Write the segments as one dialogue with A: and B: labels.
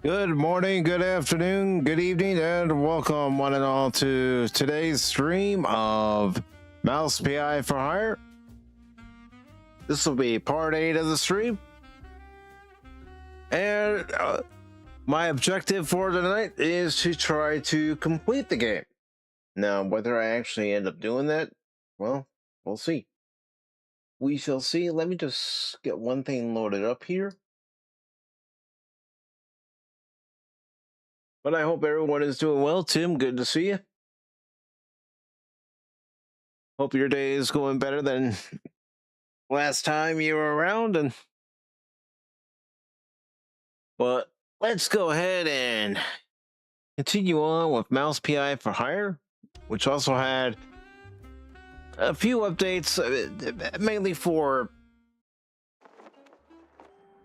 A: Good morning, good afternoon, good evening, and welcome one and all to today's stream of Mouse PI for Hire. This will be part 8 of the stream. And my objective for tonight is to try to complete the game. Now, whether I actually end up doing that, well, we'll see. We shall see. Let me just get one thing loaded up here. But I hope everyone is doing well. Tim, good to see you. Hope your day is going better than last time you were around. But let's go ahead and continue on with Mouse PI for Hire, which also had a few updates, mainly for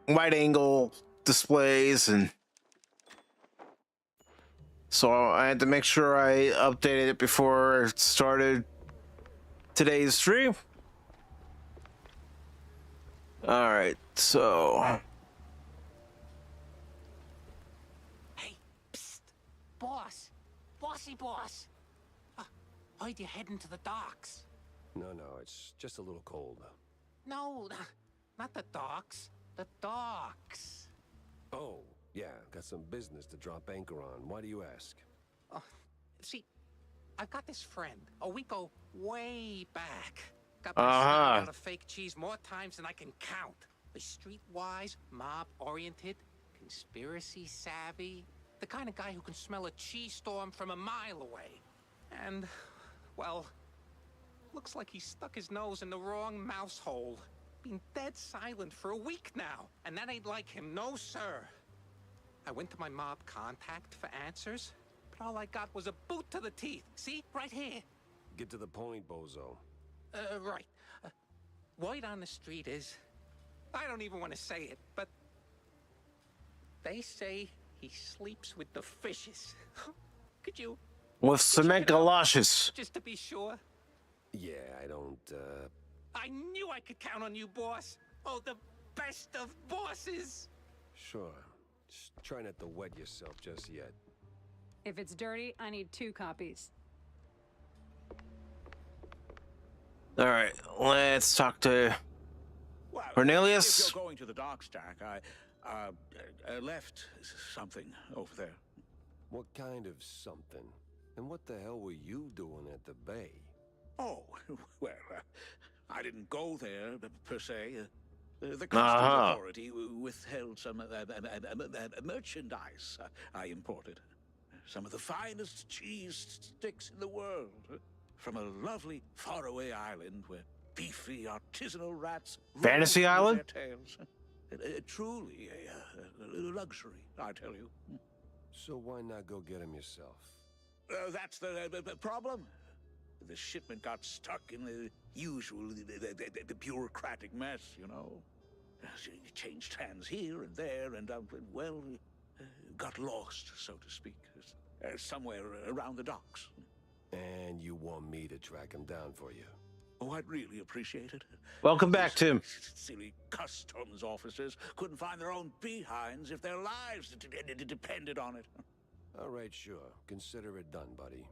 A: wide angle displays, and so I had to make sure I updated it before I started today's stream. All right, so
B: hey, psst, bossy boss. Why'd you heading to the docks?
C: No, it's just a little cold.
B: No, not the docks. The docks.
C: Oh, yeah, got some business to drop anchor on. Why do you ask?
B: See, I've got this friend. Oh, we go way back. Got my out of fake cheese more times than I can count. The streetwise, mob-oriented, conspiracy savvy. The kind of guy who can smell a cheese storm from a mile away. And, well, looks like he stuck his nose in the wrong mouse hole. Been dead silent for a week now, and that ain't like him, no sir. I went to my mob contact for answers, but all I got was a boot to the teeth. See, right here.
C: Get to the point, bozo.
B: Right. Word on the street is, I don't even want to say it, but they say he sleeps with the fishes. Could you?
A: With cement galoshes.
B: Just to be sure.
C: Yeah, I don't,
B: I knew I could count on you, boss. Oh, the best of bosses.
C: Sure. Just try not to wet yourself just yet.
D: If it's dirty, I need 2 copies.
A: All right, let's talk to Cornelius.
E: If you're going to the docks, Jack, I left something over there.
C: What kind of something? And what the hell were you doing at the bay?
E: Oh, well, I didn't go there, per se. The customs authority withheld some merchandise I imported. Some of the finest cheese sticks in the world. From a lovely faraway island where beefy artisanal rats
A: Fantasy Island?
E: Their tails. Truly a luxury, I tell you.
C: So why not go get him yourself?
E: That's the problem. The shipment got stuck in the usual the bureaucratic mess, you know. It changed hands here and there, and well, got lost, so to speak, somewhere around the docks.
C: And you want me to track him down for you?
E: Oh, I'd really appreciate it.
A: Welcome back, Tim.
E: Silly customs officers couldn't find their own behinds if their lives depended on it.
C: All right, sure. Consider it done, buddy.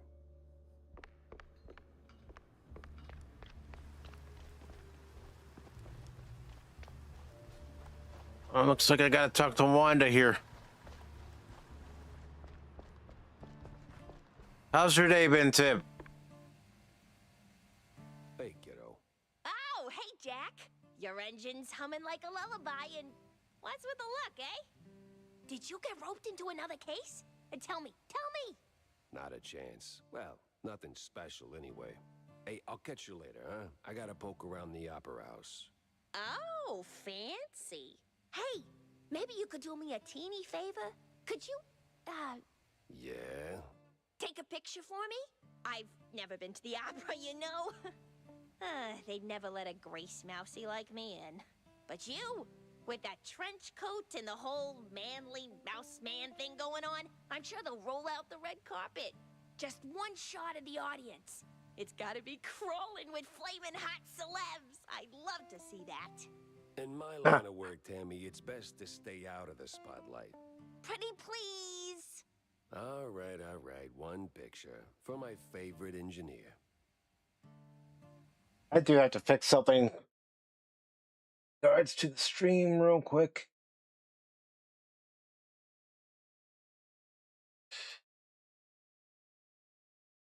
A: Looks like I gotta talk to Wanda here. How's your day been, Tim?
C: Hey, kiddo.
F: Oh, hey, Jack. Your engine's humming like a lullaby, and what's with the luck, eh? Did you get roped into another case? And tell me.
C: Not a chance. Well, nothing special anyway. Hey, I'll catch you later, huh? I gotta poke around the opera house.
F: Oh, fancy. Hey, maybe you could do me a teeny favor? Could you,
C: Yeah?
F: take a picture for me? I've never been to the opera, you know. They'd never let a grace mousey like me in. But you, with that trench coat and the whole manly mouse man thing going on, I'm sure they'll roll out the red carpet. Just one shot of the audience. It's gotta be crawling with flaming hot celebs. I'd love to see that.
C: In my line of work, Tammy, it's best to stay out of the spotlight.
F: pretty please.
C: All right. One picture for my favorite engineer.
A: I do have to fix something. Regards to the stream real quick.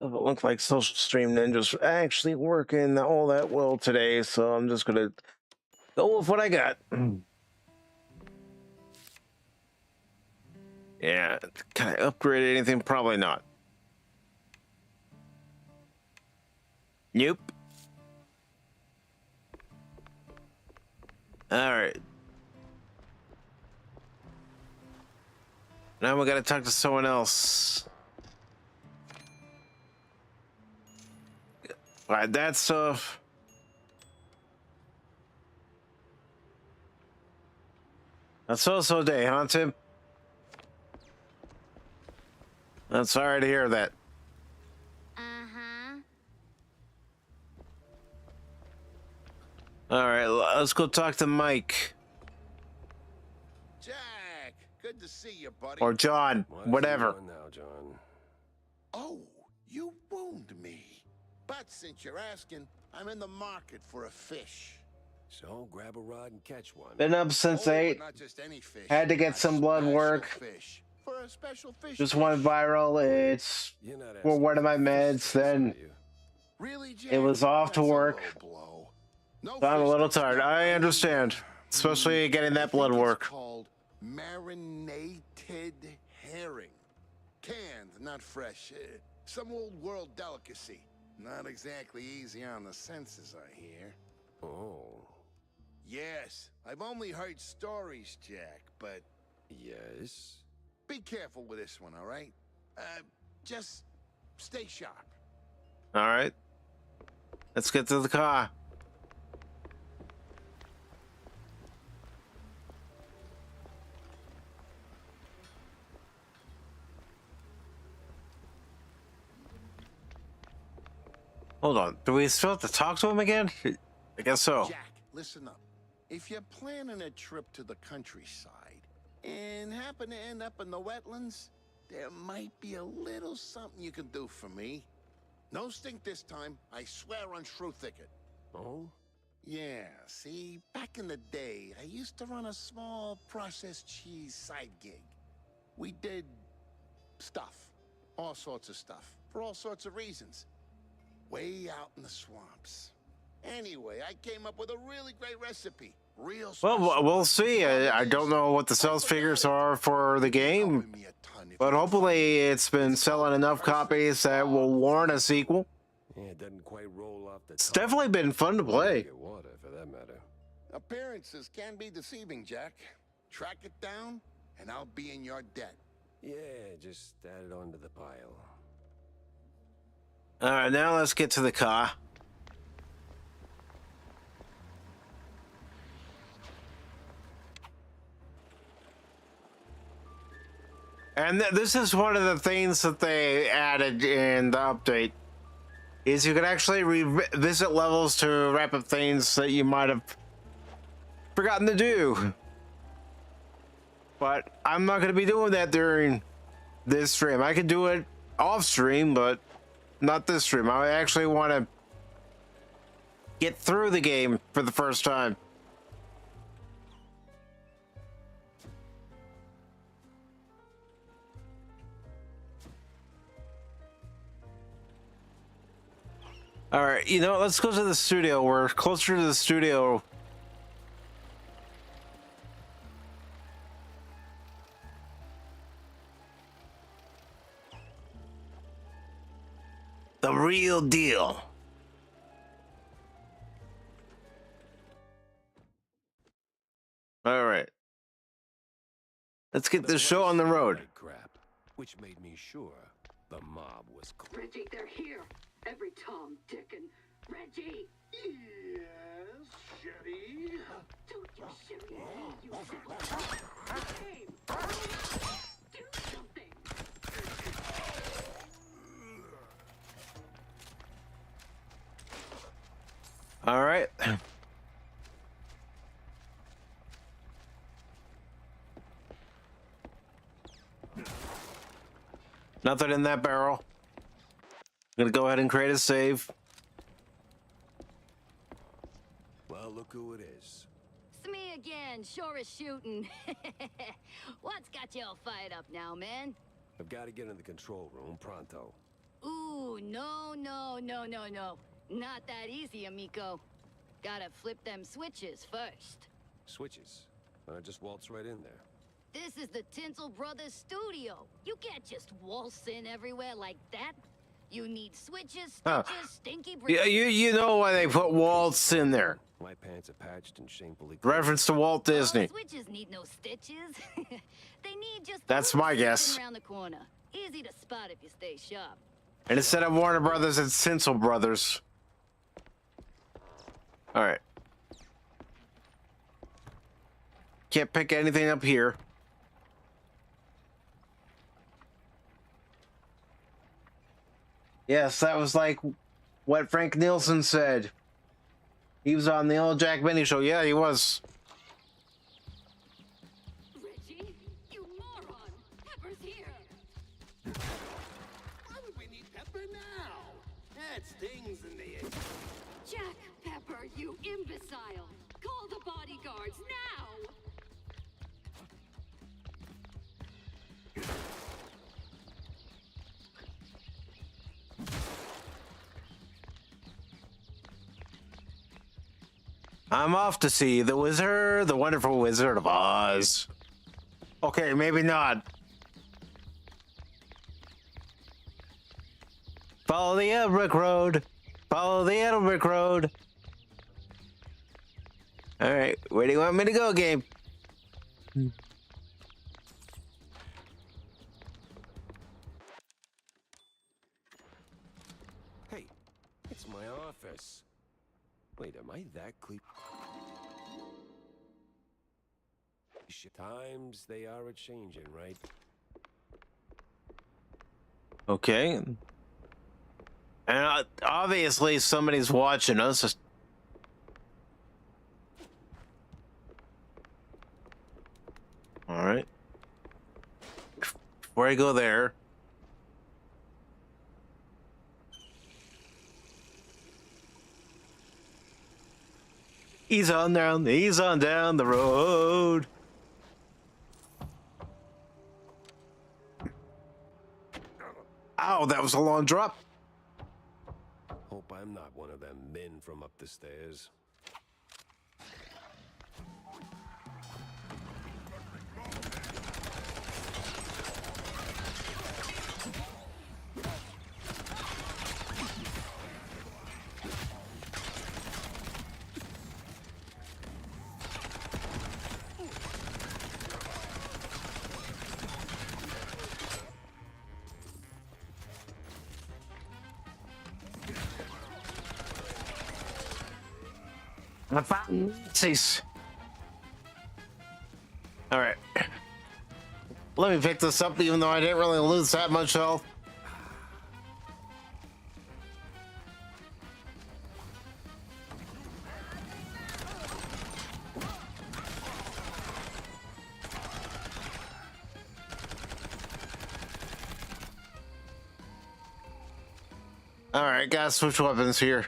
A: Doesn't look like Social Stream Ninja's actually working all that well today, so I'm just gonna go with what I got. Yeah, can I upgrade anything? Probably not. Nope. All right. Now we gotta talk to someone else. All right, that stuff. That's also a day, huh, Tim? I'm sorry to hear that.
F: Uh-huh.
A: All right, let's go talk to Mike.
G: Jack, good to see you, buddy.
A: Or John, whatever.
C: What's going on now, John?
G: Oh, you wound me. But since you're asking, I'm in the market for a fish.
C: So grab a rod and catch one.
A: Been up since
G: Oh,
A: 8.
G: but not just any fish.
A: Had to get
G: A
A: some blood
G: special
A: work.
G: Fish. For a special fish.
A: Just went viral. It's
C: You're not
A: for
C: asking
A: one of my
C: for
A: meds.
C: fish,
A: Then
C: are you?
G: Really, Jack?
A: it was off to
G: That's a
A: work.
G: low blow. No
A: So I'm a
G: fish
A: little
G: that's
A: tired.
G: got
A: I
G: any-
A: understand, especially getting
G: I
A: that
G: think
A: blood
G: it's
A: work.
G: called marinated herring. Canned, not fresh. Some old world delicacy. Not exactly easy on the senses, I hear.
C: Oh,
G: Yes, I've only heard stories, Jack, but
C: yes.
G: be careful with this one, all right? Just stay sharp.
A: All right, let's get to the car. Hold on. Do we still have to talk to him again? I guess so.
G: Jack, listen up. If you're planning a trip to the countryside and happen to end up in the wetlands, there might be a little something you can do for me. No stink this time. I swear on Shrew Thicket.
C: Oh?
G: Yeah, see, back in the day, I used to run a small processed cheese side gig. We did stuff, all sorts of stuff, for all sorts of reasons. Way out in the swamps. Anyway, I came up with a really great recipe. Real
A: Well,
G: special.
A: we'll see. I don't know what the sales figures are for the game, but hopefully it's been selling enough copies that will warrant a sequel.
C: Yeah, it doesn't quite roll off the
A: It's
C: tongue.
A: definitely been fun to play.
C: Get water, for that matter.
G: Appearances can be deceiving, Jack. Track it down, and I'll be in your debt.
C: Yeah, just add it onto the pile.
A: All right, now let's get to the car. And this is one of the things that they added in the update, is you can actually revisit levels to wrap up things that you might have forgotten to do. But I'm not going to be doing that during this stream. I can do it off stream, but not this stream. I actually want to get through the game for the first time. All right, you know what? Let's go to the studio. We're closer to the studio. The real deal. All right. Let's get this show on the road.
C: Crap, which made me sure the mob was
H: Reggie, they're here. Every Tom, Dick, and Reggie.
G: Yes, Shetty.
H: Don't you shoot me, you Hey, do something.
A: All right. Nothing in that barrel. I'm gonna go ahead and create a save.
C: Well, look who it is.
I: It's me again, sure as shooting. What's got you all fired up now, man?
C: I've got to get in the control room pronto.
I: Ooh, no. Not that easy, amigo. Gotta flip them switches first.
C: Switches. I just waltz right in there.
I: This is the Tinsel Brothers studio. You can't just waltz in everywhere like that. You need switches, stitches, stinky bricks.
A: Yeah, you know why they put Waltz in there.
C: My pants are patched and shamefully...
A: Reference to Walt Disney.
I: Switches need no stitches. They need just...
A: That's my guess.
I: Around the corner. Easy to spot if you stay sharp.
A: And instead of Warner Brothers, it's Tinsel Brothers. All right. Can't pick anything up here. Yes, that was like what Frank Nielsen said. He was on the old Jack Benny show. Yeah, he was.
H: Reggie, you moron! Pepper's here!
G: Why would we need Pepper now? That stings in the air.
H: Jack Pepper, you imbecile! Call the bodyguards now!
A: I'm off to see the wizard, the wonderful Wizard of Oz. Okay, maybe not. Follow the Yellow Brick Road. Follow the Yellow Brick Road. All right, where do you want me to go, game?
C: Hey, it's my office. Wait, am I that creep? Times they are a-changing, right?
A: Okay. And obviously somebody's watching us. All right. Before I go there. He's on down the road. Ow, that was a long drop.
C: Hope I'm not one of them men from up the stairs.
A: All right. Let me pick this up, even though I didn't really lose that much health. All right, gotta switch weapons here.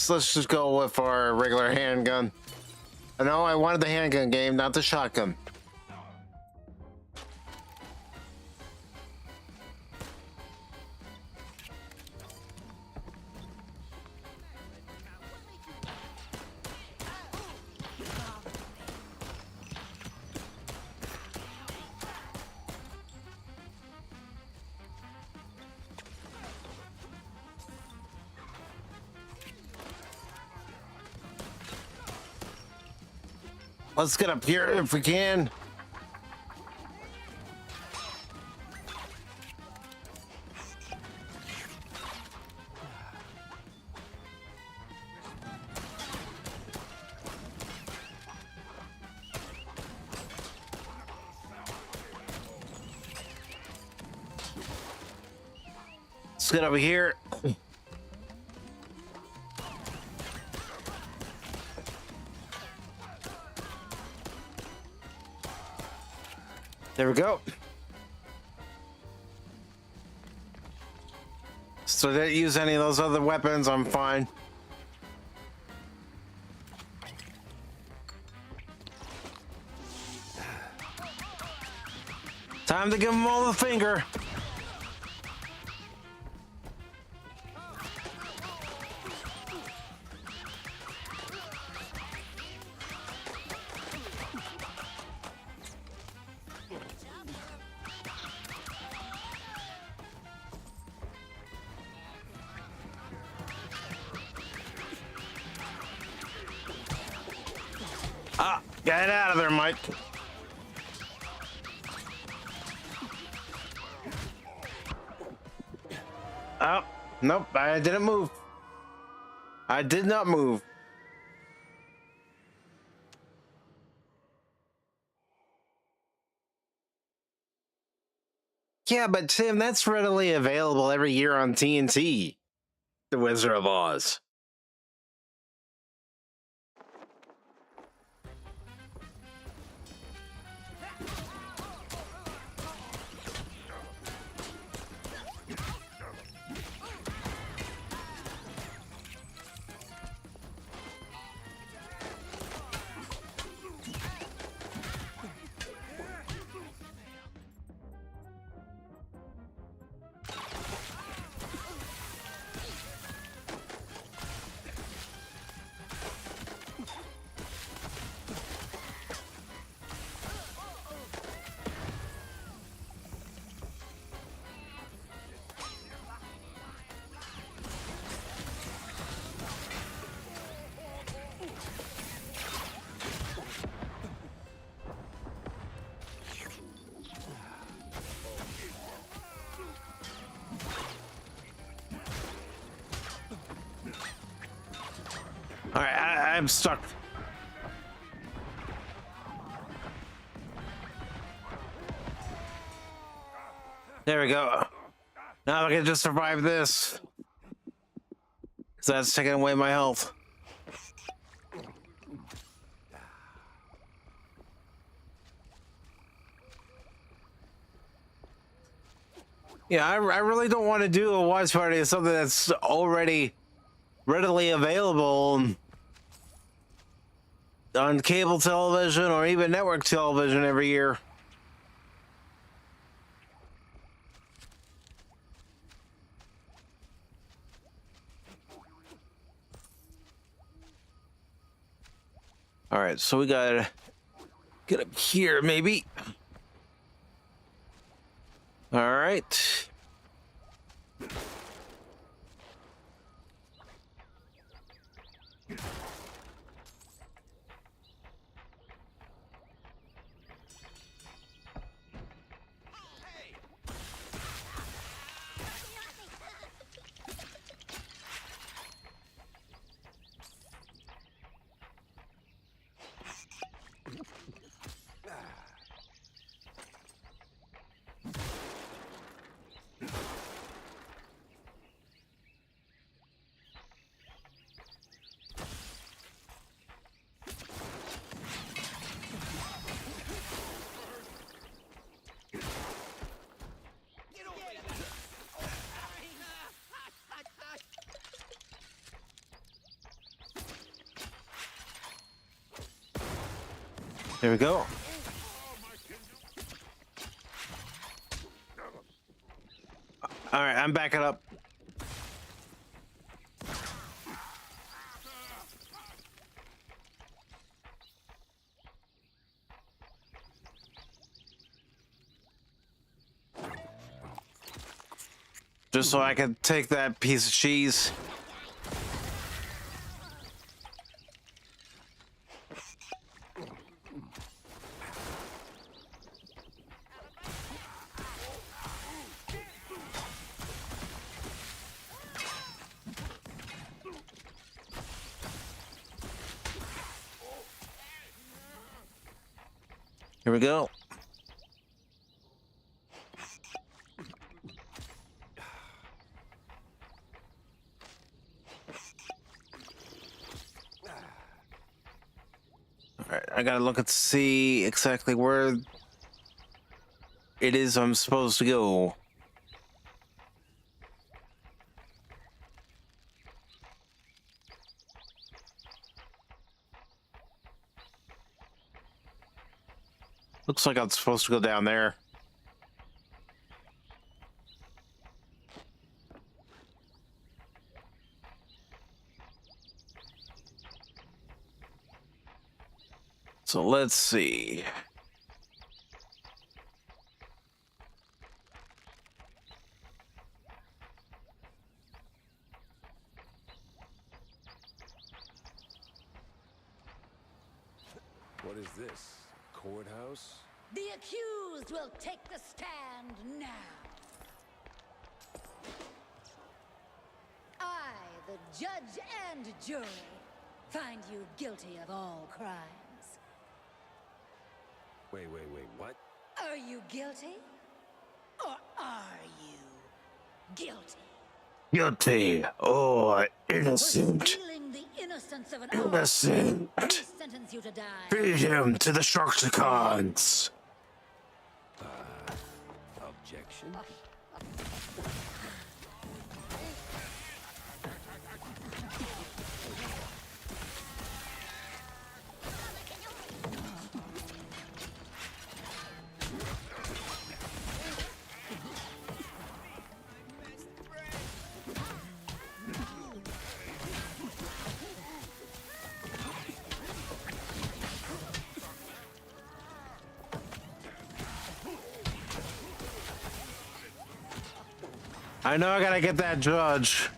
A: Let's just go with our regular handgun. No, I wanted the handgun game, not the shotgun. Let's get up here if we can. Let's get over here. There we go. So I didn't use any of those other weapons. I'm fine. Time to give them all the finger. Ah, get out of there, Mike. Oh, nope, I didn't move. I did not move. Yeah, but Tim, that's readily available every year on TNT. The Wizard of Oz. All right, I'm stuck. There we go. Now I can just survive this. So that's taking away my health. Yeah, I really don't want to do a watch party of something that's already readily available on cable television or even network television every year. All right, so we gotta get up here, maybe. All right. There we go. All right, I'm backing up. Just so I can take that piece of cheese. Here we go. All right, I gotta look and see exactly where it is I'm supposed to go. Looks like I'm supposed to go down there. So let's see.
C: What is this? Courthouse?
I: The accused will take the stand now. I, the judge and jury, find you guilty of all crimes.
C: Wait, what?
I: Are you guilty? Or are you guilty?
A: Guilty or
I: For
A: innocent.
I: stealing the innocence of an
A: Innocent.
I: we sentence you to die.
A: Feed him to the Sharksicons.
C: Objection?
A: I know I gotta get that judge.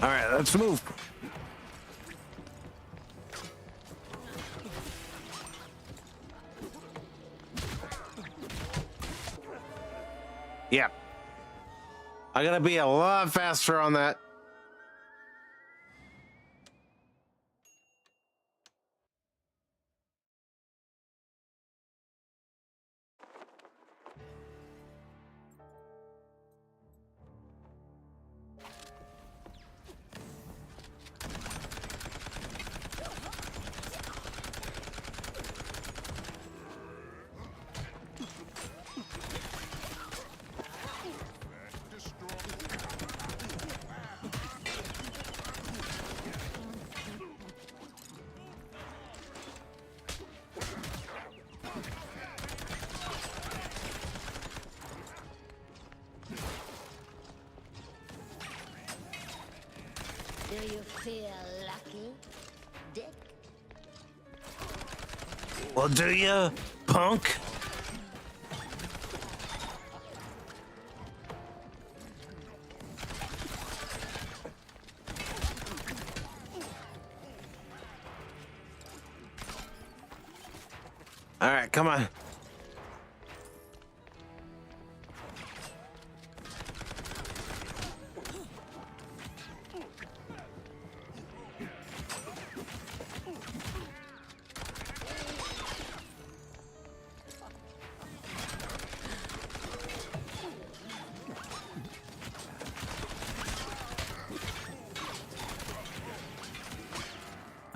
A: All right, let's move. Yeah. I gotta be a lot faster on that.
I: Do you feel lucky, Dick?
A: Well, do you, punk? All right, come on.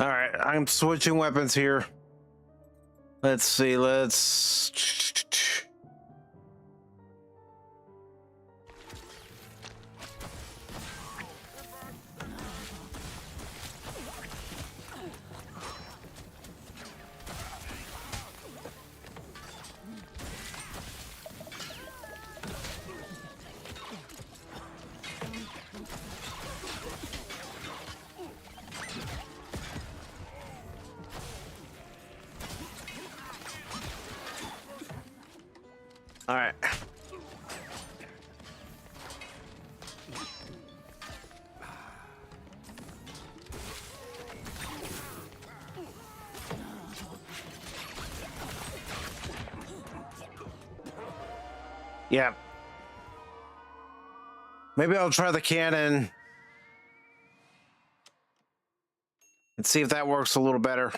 A: All right, I'm switching weapons here. Let's see, let's... All right. Yeah. Maybe I'll try the cannon and see if that works a little better.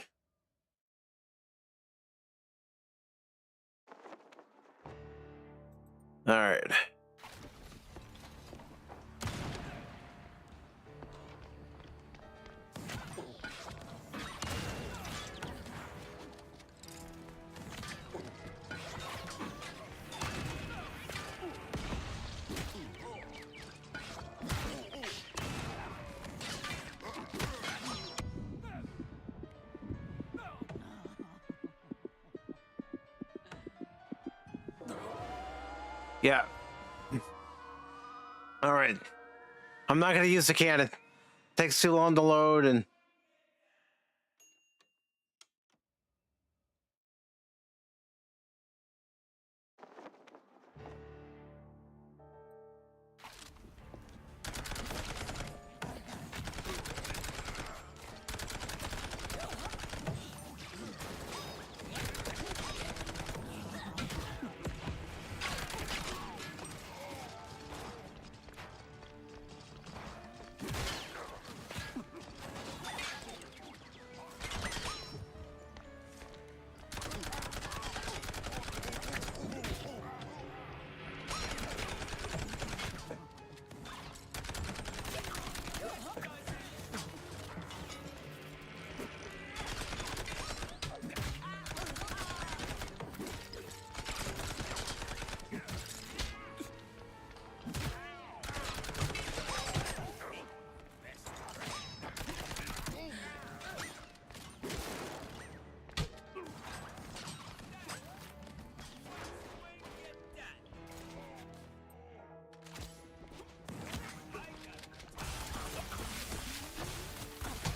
A: All right. Yeah. All right. I'm not going to use the cannon. Takes too long to load and...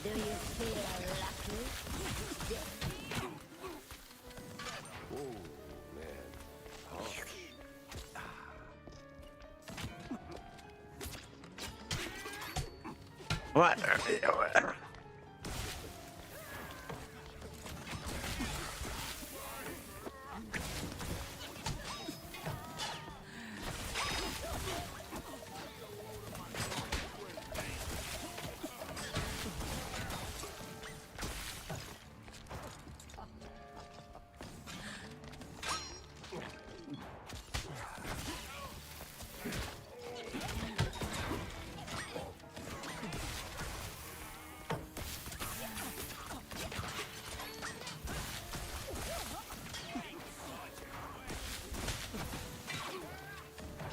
I: Do you feel lucky?
C: Oh, man. Harsh.
A: What?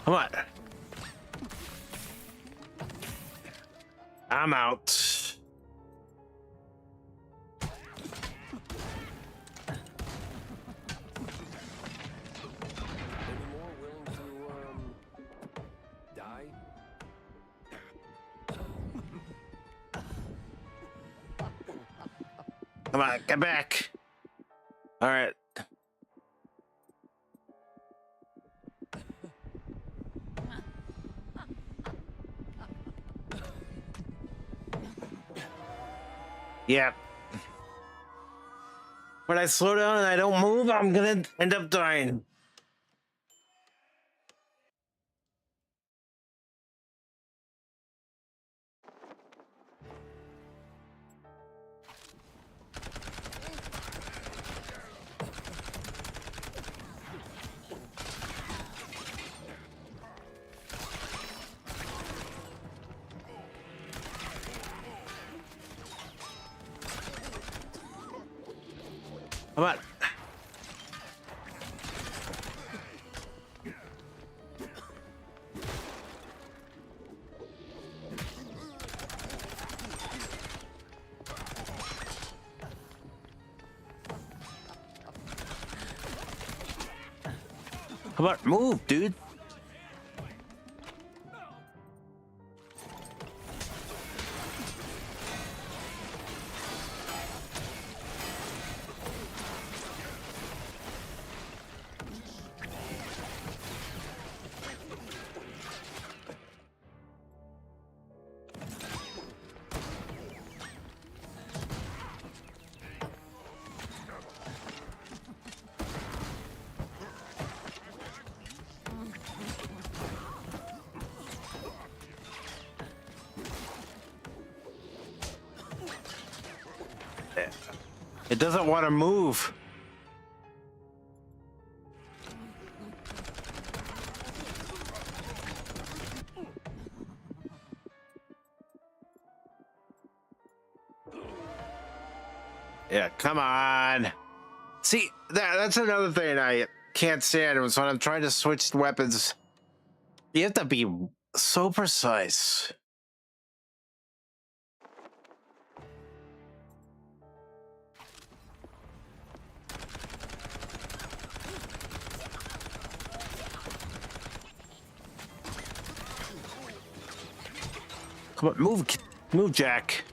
A: Come on. I'm out.
C: Any more willing to, die?
A: Come on, get back. All right. Yeah. When I slow down and I don't move, I'm gonna end up dying. Come on. Come on, move, dude. It doesn't want to move. Yeah, come on. See, that's another thing I can't stand is when I'm trying to switch weapons. You have to be so precise. Come on, move, Jack.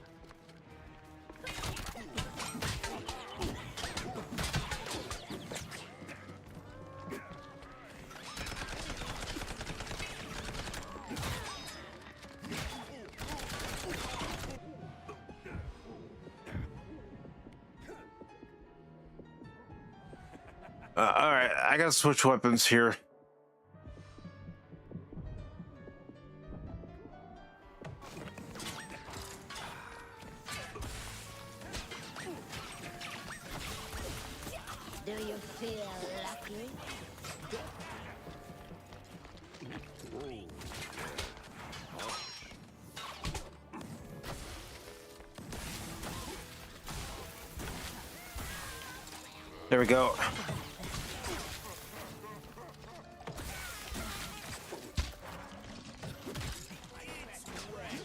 A: All right, I gotta switch weapons here.
I: Do you feel lucky?
A: There we go.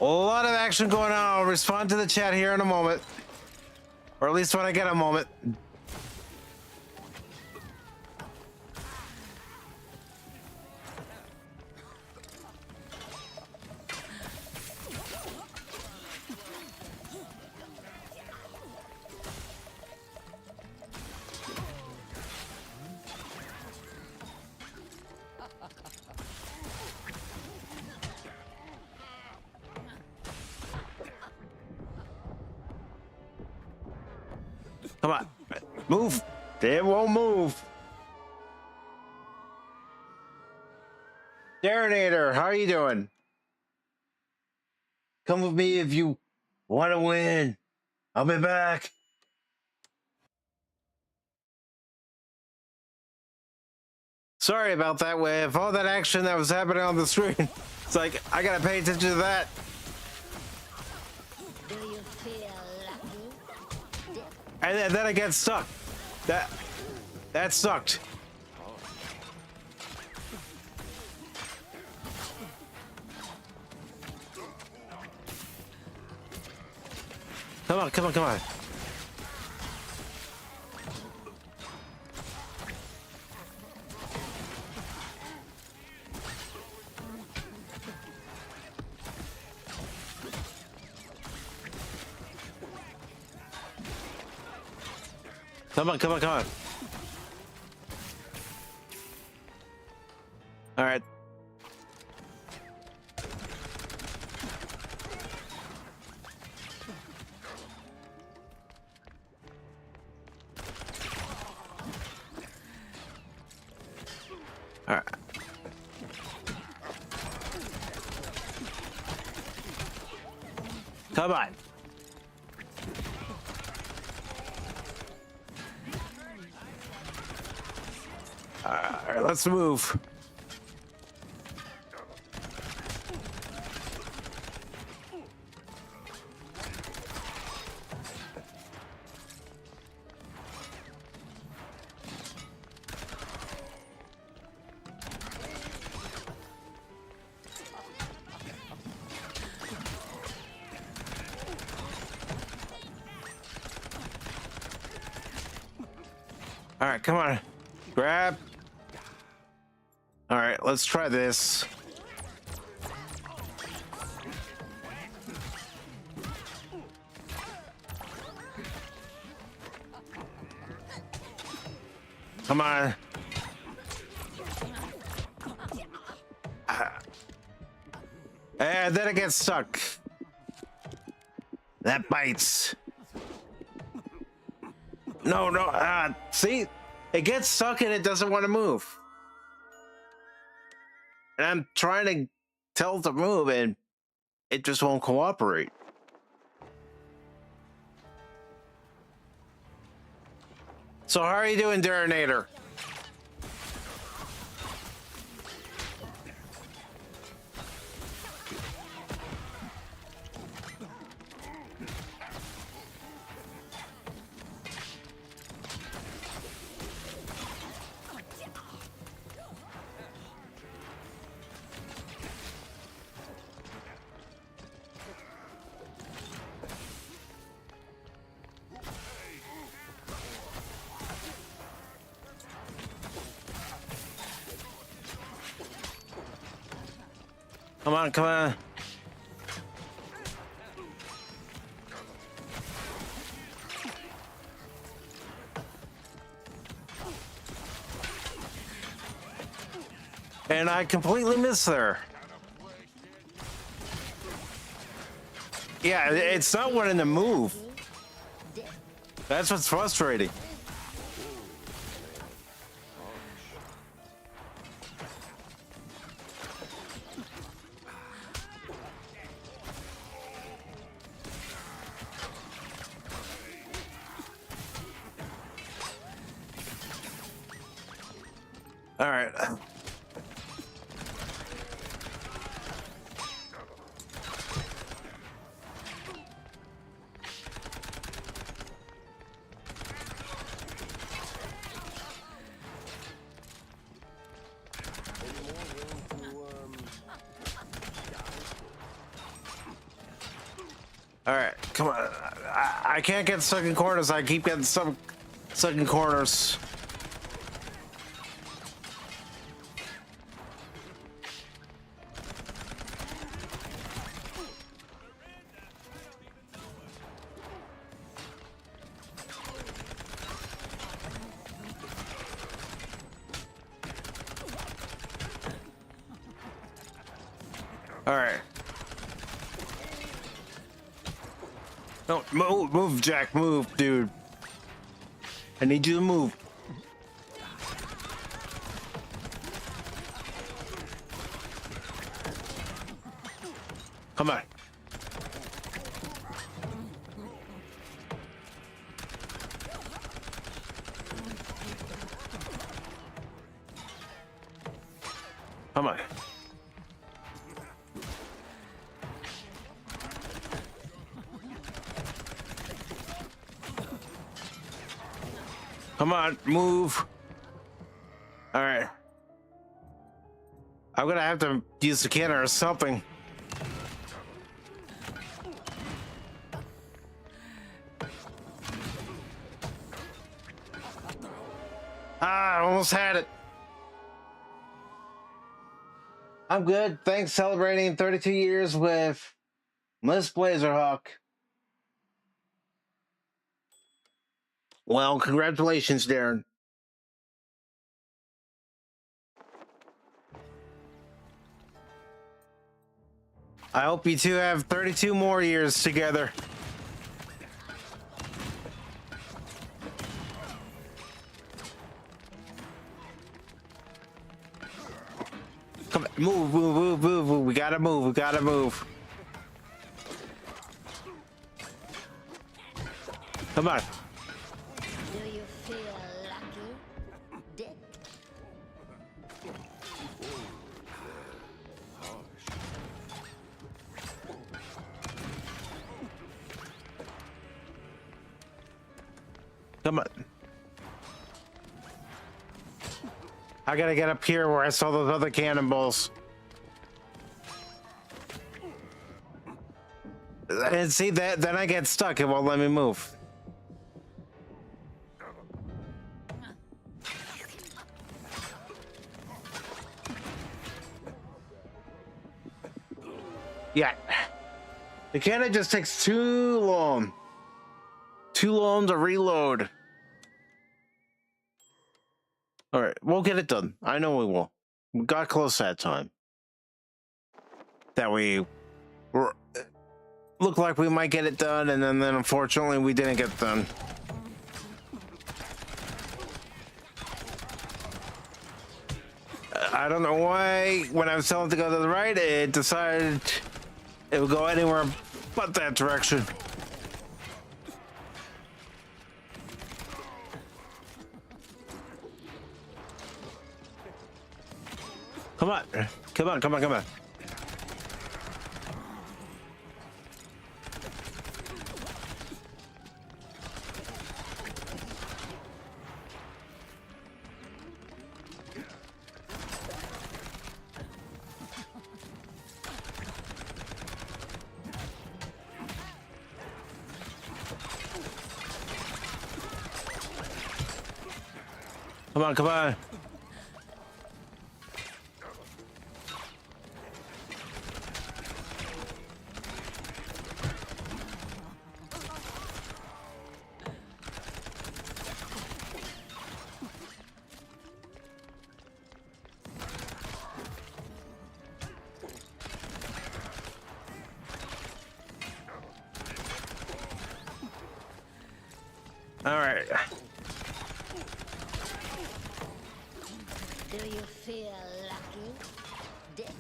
A: A lot of action going on. I'll respond to the chat here in a moment. Or at least when I get a moment. Come on, move. It won't move. Darinator, how are you doing? Come with me if you want to win. I'll be back. Sorry about that. With all that action that was happening on the screen, it's like I gotta pay attention to that.
I: Do you feel lucky?
A: And then I get stuck. That sucked. Come on, come on, come on. Come on, come on, come on. All right. All right. Come on. All right, let's move. All right, come on. Grab. All right, let's try this. Come on. And then it gets stuck. That bites. No, no. See? It gets stuck and it doesn't want to move. And I'm trying to tell it to move and it just won't cooperate. So how are you doing, Darinator? Come on, come on. And I completely missed there. Yeah, it's not wanting to move. That's what's frustrating. All right. All right, come on. I can't get stuck in corners. I keep getting stuck in corners. All right. No, move, Jack, move, dude. I need you to move. Come on. Come on. Come on, move. All right. I'm gonna have to use the cannon or something. Ah, I almost had it. I'm good. Thanks, celebrating 32 years with Miss Blazerhawk. Well, congratulations, Darren. I hope you two have 32 more years together. Come on, move, move, move, move, move. We gotta move, we gotta move. Come on.
I: Do you feel lucky, Dick?
A: Come on. I gotta get up here where I saw those other cannonballs. And see that, then I get stuck. It won't let me move. Yeah. The cannon just takes too long. Too long to reload. All right, we'll get it done. I know we will. We got close that time. That we were, looked like we might get it done, and then unfortunately we didn't get it done. I don't know why when I was telling it to go to the right, it decided it would go anywhere but that direction. Come on, come on, come on, come on. Come on, come on. All right.
I: Do you feel lucky, Dick?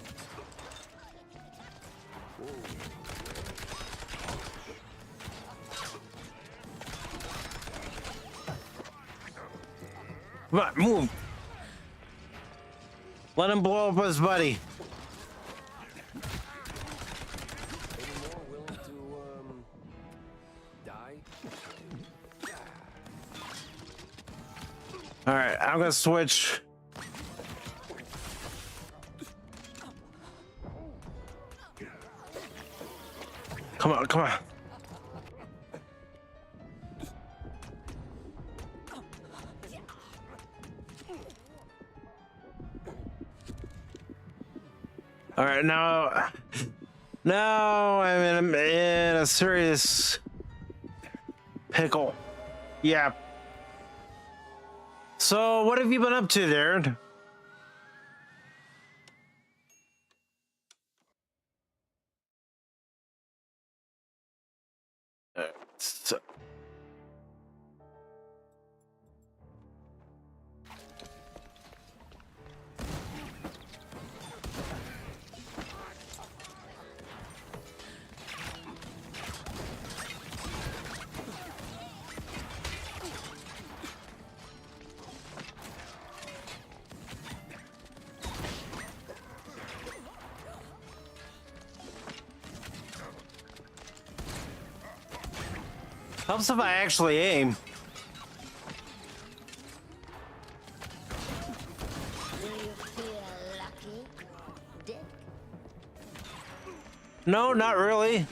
A: Come on, move. Let him blow up his buddy.
C: Any more willing to, die?
A: All right, I'm gonna switch. Come on, come on. All right, now I'm in a serious pickle. Yeah. So, what have you been up to there? So helps if I actually aim.
I: Do you feel lucky, Dick?
A: No, not really.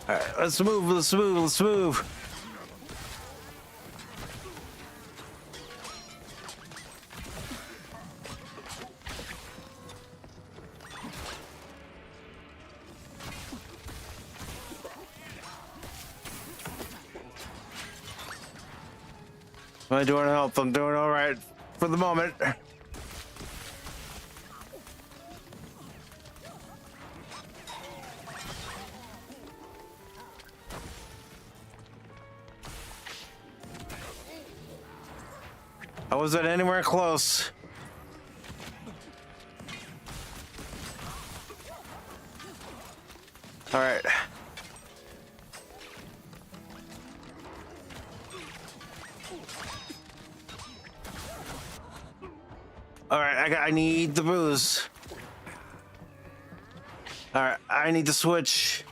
A: All right, let's move, let's move, let's move. Am I doing health? I'm doing all right for the moment. I wasn't anywhere close. All right. All right, I need the booze. All right, I need to switch.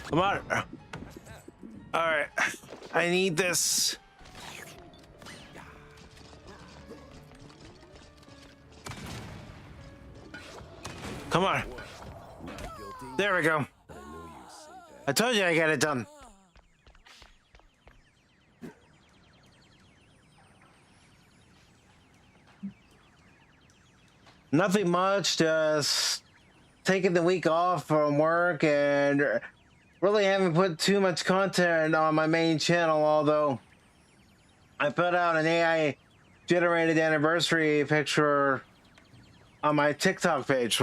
A: Come on. All right, I need this. Come on. There we go. I told you I got it done. Nothing much, just taking the week off from work and really haven't put too much content on my main channel, although I put out an AI generated anniversary picture on my TikTok page.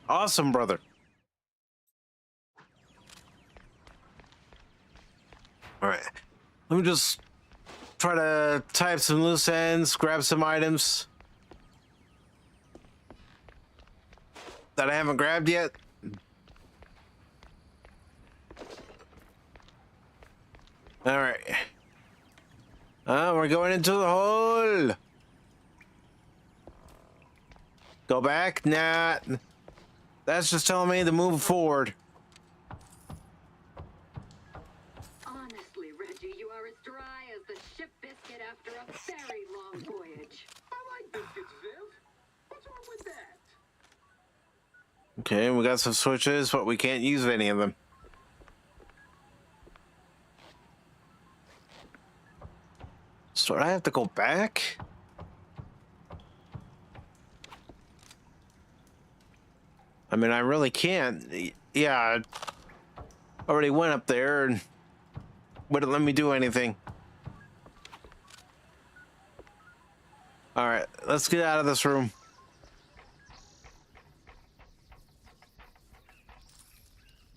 A: Awesome, brother. All right, let me just try to type some loose ends, grab some items that I haven't grabbed yet. All right. We're going into the hole. Go back? Nah. That's just telling me to move forward.
H: Honestly, Reggie, you are as dry as the ship biscuit after a very long voyage.
J: I like biscuits, Viv. What's wrong with that?
A: Okay, we got some switches, but we can't use any of them. So I have to go back? I mean, I really can't. Yeah, I already went up there and wouldn't let me do anything. All right, let's get out of this room.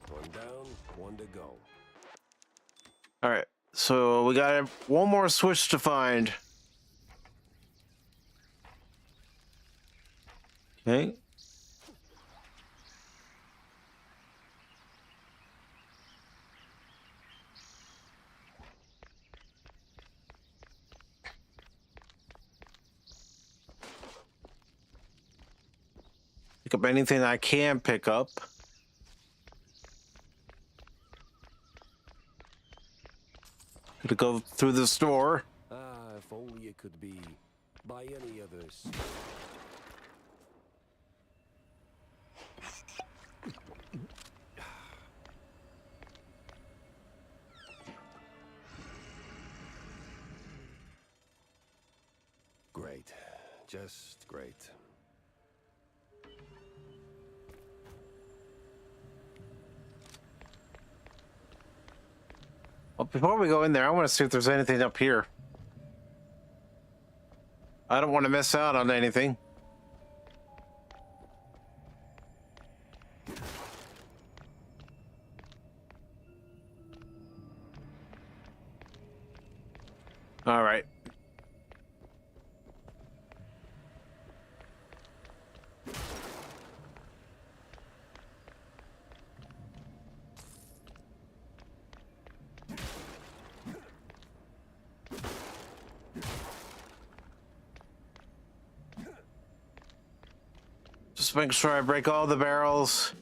C: One down, one to go.
A: All right, so we got one more switch to find. Okay. Pick up anything I can pick up. To go through this door.
C: Ah, if only it could be by any others. Great. Just great.
A: Well, before we go in there, I want to see if there's anything up here. I don't want to miss out on anything. All right. Just make sure I break all the barrels.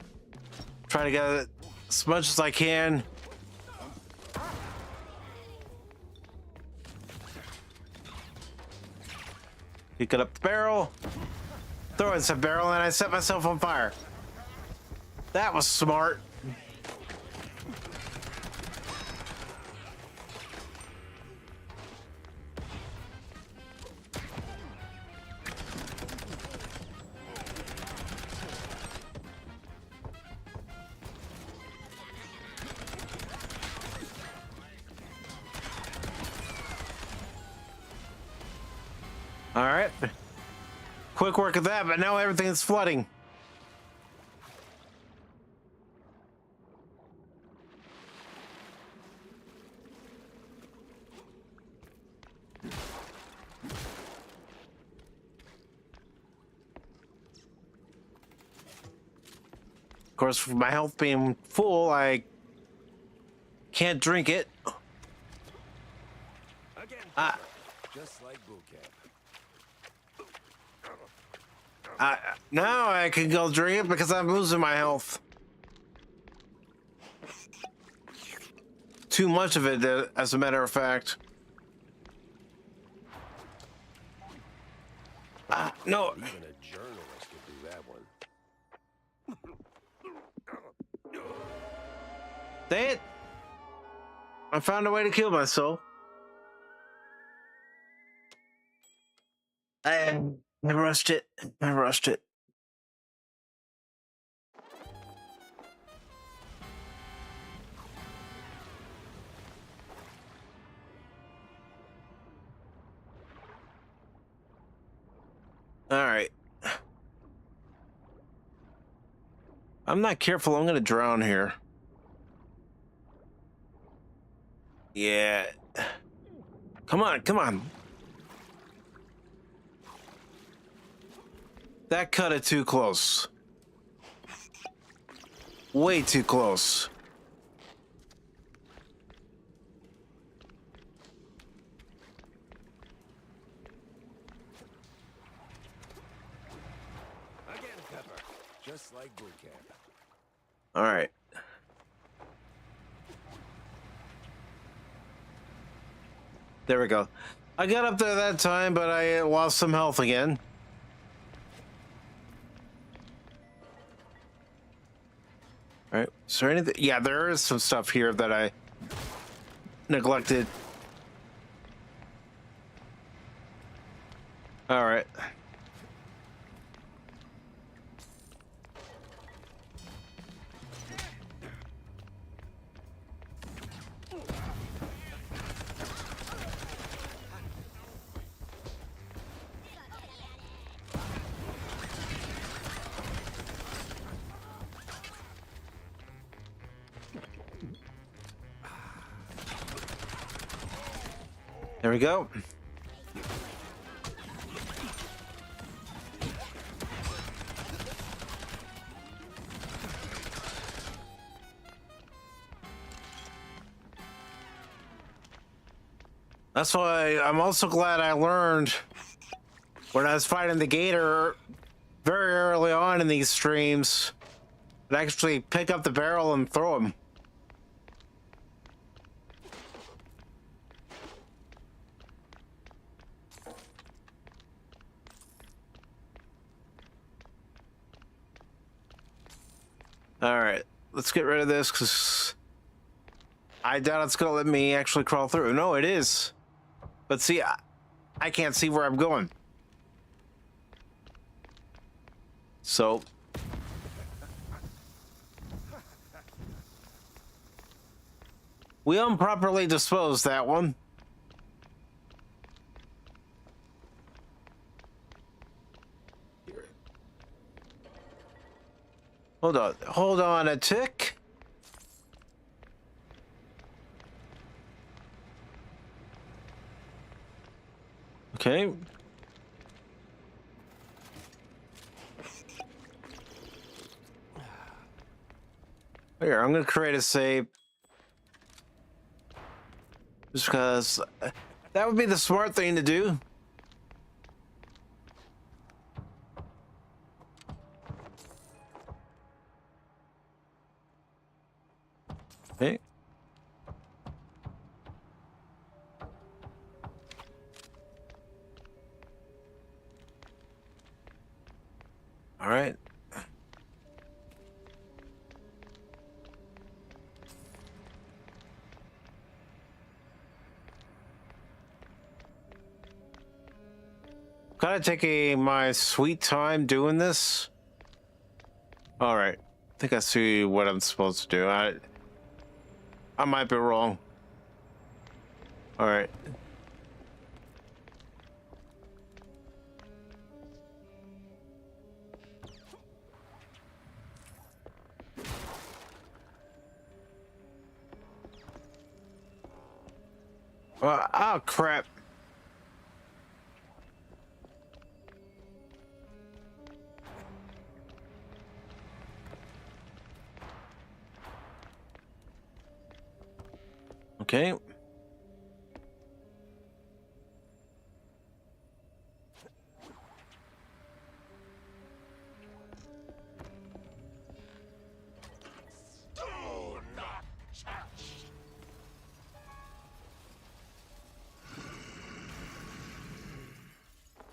A: Try to get it as much as I can. Pick it up the barrel. Throw in some barrel and I set myself on fire. That was smart. All right. Quick work of that, but now everything is flooding. Of course, with my health being full, I can't drink it.
C: Again, just like boot camp.
A: Now I can go drink it because I'm losing my health. Too much of it, as a matter of fact. No.
C: Even a journalist could do that one.
A: Dang it. I found a way to kill myself. I rushed it. I rushed it. All right. I'm not careful. I'm going to drown here. Yeah. Come on, come on. That cut it too close. Way too close.
C: Again, Pepper. Just like boot camp.
A: All right. There we go. I got up there that time, but I lost some health again. All right. Is there anything? Yeah, there is some stuff here that I neglected. All right. There we go. That's why I'm also glad I learned when I was fighting the gator very early on in these streams to actually pick up the barrel and throw him. All right, let's get rid of this because I doubt it's gonna let me actually crawl through. No, it is. But see, I can't see where I'm going. So we improperly disposed that one. Hold on a tick. Okay. Here, I'm gonna create a save. Just because that would be the smart thing to do. Okay. All right. Kind of taking my sweet time doing this. All right. I think I see what I'm supposed to do. I might be wrong. All right. Oh, crap. Okay.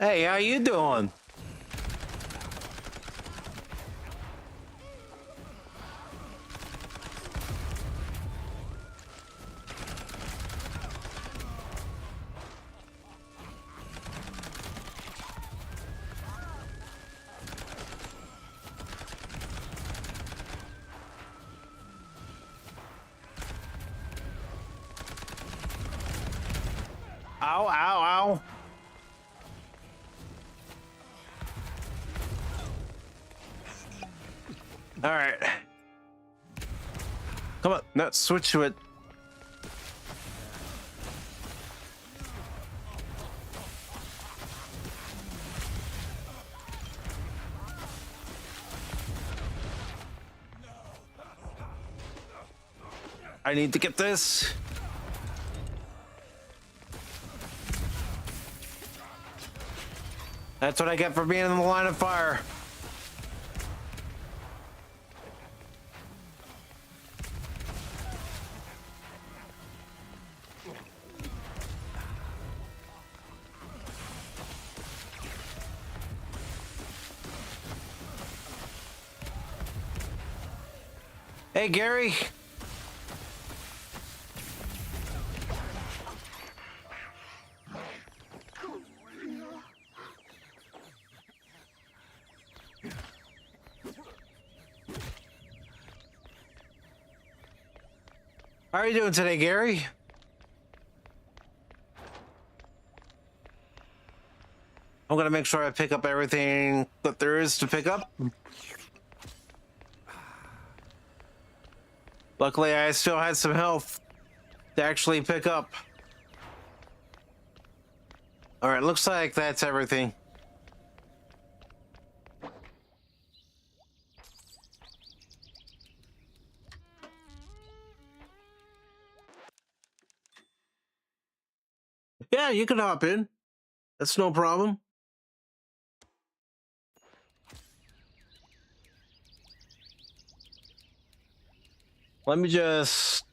A: Hey, how you doing? Ow, ow, ow. All right. Come on, let's switch to it. I need to get this. That's what I get for being in the line of fire. Hey, Gary. How are you doing today, Gary? I'm gonna make sure I pick up everything that there is to pick up. Luckily, I still had some health to actually pick up. All right, looks like that's everything. Yeah, you can hop in. That's no problem. Let me just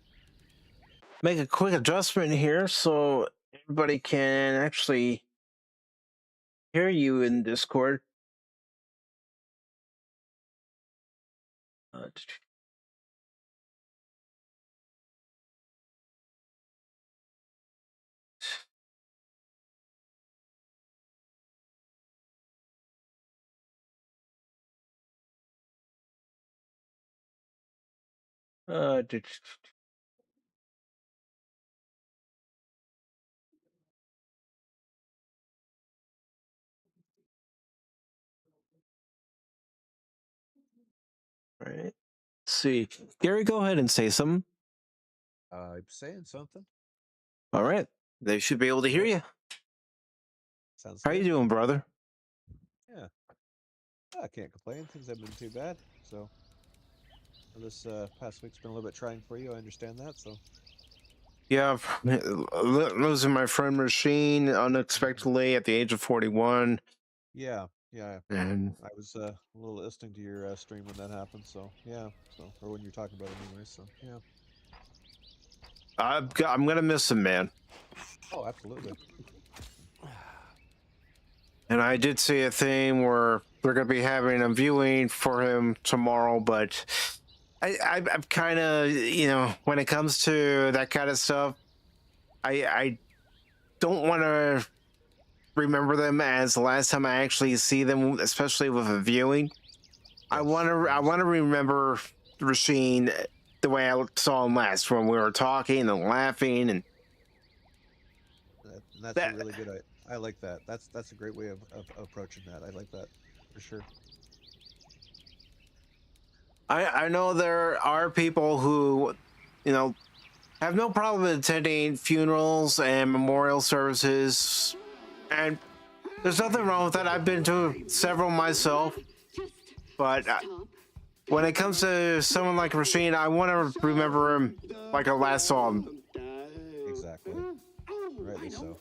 A: make a quick adjustment here so everybody can actually hear you in Discord. Right. Let's see. Gary, go ahead and say something.
K: I'm saying something.
A: All right. They should be able to hear you.
K: Sounds
A: How
K: good.
A: you doing, brother?
K: Yeah. I can't complain. Things haven't been too bad. So this past week's been a little bit trying for you. I understand that. So
A: Yeah, losing my friend Machine unexpectedly at the age of 41.
K: yeah.
A: And
K: I was a little listening to your stream when that happened. So yeah. So or when you're talking about it anyway. So yeah.
A: I'm gonna miss him, man.
K: Oh, absolutely.
A: And I did see a thing where they're gonna be having a viewing for him tomorrow, but I'm kind of, you know, when it comes to that kind of stuff, I don't want to remember them as the last time I actually see them, especially with a viewing. Yes, I want to remember Rasheen the way I saw him last, when we were talking and laughing, and
K: that's a really good. I like that. That's a great way of approaching that. I like that for sure.
A: I know there are people who, you know, have no problem attending funerals and memorial services, and there's nothing wrong with that. I've been to several myself, but when it comes to someone like Rasheen, I want to remember him like I last saw him.
K: Exactly. Rightly so.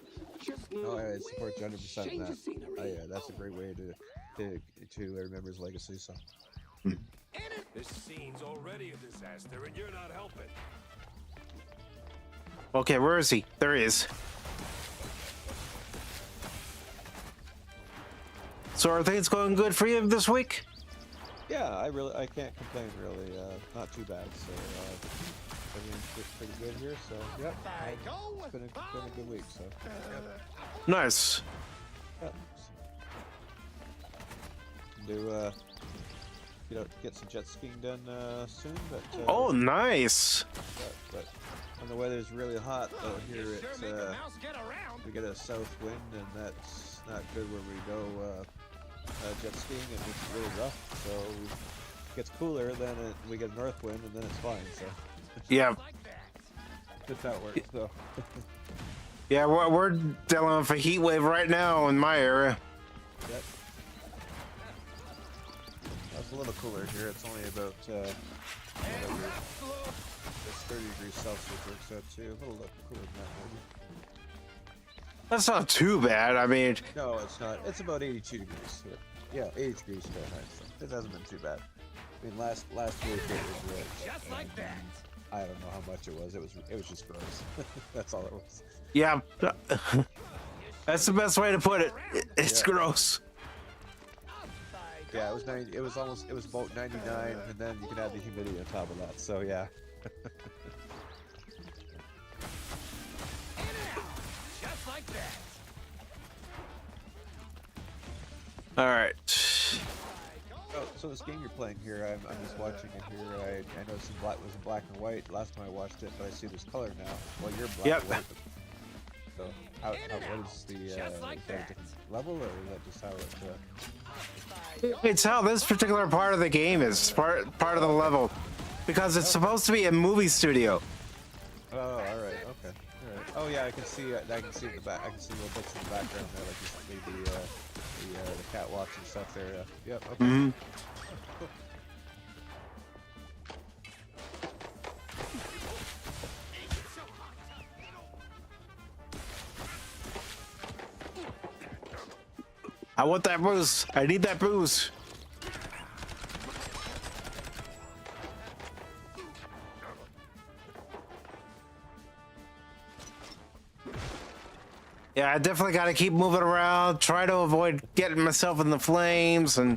K: No, I support you 100% in that. Yeah, that's a great way to remember his legacy. So.
C: This scene's already a disaster, and you're not helping.
A: Okay, where is he? There he is. So are things going good for you this week?
K: Yeah, I can't complain really. Not too bad. So everything's pretty good here. So yep, it's been a good week. So
A: nice.
K: Yep. Get some jet skiing done soon, but
A: oh, nice.
K: But when the weather's really hot here, we get a south wind, and that's not good where we go jet skiing, and it's really rough. So it gets cooler, then we get a north wind, and then it's fine. So
A: yeah,
K: that's how it works. So
A: yeah, we're dealing with a heat wave right now in my area.
K: Yep. It's a little cooler here. It's only about it's 30 degrees Celsius works out too. A little cooler than that maybe.
A: That's not too bad. I mean,
K: no, it's not. It's about 82 degrees. Yeah, 80 degrees Fahrenheit. So it hasn't been too bad. I mean, last week it was
B: just like that.
K: I don't know how much it was. It was just gross. That's all it was.
A: Yeah, that's the best way to put it. It's gross.
K: Yeah, it was 90. It was about 99, and then you can add the humidity on top of that. So yeah.
B: Just like that.
A: All right.
K: Oh, so this game you're playing here, I'm just watching it here. I know some was in black and white last time I watched it, but I see there's color now. Well, you're black and white. So what is the is that a different level, or is that just how it?
A: It's how this particular part of the game is part of the level, because it's supposed to be a movie studio.
K: Oh, all right, okay, all right. Oh yeah, I can see. I can see the back. I can see little bits in the background there, like you see the catwalks and stuff there. Yep. Okay.
A: Mm-hmm. I want that boost. I need that boost. Yeah, I definitely got to keep moving around, try to avoid getting myself in the flames, and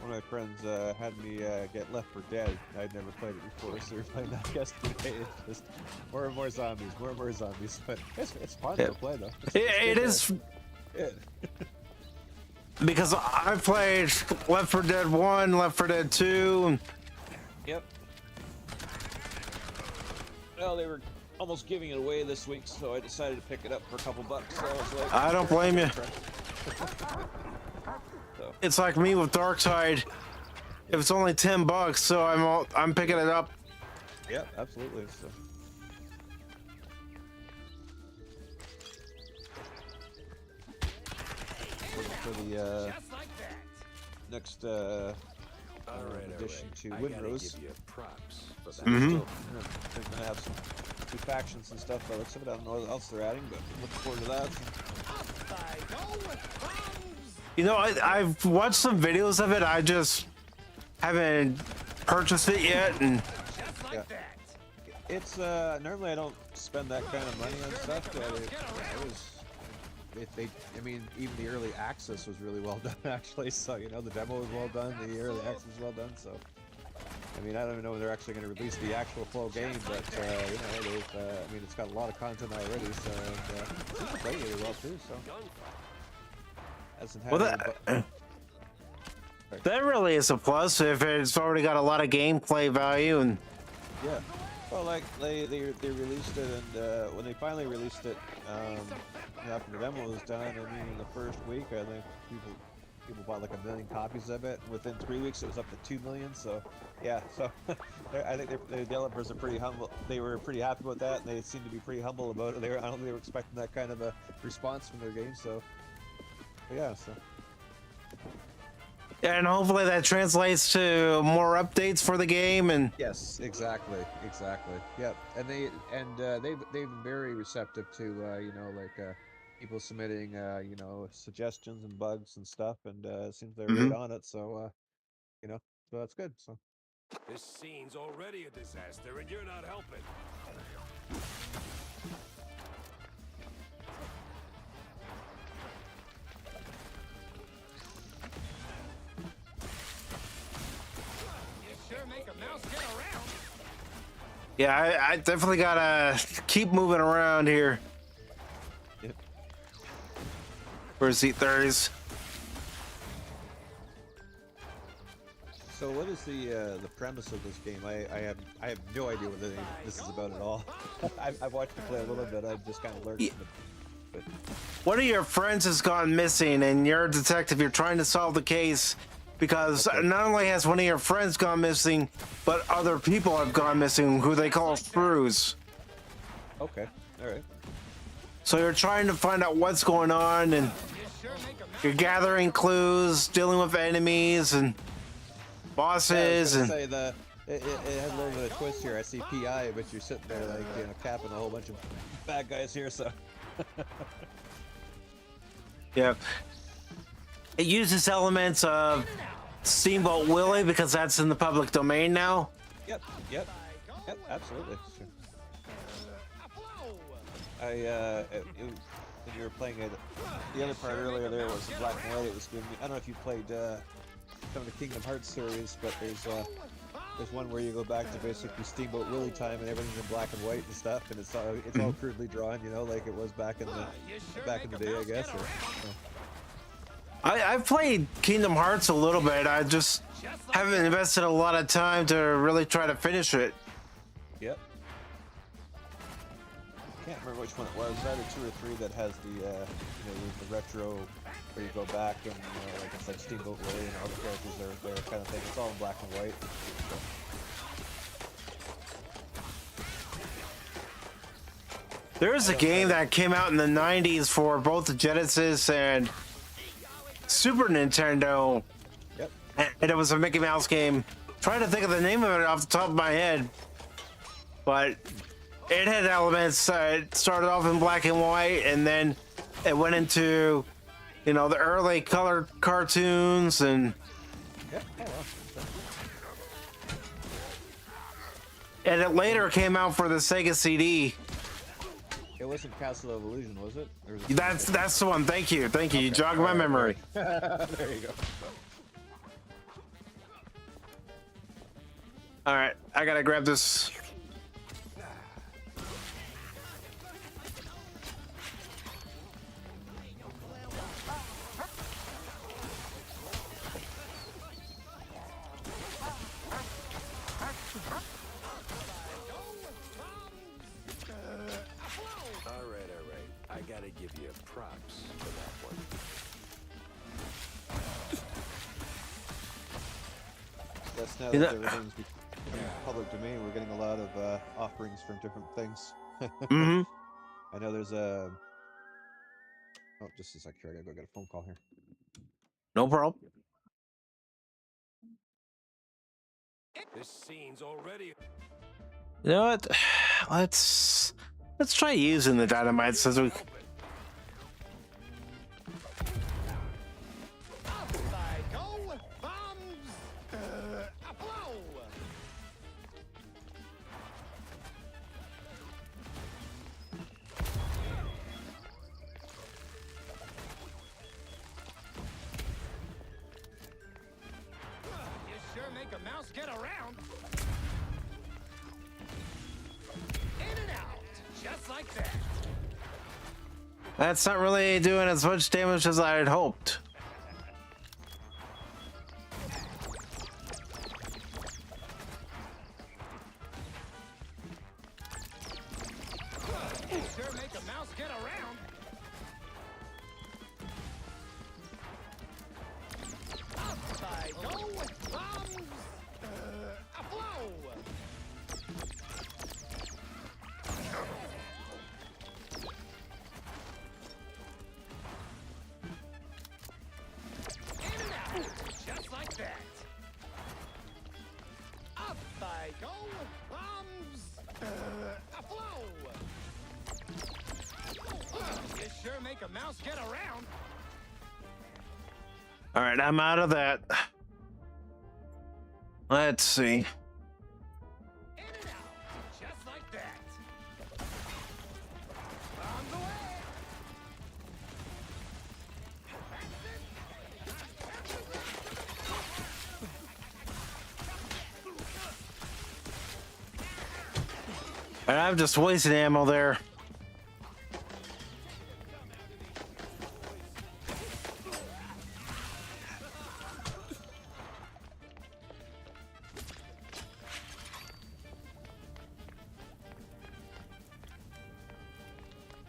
K: one of my friends had me get Left 4 Dead. I'd never played it before, so we were playing that yesterday. It's just more and more zombies, but it's fun to play though.
A: It is.
K: Yeah.
A: Because I played Left 4 Dead 1, Left 4 Dead 2.
K: Yep. Well, they were almost giving it away this week, so I decided to pick it up for a couple bucks. So I was like,
A: I don't blame you.
K: So.
A: It's like me with Darkside. If it's only $10, so I'm picking it up.
K: Yep, absolutely. So. For the next addition to Windrose.
A: Mm-hmm.
K: They're gonna have some two factions and stuff by the looks of it. I don't know what else they're adding, but looking forward to that.
A: You know, I've watched some videos of it. I just haven't purchased it yet, and
K: yeah. It's normally I don't spend that kind of money on stuff, but I mean, even the early access was really well done, actually. So, you know, the demo was well done, the early access was well done. So, I mean, I don't even know when they're actually going to release the actual full game, but you know, they've, I mean, it's got a lot of content already, so it seems to play really well too. So, hasn't had
A: well, that really is a plus if it's already got a lot of gameplay value. And
K: yeah, well, like they released it, and when they finally released it, after the demo was done, I mean, in the first week, I think people bought like 1 million copies of it. Within 3 weeks, it was up to 2 million. So, yeah. So, I think the developers are pretty humble. They were pretty happy about that, and they seem to be pretty humble about it. I don't think they were expecting that kind of a response from their game. So, yeah. So.
A: And hopefully that translates to more updates for the game. And
K: yes, exactly. Yep. And they've been very receptive to you know, like people submitting you know, suggestions and bugs and stuff, and it seems they're right on it. So you know, so that's good. So
C: this scene's already a disaster, and you're not helping.
A: yeah, I definitely gotta keep moving around here.
K: Yep.
A: Where's Z30s?
K: So what is the premise of this game? I have no idea what this is about at all. I've watched you play a little bit. I've just kind of learned.
A: Yeah.
K: But
A: One of your friends has gone missing, and you're a detective. You're trying to solve the case because not only has one of your friends gone missing, but other people have gone missing who they call screws.
K: okay, all right.
A: So you're trying to find out what's going on, and you're gathering clues, dealing with enemies and bosses.
K: Yeah, I was
A: and
K: gonna say it had a little bit of twist here. I see PI, but you're sitting there like, you know, capping a whole bunch of bad guys here. So
A: yeah, it uses elements of Steamboat Willie because that's in the public domain now.
K: Yep, absolutely. Sure. When you were playing it, the other part earlier there was in black and white. It was giving me, I don't know if you played some of the Kingdom Hearts series, but there's one where you go back to basically Steamboat Willie time and everything's in black and white and stuff, and it's all crudely drawn, you know, like it was back in the day, I guess.
A: I've played Kingdom Hearts a little bit. I just haven't invested a lot of time to really try to finish it.
K: Yep. Can't remember which one it was. Either 2 or 3 that has the you know, the retro where you go back and like it's like Steamboat Willie and all the characters are there kind of thing. It's all in black and white. So.
A: There's a game that came out in the 90s for both the Genesis and Super Nintendo.
K: Yep.
A: And it was a Mickey Mouse game. Trying to think of the name of it off the top of my head. But it had elements. It started off in black and white, and then it went into, you know, the early colored cartoons and.
K: Yep. Oh, wow.
A: And it later came out for the Sega CD.
K: It wasn't Castle of Illusion, was it? Or was it
A: That's the one. Thank you. Okay. You jogged my memory.
K: There you go.
A: All right, I gotta grab this.
C: I gotta give you props for that one.
K: That's now that everything's becoming public domain, we're getting a lot of offerings from different things.
A: Mm-hmm.
K: I know there's a... Oh, just a sec here, I gotta go get a phone call here.
A: No problem.
C: This scene's already...
A: You know what? Let's try using the dynamite since we.
E: You sure make a mouse get around. In and out, just like that.
A: That's not really doing as much damage as I had hoped.
E: You sure make a mouse get around. Up I go, bombs, a blow. In and out, just like that. Up I go, bombs, a blow. You sure make a mouse get around.
A: All right, I'm out of that. Let's see.
E: In and out, just like that. Bombs away.
A: And I'm just wasting ammo there.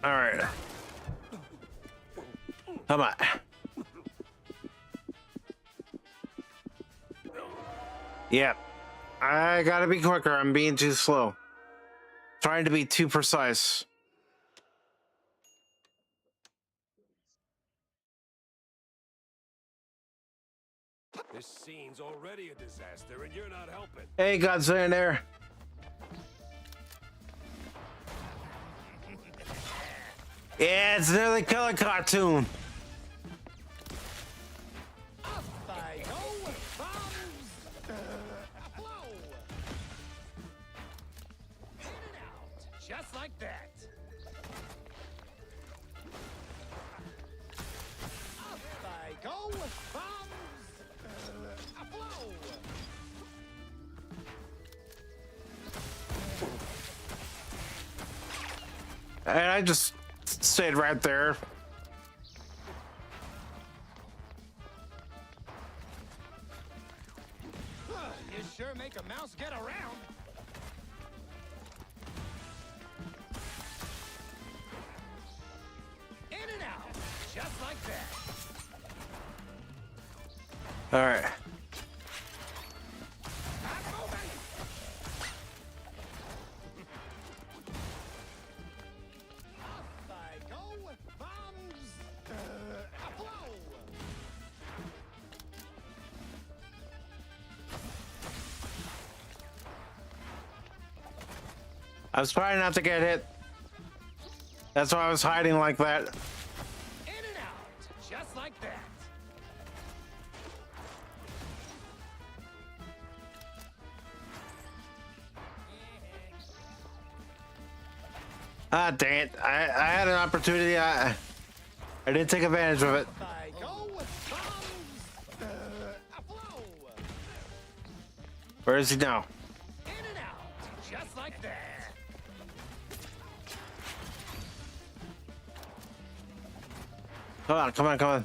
A: All right. Come on. Yep. I gotta be quicker. I'm being too slow. Trying to be too precise.
C: This scene's already a disaster, and you're not helping.
A: Hey, Godzilla in there. Yeah, it's another color cartoon.
E: Up I go, bombs, a blow. In and out, just like that. Up I go, bombs, a blow.
A: And I just stayed right there.
E: You sure make a mouse get around. In and out, just like that.
A: All right.
E: I'm moving.
A: was trying not to get hit. That's why I was hiding like that.
B: In and out, just like that.
A: Ah, dang it. I had an opportunity. I didn't take advantage of it. Where is he now?
B: In and out, just like that.
A: Come on, come on, come on.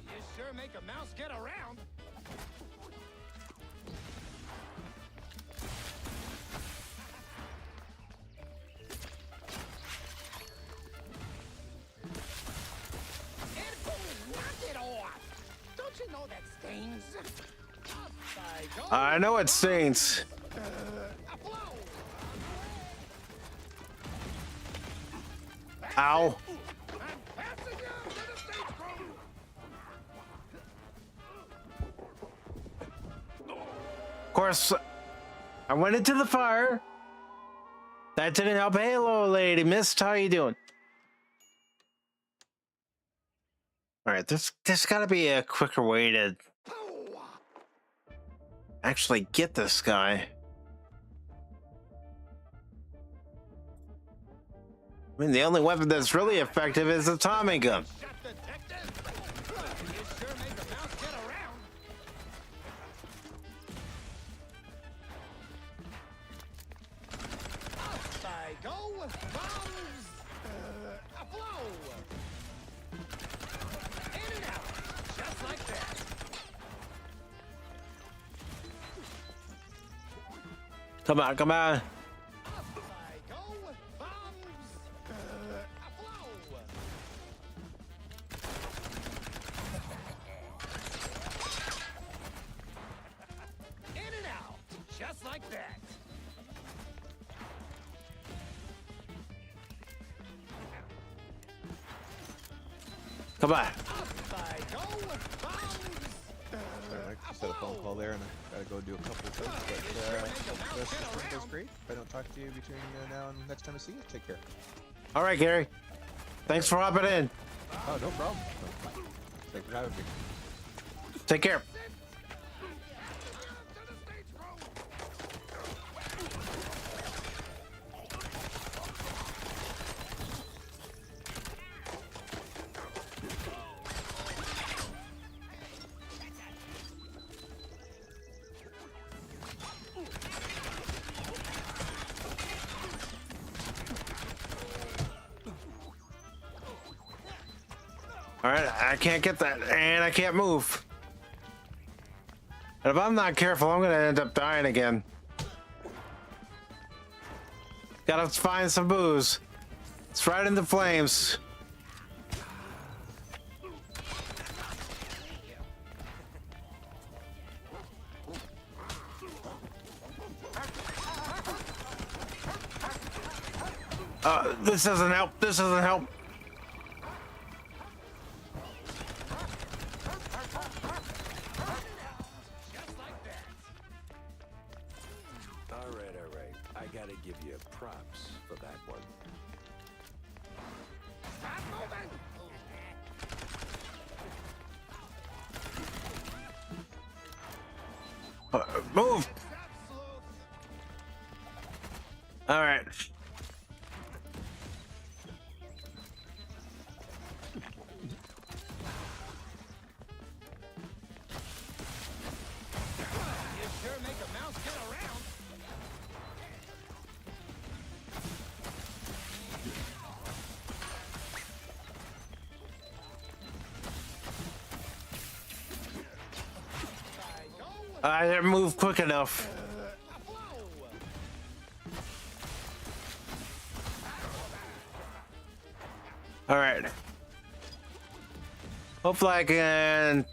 B: You sure make a mouse get around. And boom, knock it off. Don't you know that stings?
A: I know it stings. Ow. Of course, I went into the fire. That didn't help. Hey, hello, lady. Mist, how you doing? All right, there's got to be a quicker way to actually get this guy. I mean, the only weapon that's really effective is the Tommy gun. Come on, come on.
B: In and out, just like that.
A: Come on.
K: I just had a phone call there and I gotta go do a couple of things, but the system goes great. If I don't talk to you between now and next time I see you, take care.
A: All right, Gary. Thanks for hopping in.
K: Oh, no problem. Thanks for having me.
A: Take care. All right, I can't get that, and I can't move. And if I'm not careful, I'm gonna end up dying again. Gotta find some booze. It's right in the flames. This doesn't help. This doesn't help.
C: All right. I gotta give you props for that one.
A: Move. All right. I didn't move quick enough. All right. Hopefully I can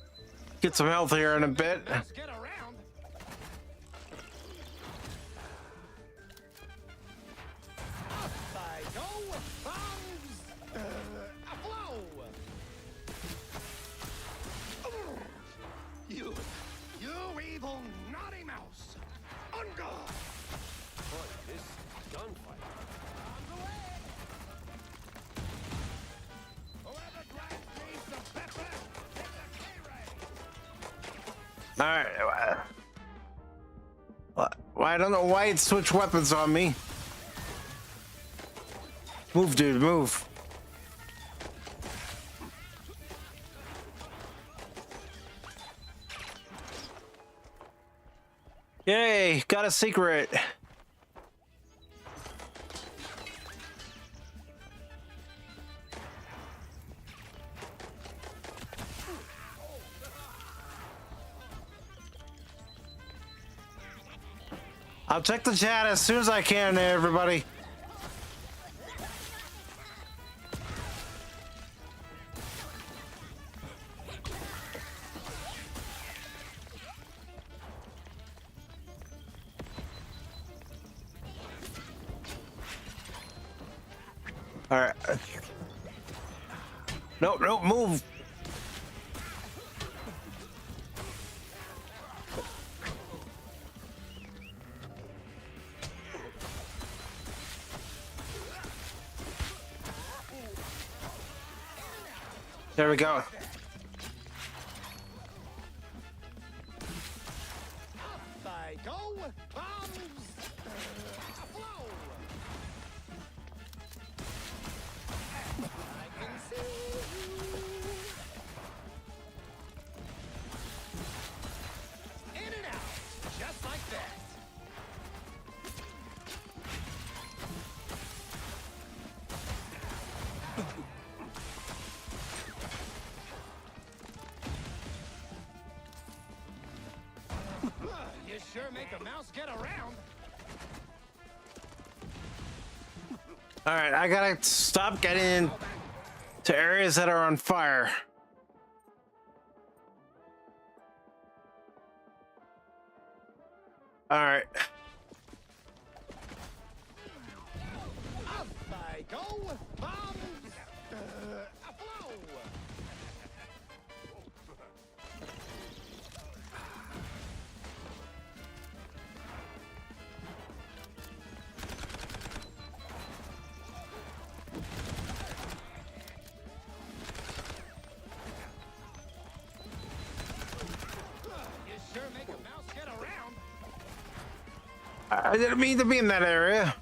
A: get some health here in a bit. All right. Well, I don't know why it switched weapons on me. Move, dude, move. Yay, got a secret. I'll check the chat as soon as I can, everybody. All right. No, no, move. There we go.
G: I go.
E: Sure make a mouse get around.
A: All right, I gotta stop getting to areas that are on fire. All right.
G: Up I go. Bombs.
A: I didn't mean to be in that area.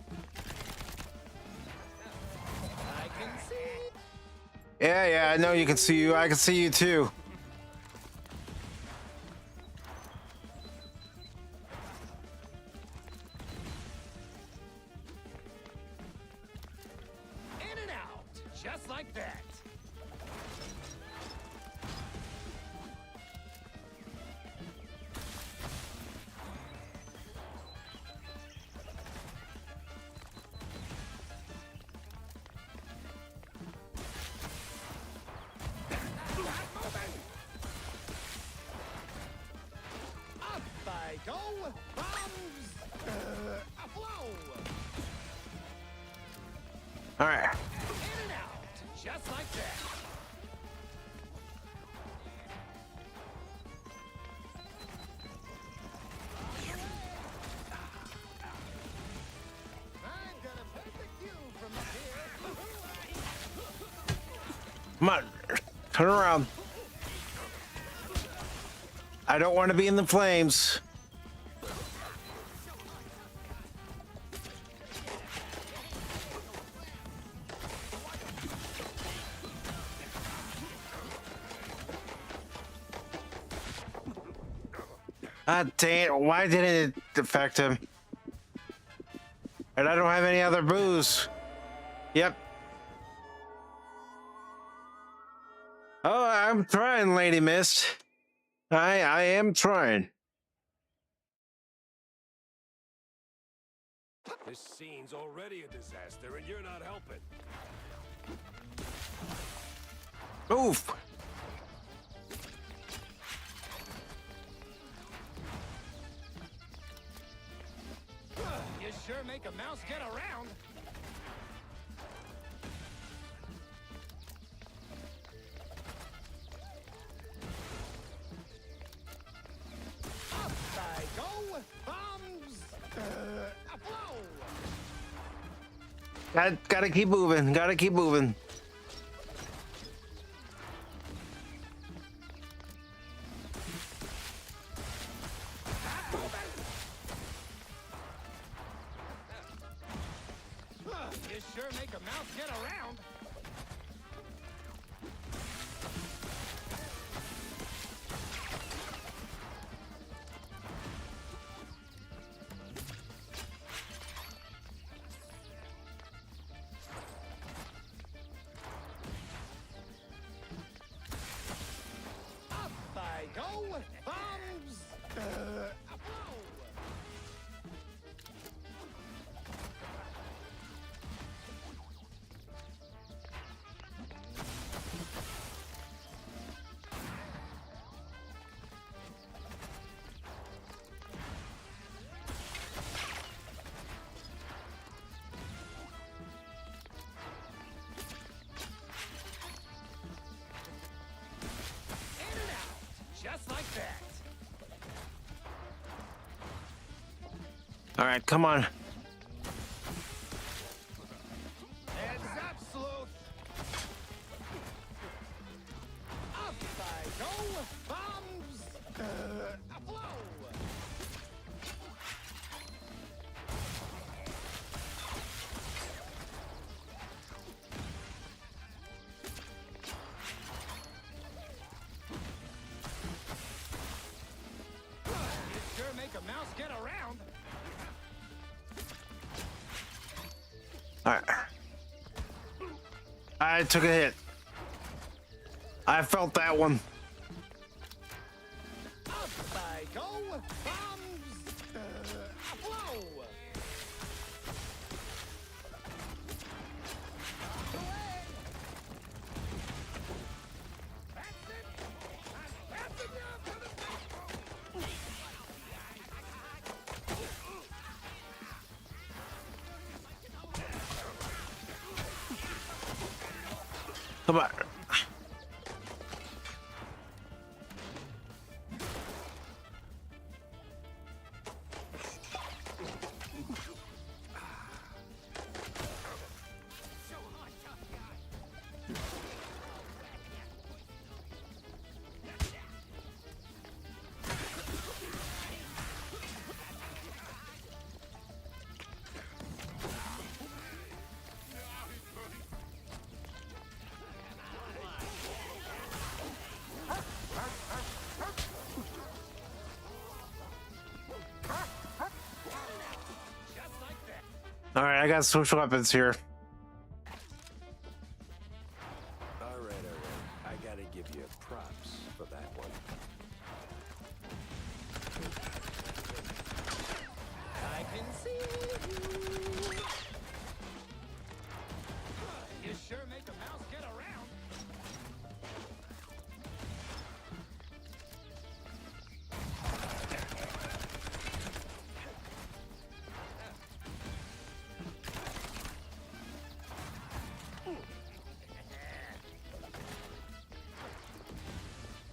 G: I can see.
A: Yeah, I know you can see you. I can see you too.
E: In and out, just like that.
G: Go. Bombs. Aflow.
A: All right.
E: In and out, just like that.
G: I'm gonna perfect you from up here.
A: Come on, turn around. I don't want to be in the flames. God dang it, why didn't it affect him? And I don't have any other booze. Yep. Oh, I'm trying, Lady Mist. I am trying.
C: This scene's already a disaster, and you're not helping.
A: Move!
E: You sure make a mouse get around.
G: Up I go. Bombs. Aflow.
A: Gotta keep moving. Gotta keep moving.
B: sure make a mouse get around. Up I go. Bombs. Just like that.
A: All right, come on.
B: Heads up, sleuth. Up I go. Bombs. Blow. You sure make a mouse get around.
A: All right. I took a hit. I felt that one.
B: Up I go. Bombs. Blow.
A: Come on. All right, I got social weapons here.
C: All right. I gotta give you props for that one.
B: I can see you. You sure make a mouse get around.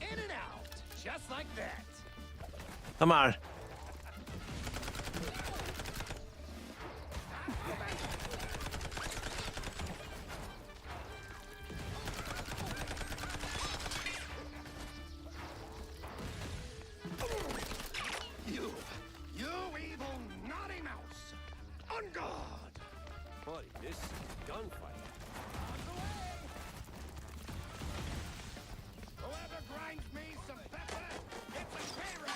B: In and out, just like that.
A: Come on.
B: You evil naughty mouse! On guard!
C: Buddy, this is a gunfight.
B: Whoever grinds me some pepper, it's a pay raise!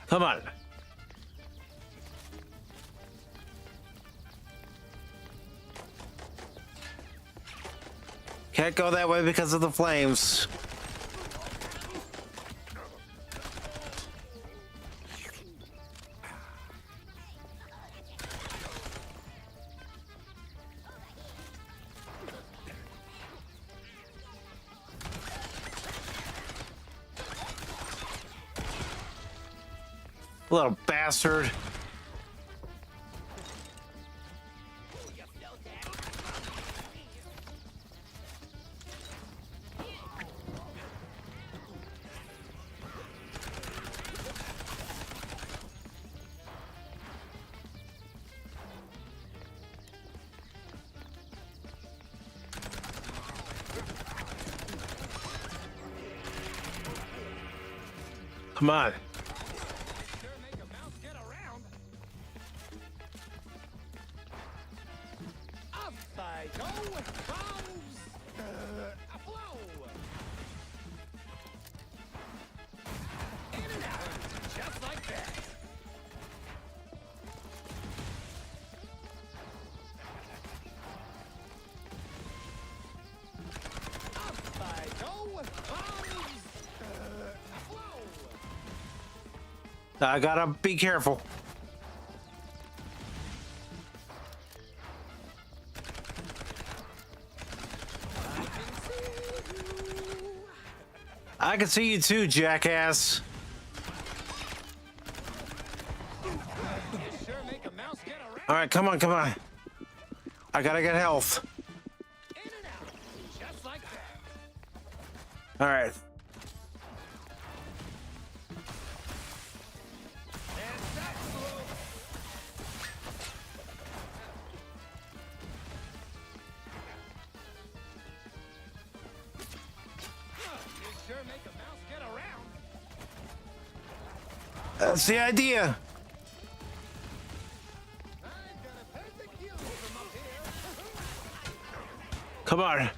A: Come on. Can't go that way because of the flames. Little bastard. Come on. I gotta be careful. I can see you too, jackass. All right, come on, come on. I gotta get health. All right. That's the idea. Come on.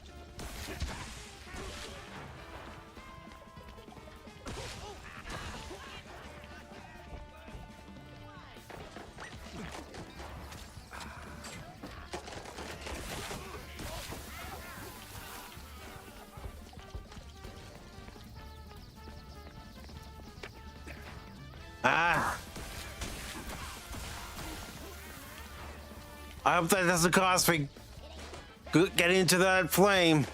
A: Ah. I hope that doesn't cost me. Get into that flame.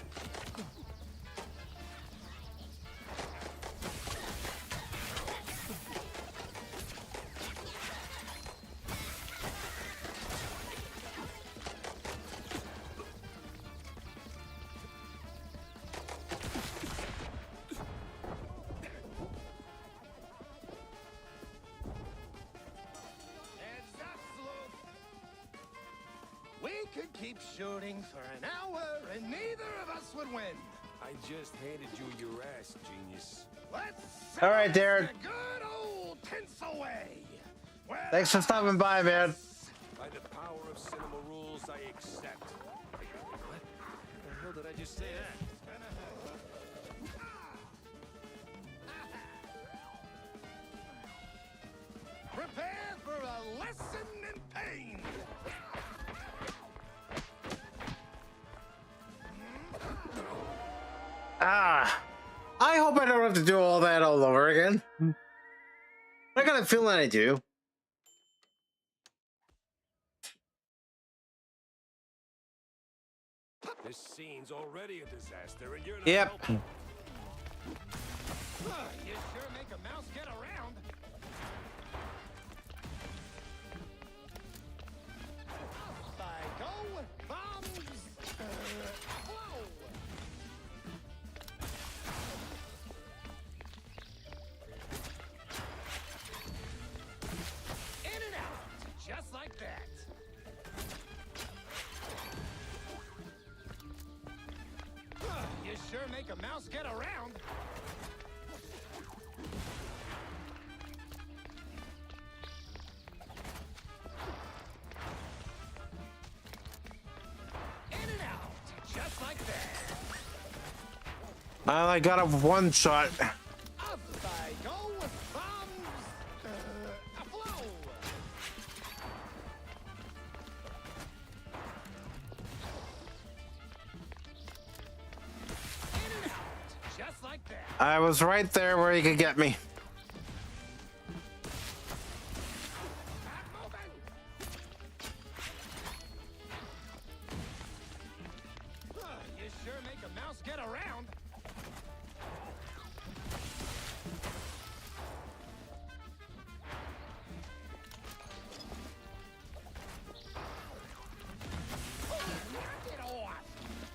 C: Could keep shooting for an hour and neither of us would win. I just handed you your ass, genius. Let's
A: all right, Darren.
C: The good old tinsel way.
A: Thanks for stopping by, man.
C: By the power of cinema rules, I accept. What the hell did I just say that? Prepare for a lesson in pain.
A: Ah, I hope I don't have to do all that all over again. I got a feeling I do.
C: This scene's already a disaster, and you're not
A: Yep.
C: helping. You sure make a mouse get around. Up I go, bombs. Whoa. In and out, just like that. You sure make a mouse get around. In and out, just like that.
A: I got a one shot.
C: Up I go, bombs. Aflow. In and out, just like that.
A: I was right there where you could get me.
C: You sure make a mouse get around. Knock it off!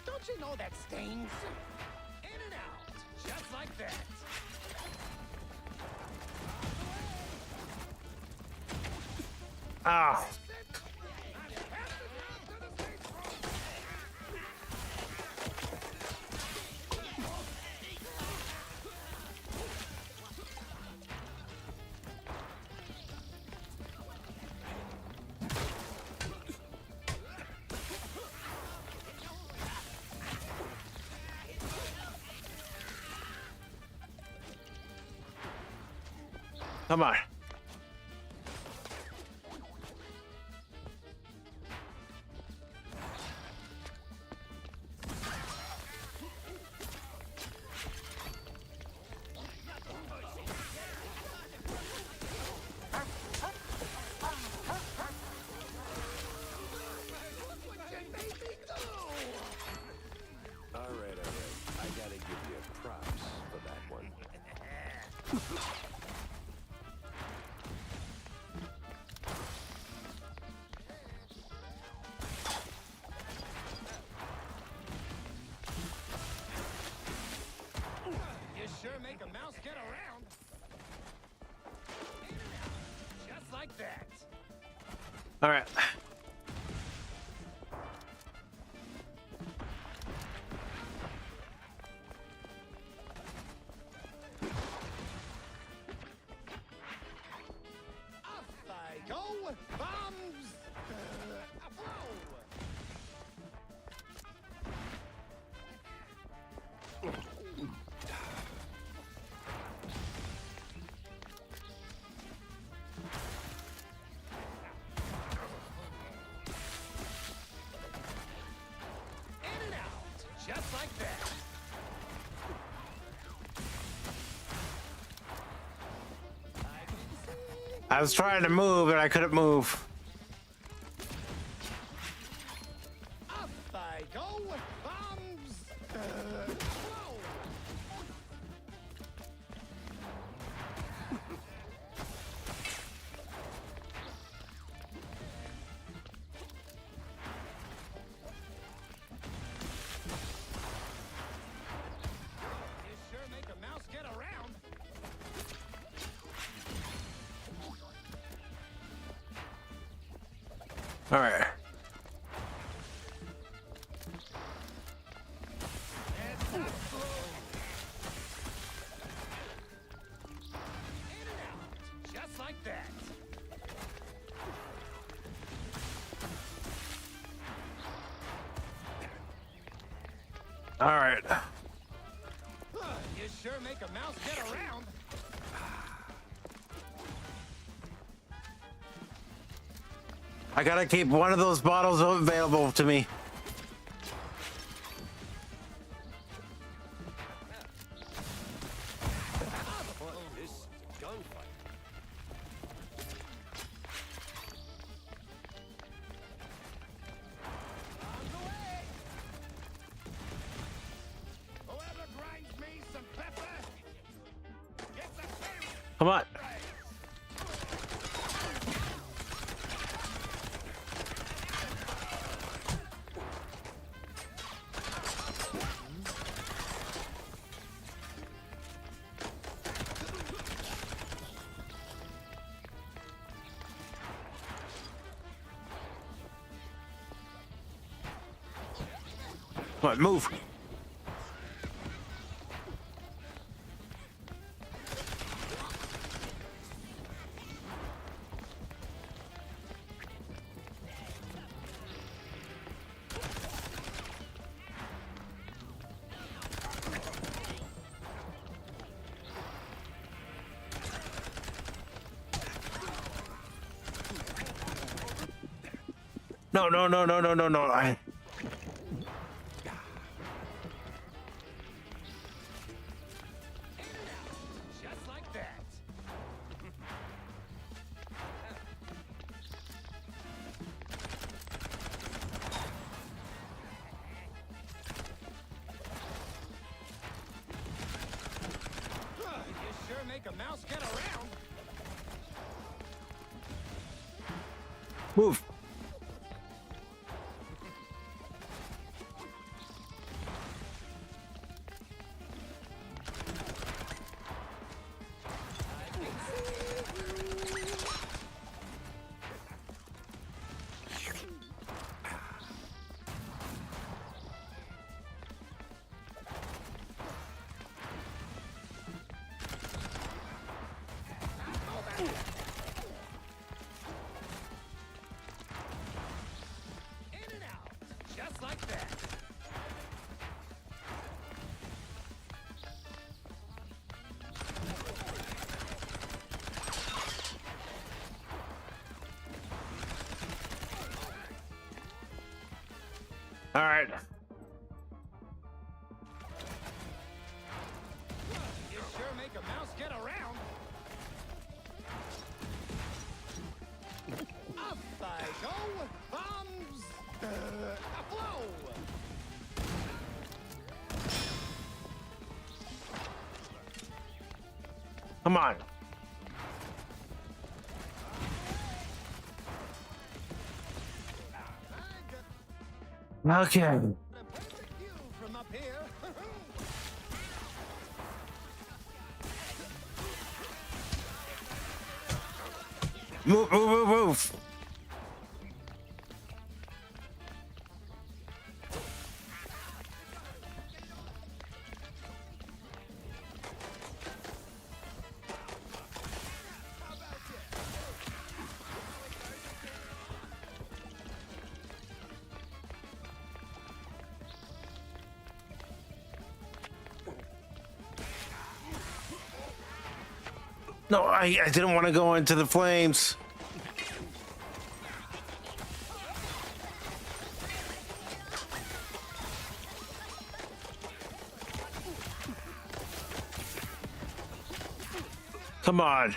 C: Don't you know that stings? In and out, just like that.
A: Ah. Come on.
C: Make a mouse get around. Just like that.
A: All right.
C: Off I go. Bombs. Just like that.
A: I was trying to move and I couldn't move.
C: Up I go. Bombs.
A: All right.
C: Just like that.
A: All right.
C: You sure make a mouse get around.
A: I gotta keep one of those bottles available to me.
C: This is a gunfight. On the way. Whoever grinds me some pepper gets a sandwich.
A: Come on. Come on, move. No, no, no, no, no, no, no.
C: Just like that. You sure make a mouse get around.
A: Move. All right.
C: You sure make a mouse get around. Up I go. Bombs. Flow.
A: Come on. Okay.
C: From up here.
A: Move, move, move, move. No, I didn't want to go into the flames. Come on.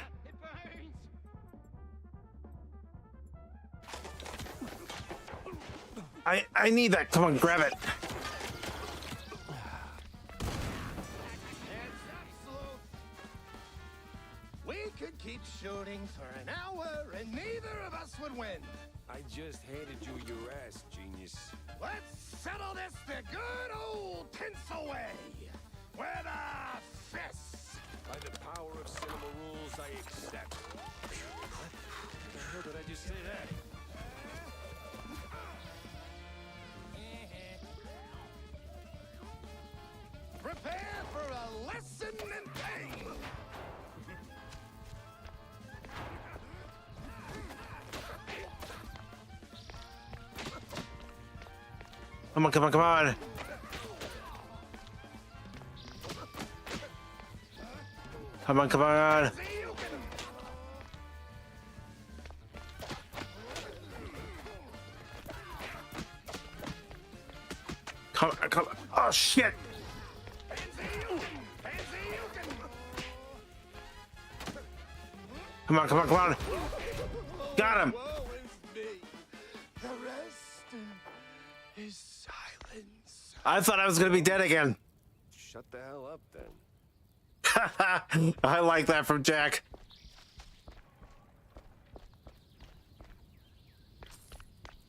A: I need that. Come on, grab it.
C: We could keep shooting for an hour and neither of us would win.
J: I just handed you your ass, genius.
C: Let's settle this the good old tinsel way. With a fist.
J: By the power of cinema rules, I accept. What the hell did I just say that?
C: Prepare for a lesson in pain.
A: Come on, come on, come on. Come on, come on. Come on, come on. Oh, shit. Come on, come on, come on. Got him.
C: The rest is silence.
A: I thought I was going to be dead again.
J: Shut the hell up, then.
A: I like that from Jack.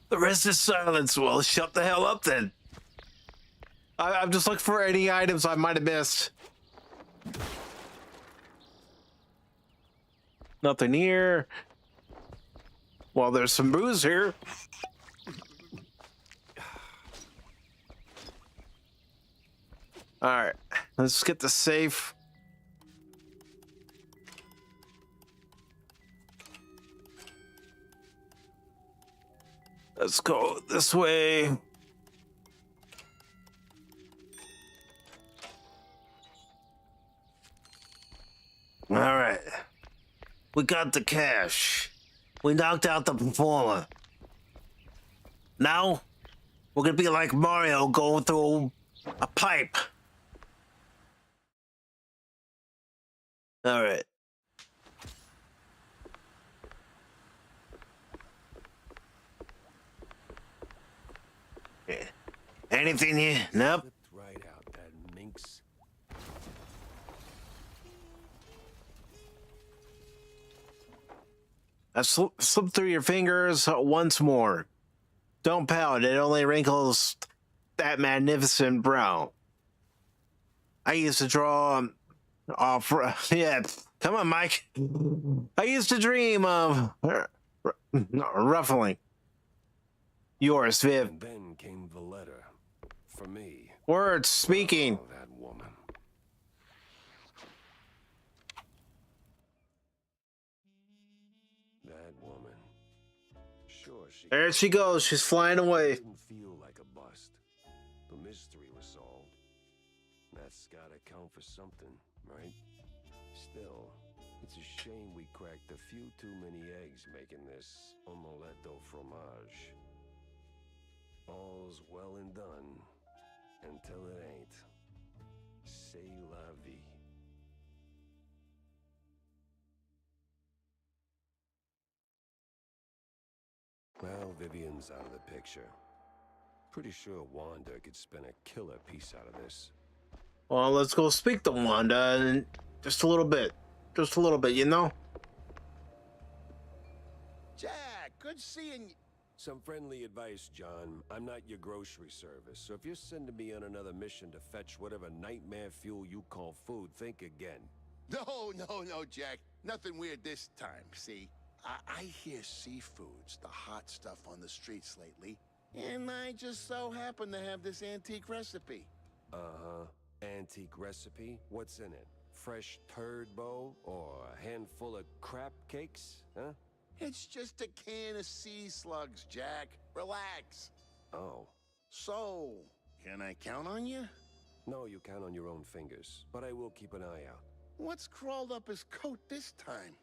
A: The rest is silence. Well, shut the hell up then. I'm just looking for any items I might have missed. Nothing here. Well, there's some booze here. All right, let's get the safe. Let's go this way. All right. We got the cash. We knocked out the performer. Now, we're gonna be like Mario going through a pipe. All right. Yeah. Anything here? Nope.
J: Slipped right out, that minx.
A: I slipped through your fingers once more. Don't pout, it only wrinkles that magnificent brow. I used to draw off. Yeah, come on, Mike. I used to dream of ruffling. Yours, Viv.
J: And then came the letter. For me.
A: Words speaking.
J: Oh, that woman. That woman. Sure,
A: There she goes. She's flying away.
J: Didn't feel like a bust. The mystery was solved. That's gotta count for something, right? Still, it's a shame we cracked a few too many eggs making this omelette au fromage. All's well and done. Until it ain't. C'est la vie. Well, Vivian's out of the picture. Pretty sure Wanda could spin a killer piece out of this.
A: Well, let's go speak to Wanda in just a little bit. Just a little bit, you know?
G: Jack, good seeing you.
J: Some friendly advice, John. I'm not your grocery service, so if you're sending me on another mission to fetch whatever nightmare fuel you call food, think again.
G: No, Jack. Nothing weird this time, see? I hear seafood's the hot stuff on the streets lately, and I just so happen to have this antique recipe.
J: Uh-huh. Antique recipe? What's in it? Fresh turd bowl? Or a handful of crap cakes? Huh?
G: It's just a can of sea slugs, Jack. Relax.
J: Oh.
G: So, can I count on you?
J: No, you count on your own fingers, but I will keep an eye out.
G: What's crawled up his coat this time?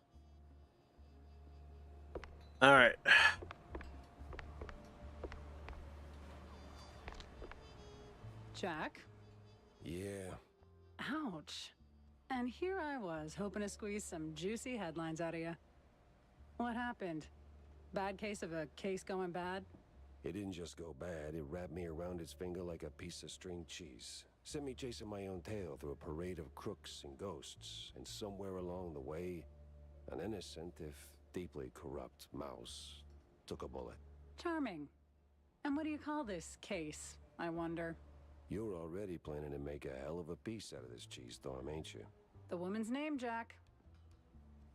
A: All right.
D: Jack?
J: Yeah.
D: Ouch. And here I was, hoping to squeeze some juicy headlines out of you. What happened? Bad case of a case going bad?
J: It didn't just go bad, it wrapped me around its finger like a piece of string cheese. Sent me chasing my own tail through a parade of crooks and ghosts, and somewhere along the way, an innocent, if deeply corrupt mouse took a bullet.
D: Charming. And what do you call this case, I wonder?
J: You're already planning to make a hell of a piece out of this cheese storm, ain't you?
D: The woman's name, Jack.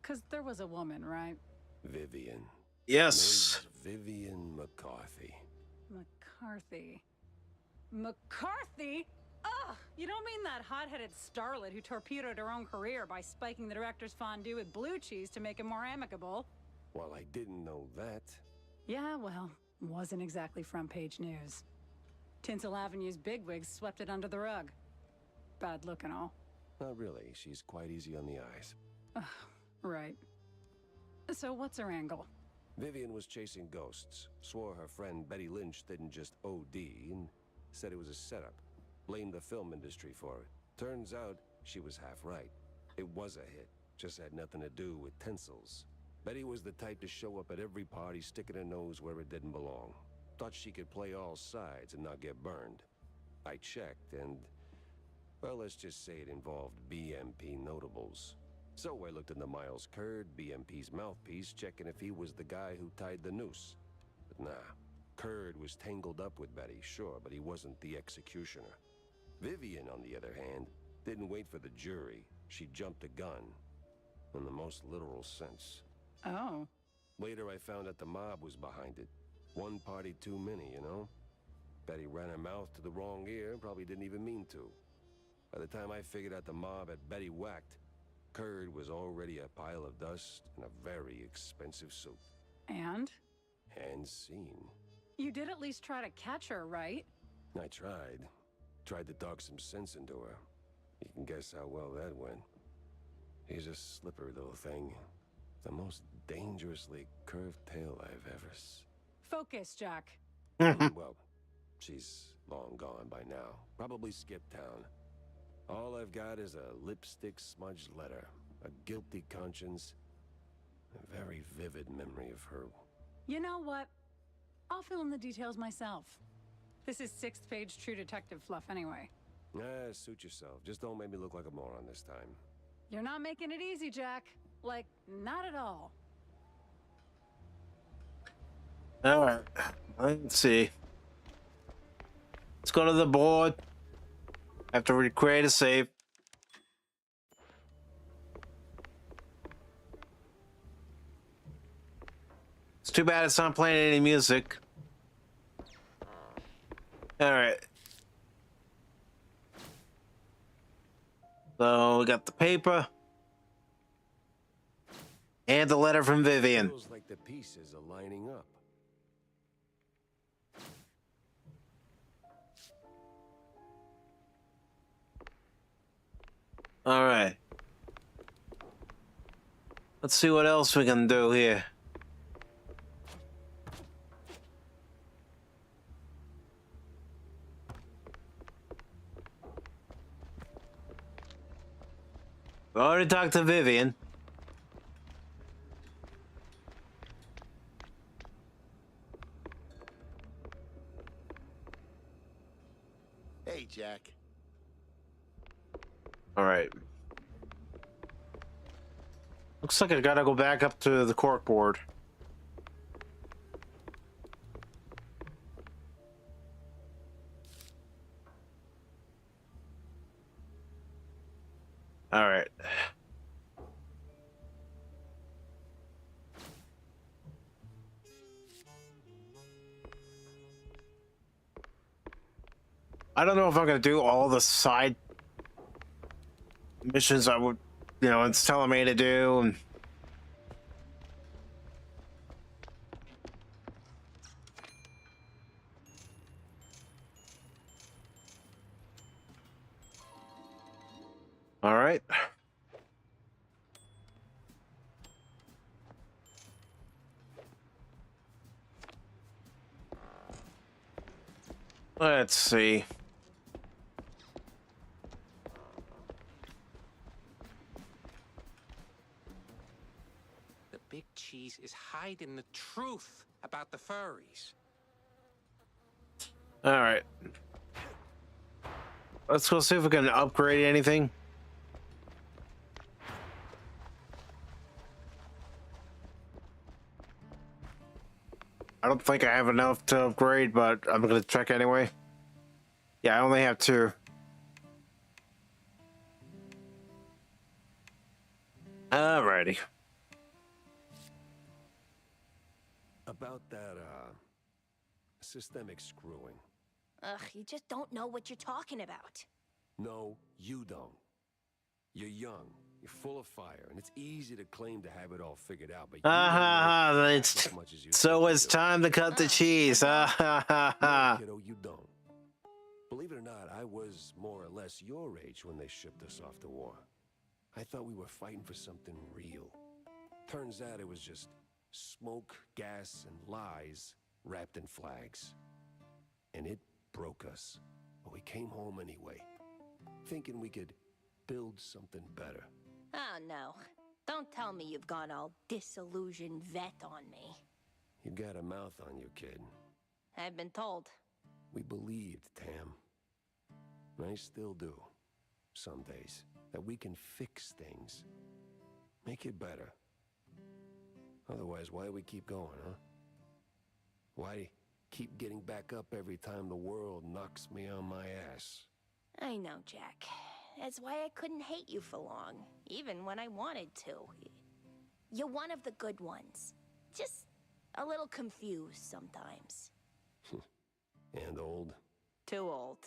D: 'Cause there was a woman, right?
J: Vivian.
A: Yes.
J: Name's Vivian McCarthy.
D: McCarthy. McCarthy? Ugh! You don't mean that hot-headed starlet who torpedoed her own career by spiking the director's fondue with blue cheese to make it more amicable?
J: Well, I didn't know that.
D: Yeah, well, wasn't exactly front-page news. Tinsel Avenue's bigwigs swept it under the rug. Bad look and all.
J: Not really. She's quite easy on the eyes.
D: Right. So what's her angle?
J: Vivian was chasing ghosts. Swore her friend Betty Lynch didn't just OD, and said it was a setup. Blamed the film industry for it. Turns out, she was half right. It was a hit. Just had nothing to do with tinsels. Betty was the type to show up at every party sticking her nose where it didn't belong. Thought she could play all sides and not get burned. I checked and, well, let's just say it involved BMP notables. So I looked into Miles Curd, BMP's mouthpiece, checking if he was the guy who tied the noose. But nah, Curd was tangled up with Betty, sure, but he wasn't the executioner. Vivian, on the other hand, didn't wait for the jury. She jumped the gun, in the most literal sense.
D: Oh.
J: Later I found out the mob was behind it. One party too many, you know? Betty ran her mouth to the wrong ear and probably didn't even mean to. By the time I figured out the mob had Betty whacked, Curd was already a pile of dust in a very expensive suit.
D: And?
J: And scene.
D: You did at least try to catch her, right?
J: I tried. Tried to talk some sense into her. You can guess how well that went. She's a slippery little thing. The most dangerously curved tail I've ever
D: Focus, Jack.
J: Well, she's long gone by now. Probably skipped town. All I've got is a lipstick smudged letter, a guilty conscience, a very vivid memory of her.
D: You know what? I'll fill in the details myself. This is 6th page True Detective fluff anyway.
J: Suit yourself. Just don't make me look like a moron this time.
D: You're not making it easy, Jack. Like, not at all.
A: All right. Let's see. Let's go to the board. Have to recreate a save. It's too bad it's not playing any music. All right. So we got the paper and the letter from Vivian.
J: Feels like the pieces are lining up.
A: All right. Let's see what else we can do here. I already talked to Vivian.
G: Hey, Jack.
A: All right. Looks like I gotta go back up to the cork board. All right. I don't know if I'm gonna do all the side missions I would, you know, it's telling me to do. And all right. Let's see.
B: The big cheese is hiding the truth about the furries.
A: All right. Let's go see if we can upgrade anything. I don't think I have enough to upgrade, but I'm gonna check anyway. Yeah, I only have 2. Alrighty.
J: About that, systemic screwing.
F: Ugh, you just don't know what you're talking about.
J: No, you don't. You're young, you're full of fire, and it's easy to claim to have it all figured out, but
A: It's so it's time to cut the cheese.
J: No, kiddo, you don't. Believe it or not, I was more or less your age when they shipped us off to war. I thought we were fighting for something real. Turns out it was just smoke, gas, and lies wrapped in flags. And it broke us. But we came home anyway, thinking we could build something better.
F: Oh, no. Don't tell me you've gone all disillusioned vet on me.
J: You got a mouth on you, kid.
F: I've been told.
J: We believed, Tam. And I still do. Some days. That we can fix things. Make it better. Otherwise, why do we keep going, huh? Why keep getting back up every time the world knocks me on my ass?
F: I know, Jack. That's why I couldn't hate you for long, even when I wanted to. You're one of the good ones. Just a little confused sometimes.
J: And old?
F: Too old.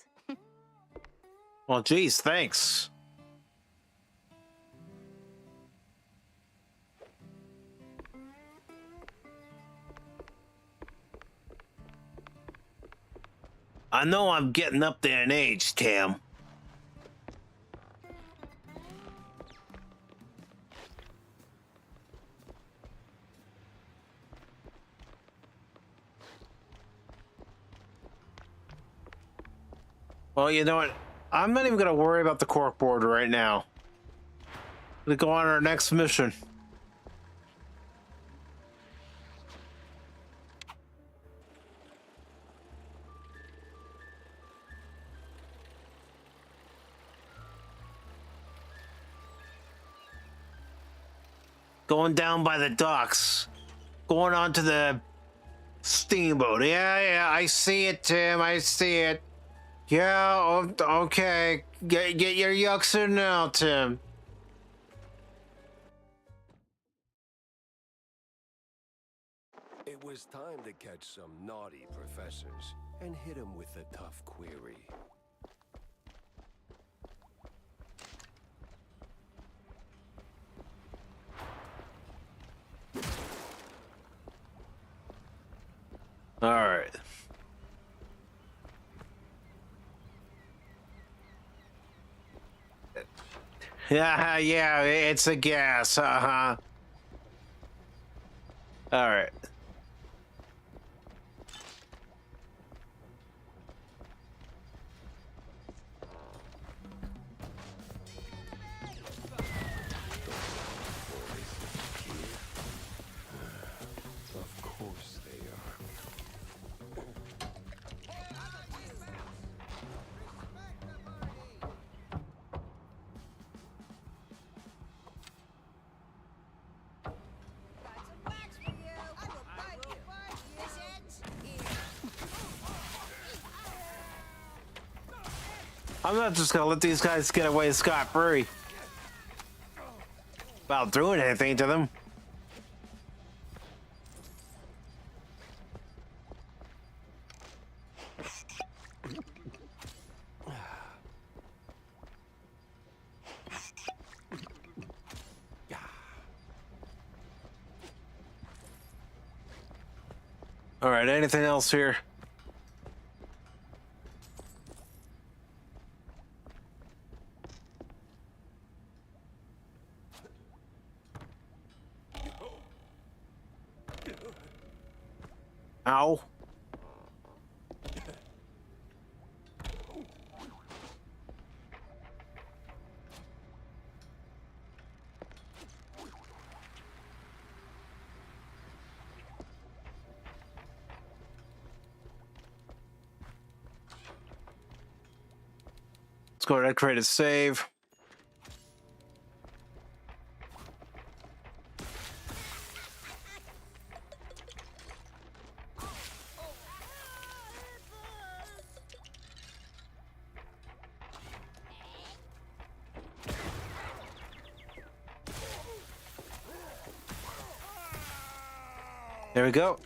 A: Well, geez, thanks. I know I'm getting up there in age, Tam. Well, you know what? I'm not even going to worry about the corkboard right now. We'll go on our next mission. Going down by the docks. Going onto the steamboat. Yeah, I see it, Tim. I see it. Yeah, okay. Get your yucks in now, Tim.
J: It was time to catch some naughty professors and hit them with a tough query.
A: All right. Yeah, it's a gas. All right. I'm not just gonna let these guys get away scot-free without doing anything to them. All right, anything else here? Ow. Let's go ahead and create a save. There we go.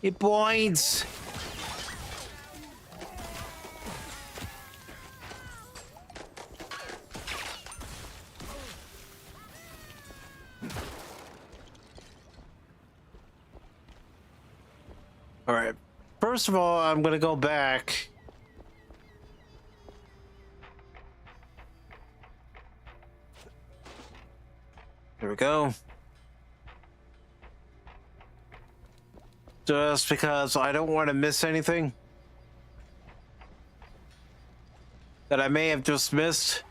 A: It points. All right. First of all, I'm going to go back. There we go. Just because I don't want to miss anything that I may have just missed.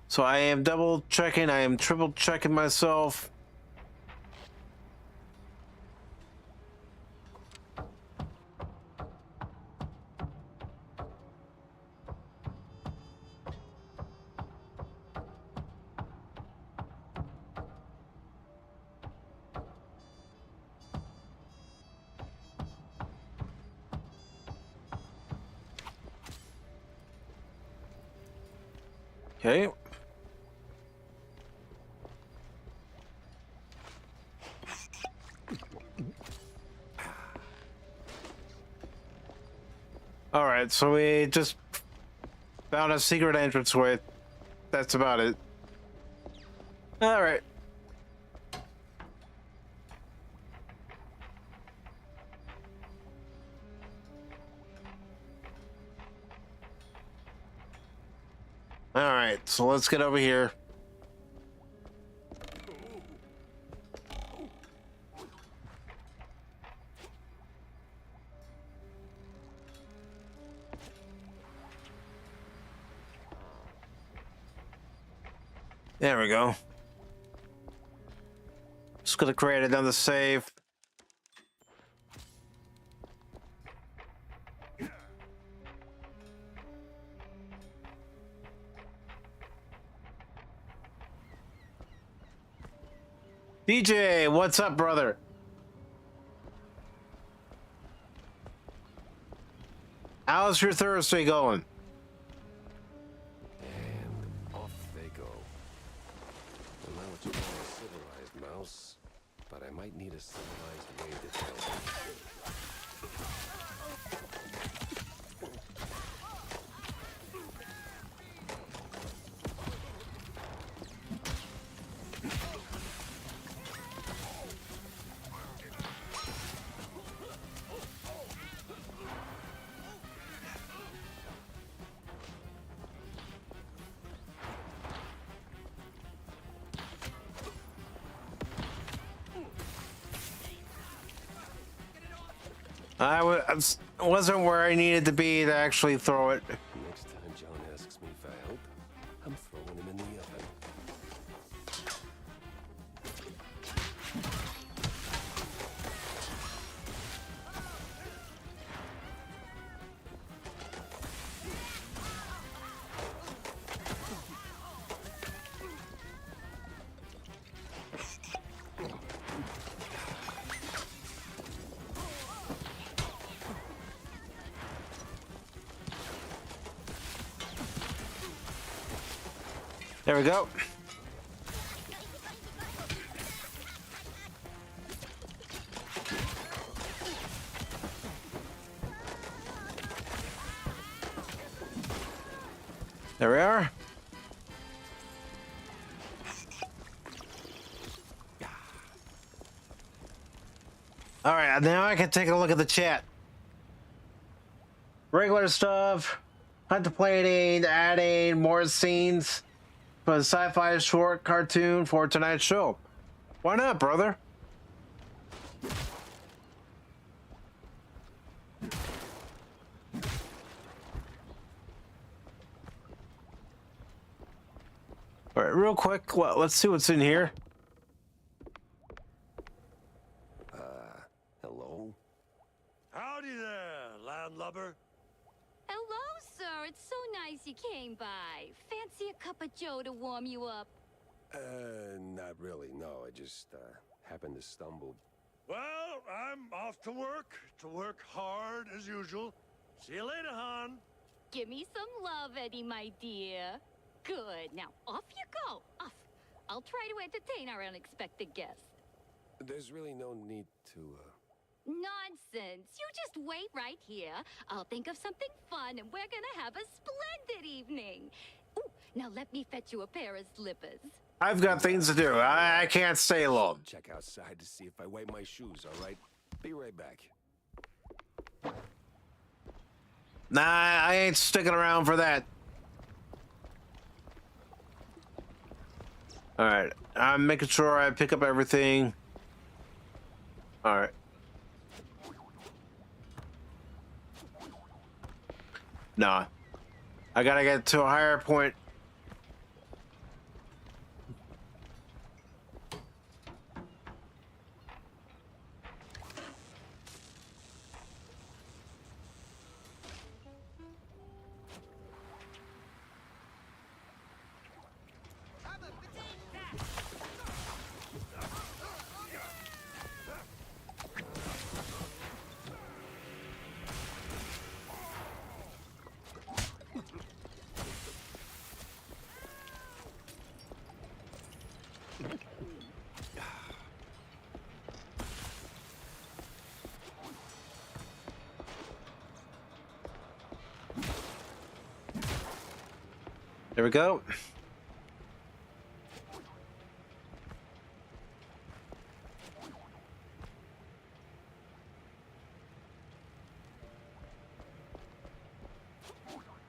A: So I am double checking, I am triple checking myself. Okay. All right, so we just found a secret entranceway. That's about it. All right. All right, so let's get over here. There we go. Just gonna create another save. DJ, what's up, brother? How's your Thursday going?
J: And off they go. I'm not what you call a civilized mouse, but I might need a civilized way to tell them.
A: wasn't where I needed to be to actually throw it.
J: Next time John asks me for help, I'm throwing him in the oven.
A: There we go. There we are. All right, now I can take a look at the chat. Regular stuff, contemplating, adding more scenes for the sci-fi short cartoon for tonight's show. Why not, brother? All right, real quick, let's see what's in here.
J: Hello?
C: Howdy there, landlubber.
I: Hello, sir. It's so nice you came by. Fancy a cup of joe to warm you up?
J: Not really, no. I just, happened to stumble.
C: Well, I'm off to work hard as usual. See you later, hon.
I: Give me some love, Eddie, my dear. Good. Now, off you go. Off. I'll try to entertain our unexpected guest.
J: There's really no need to,
I: Nonsense. You just wait right here. I'll think of something fun, and we're gonna have a splendid evening. Ooh, now let me fetch you a pair of slippers.
A: I've got things to do. I can't stay long.
J: check outside to see if I wipe my shoes, all right? Be right back.
A: Nah, I ain't sticking around for that. All right, I'm making sure I pick up everything. All right. Nah, I gotta get to a higher point. There we go.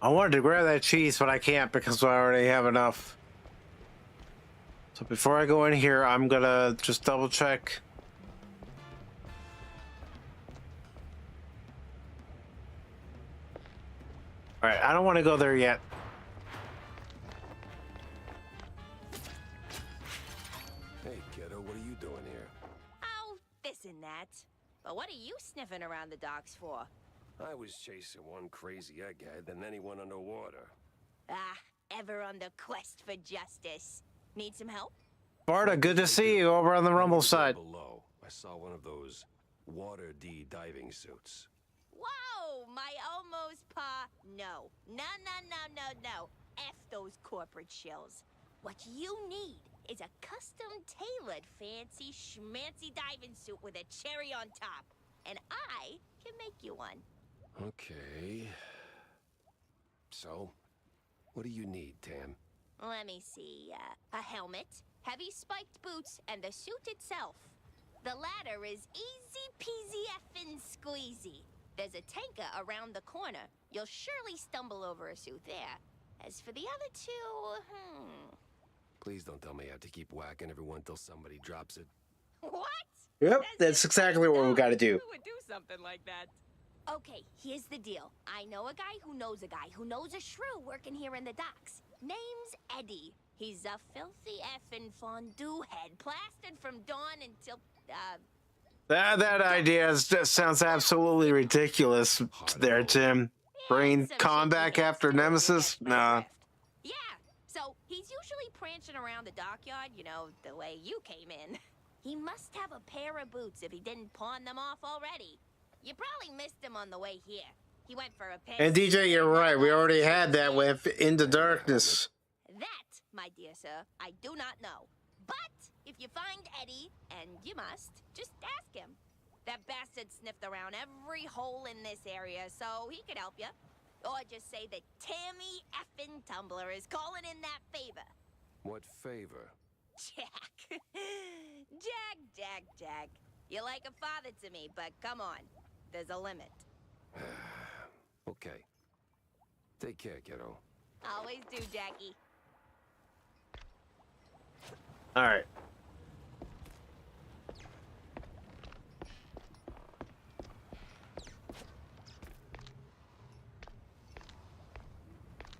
A: I wanted to grab that cheese, but I can't because I already have enough. So before I go in here, I'm gonna just double check. All right, I don't want to go there yet.
J: Hey, kiddo, what are you doing here?
F: Oh, this and that. But what are you sniffing around the docks for?
J: I was chasing one crazy egghead than anyone underwater.
F: Ah, ever on the quest for justice. Need some help?
A: Barta, good to see you over on the Rumble side.
J: Below, I saw one of those Water D diving suits.
F: Whoa, my almost pa. No. No. F those corporate shills. What you need is a custom-tailored fancy schmancy diving suit with a cherry on top. And I can make you one.
J: Okay. So, what do you need, Tam?
F: Let me see. A helmet, heavy spiked boots, and the suit itself. The latter is easy peasy effing squeezy. There's a tanker around the corner. You'll surely stumble over a suit there. As for the other two,
J: Please don't tell me I have to keep whacking everyone till somebody drops it.
F: What?
A: Yep, that's exactly what we got to do.
L: Who would do something like that?
F: Okay, here's the deal. I know a guy who knows a guy who knows a shrew working here in the docks. Name's Eddie. He's a filthy effing fondue head, plastered from dawn until,
A: That idea sounds absolutely ridiculous there, Tim. Bring Khan back after Nemesis? Nah.
F: Yeah, so he's usually prancing around the dockyard, you know, the way you came in. He must have a pair of boots if he didn't pawn them off already. You probably missed him on the way here. He went for a pair.
A: And DJ, you're right. We already had that with Into Darkness.
F: That, my dear sir, I do not know. But if you find Eddie, and you must, just ask him. That bastard sniffed around every hole in this area, so he could help you. Or just say that Tammy effing Tumbler is calling in that favor.
J: What favor?
F: Jack. Jack. You're like a father to me, but come on. There's a limit.
J: Okay. Take care, kiddo.
F: Always do, Jackie.
A: All right.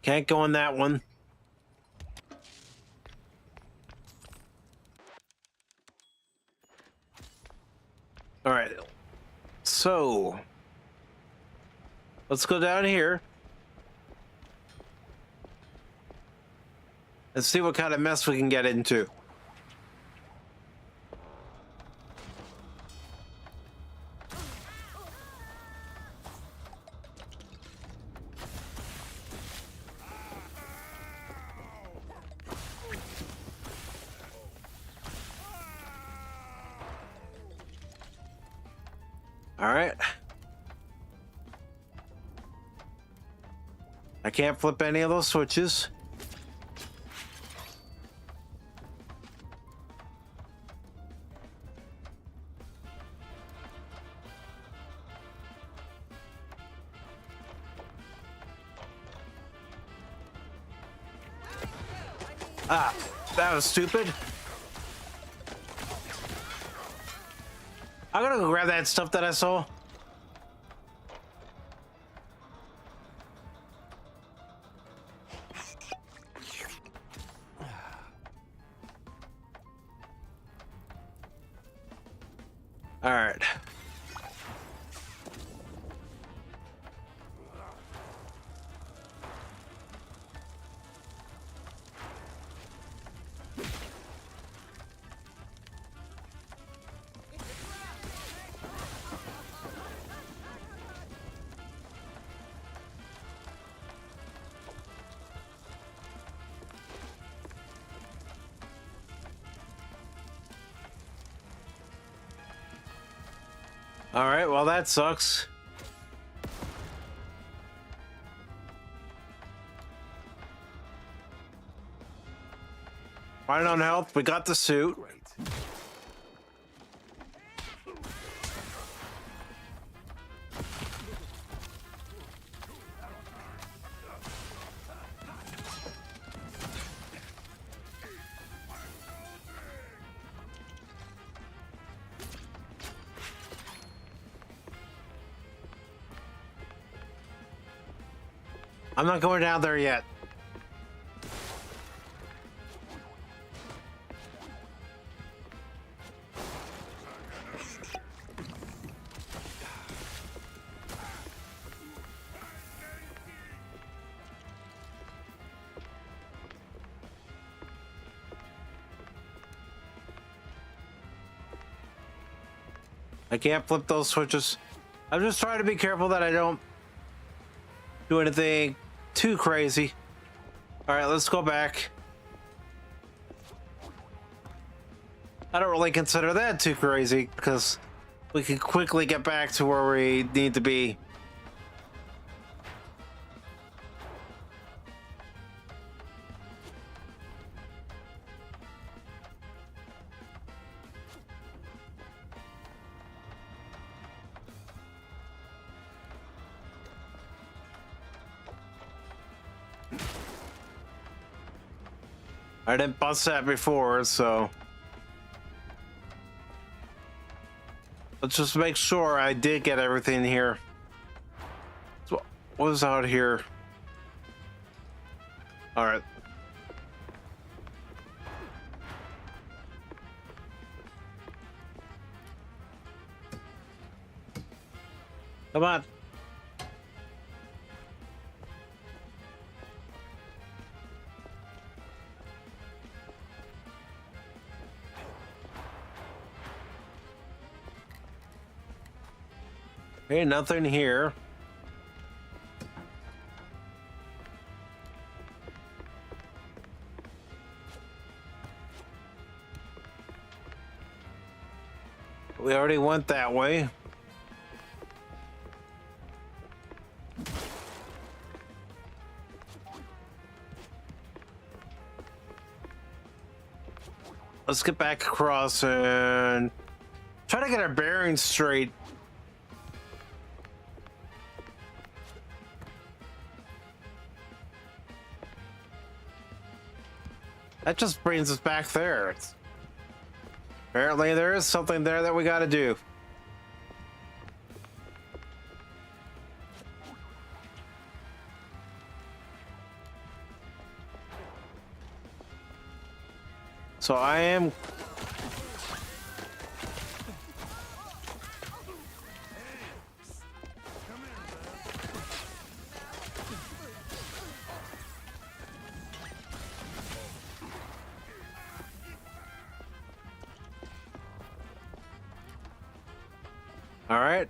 A: Can't go on that one. All right. So, let's go down here and see what kind of mess we can get into. All right. I can't flip any of those switches. Ah, that was stupid. I'm gonna go grab that stuff that I saw. All right. All right, well, that sucks. Right on health, we got the suit.
J: Great.
A: I'm not going down there yet. I can't flip those switches. I'm just trying to be careful that I don't do anything too crazy. All right, let's go back. I don't really consider that too crazy because we can quickly get back to where we need to be. I didn't bust that before, so... Let's just make sure I did get everything here. So, what was out here? All right. Come on. Okay, nothing here. We already went that way. Let's get back across and try to get our bearings straight. That just brings us back there. Apparently there is something there that we got to do. So I am... All right.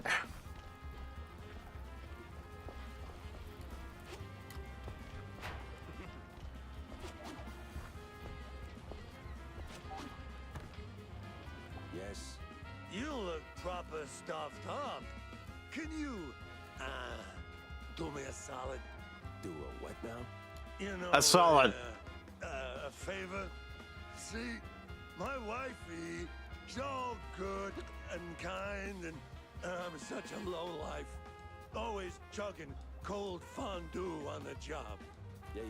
J: Yes.
C: You look proper stuffed up. Can you, do me a solid?
J: Do a what now?
C: You know,
A: A solid.
C: A favor? See, my wifey, she's all good and kind, and I'm such a lowlife. Always chugging cold fondue on the job.
J: Yeah.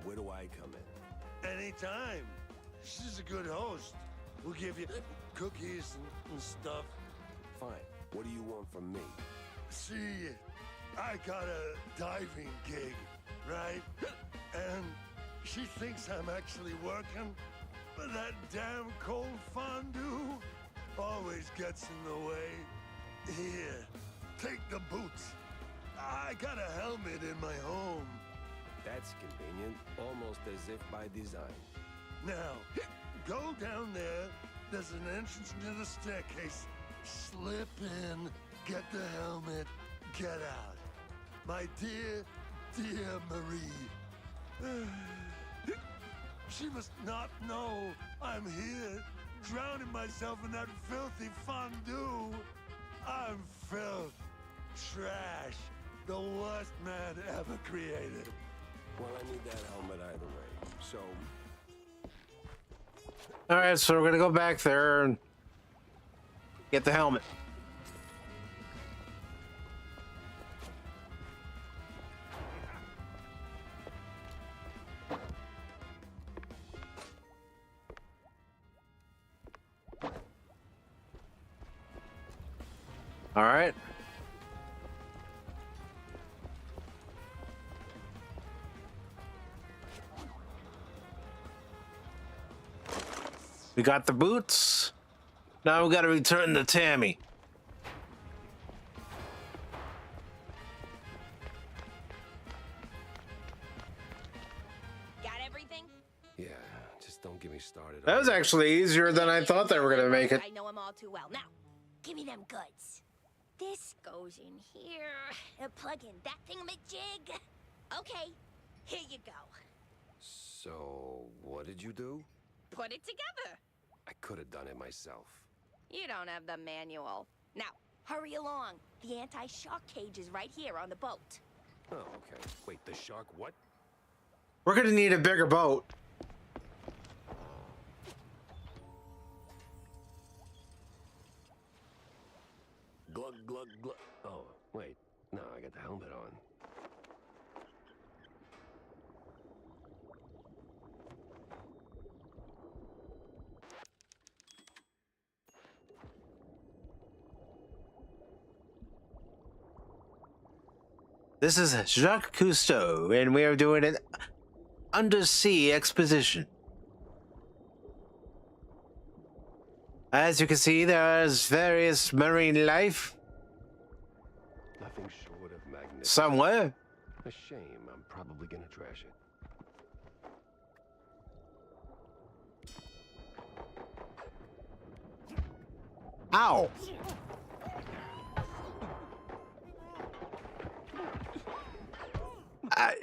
J: Where do I come in?
C: Anytime. She's a good host. We'll give you cookies and stuff.
J: Fine. What do you want from me?
C: See, I got a diving gig, right? And she thinks I'm actually working, but that damn cold fondue always gets in the way. Here, take the boots. I got a helmet in my home.
J: That's convenient, almost as if by design.
C: Now, go down there. There's an entrance near the staircase. Slip in, get the helmet, get out. My dear, dear Marie. She must not know I'm here, drowning myself in that filthy fondue. I'm filth, trash, the worst man ever created.
J: Well, I need that helmet either way, so...
A: All right, so we're gonna go back there and get the helmet. All right. We got the boots. Now we got to return to Tammy.
F: Got everything?
J: Yeah, just don't get me started.
A: That was actually easier than I thought they were going to make it.
F: I know them all too well. Now, give me them goods. This goes in here. Plug in that thingamajig. Okay, here you go.
J: So, what did you do?
F: Put it together.
J: I could have done it myself.
F: You don't have the manual. Now, hurry along. The anti-shock cage is right here on the boat.
J: Oh, okay. Wait, the shark what?
A: We're going to need a bigger boat.
J: Glug, glug, glug. Oh, wait. No, I got the helmet on.
A: This is Jacques Cousteau, and we are doing an undersea exposition. As you can see, there's various marine life.
J: Nothing short of magnificent.
A: Somewhere.
J: A shame. I'm probably gonna trash it.
A: Ow!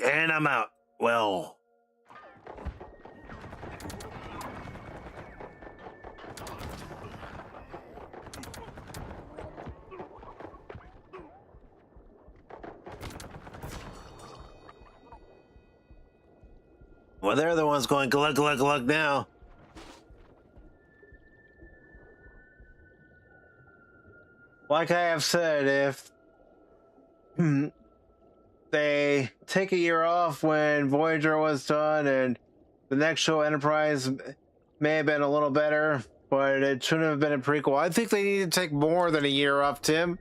A: And I'm out. Well. Well, they're the ones going glug, glug, glug now. Like I have said, if they take a year off when Voyager was done and the next show, Enterprise, may have been a little better, but it shouldn't have been a prequel. I think they need to take more than a year off, Tim.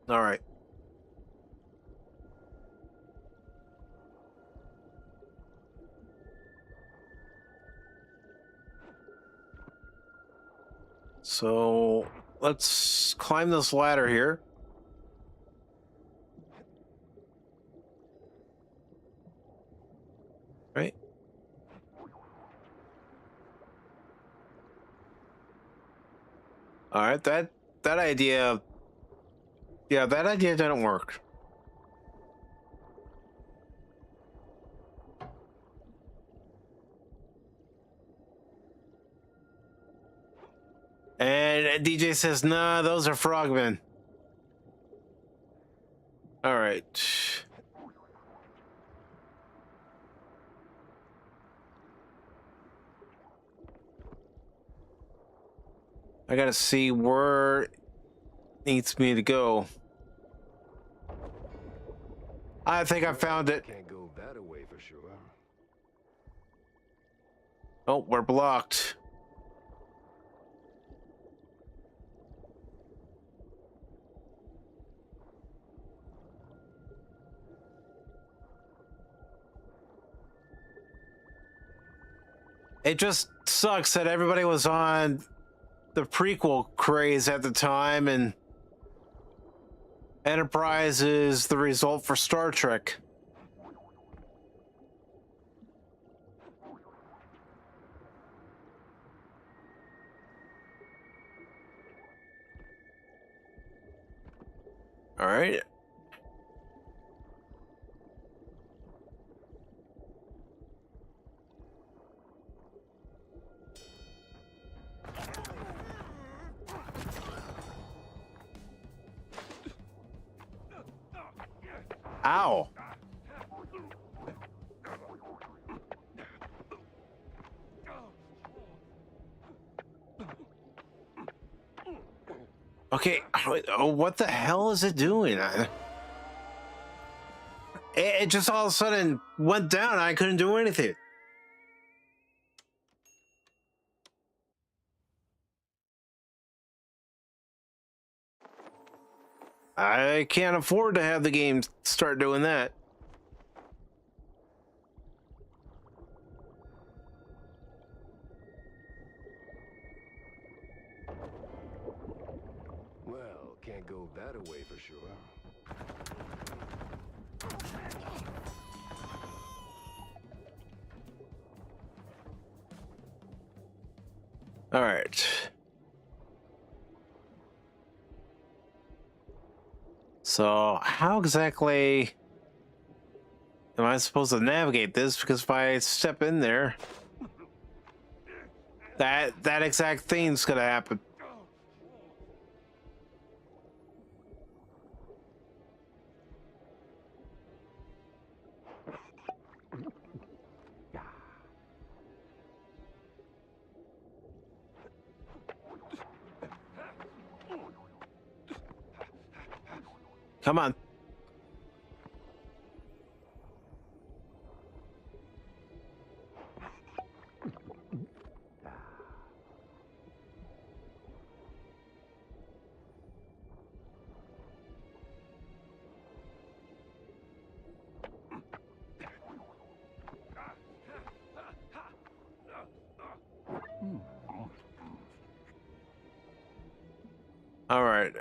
A: All right. So let's climb this ladder here. Right. All right, that idea, yeah, that idea didn't work. And DJ says, nah, those are frogmen. All right. I gotta see where it needs me to go. I think I found it.
J: Can't go that away for sure.
A: Oh, we're blocked. It just sucks that everybody was on the prequel craze at the time, and Enterprise is the result for Star Trek. All right. Ow. Okay, oh, what the hell is it doing? It just all of a sudden went down. I couldn't do anything. I can't afford to have the game start doing that.
J: Well, can't go that away for sure.
A: All right. So how exactly am I supposed to navigate this? Because if I step in there, that exact thing's gonna happen. Come on. right.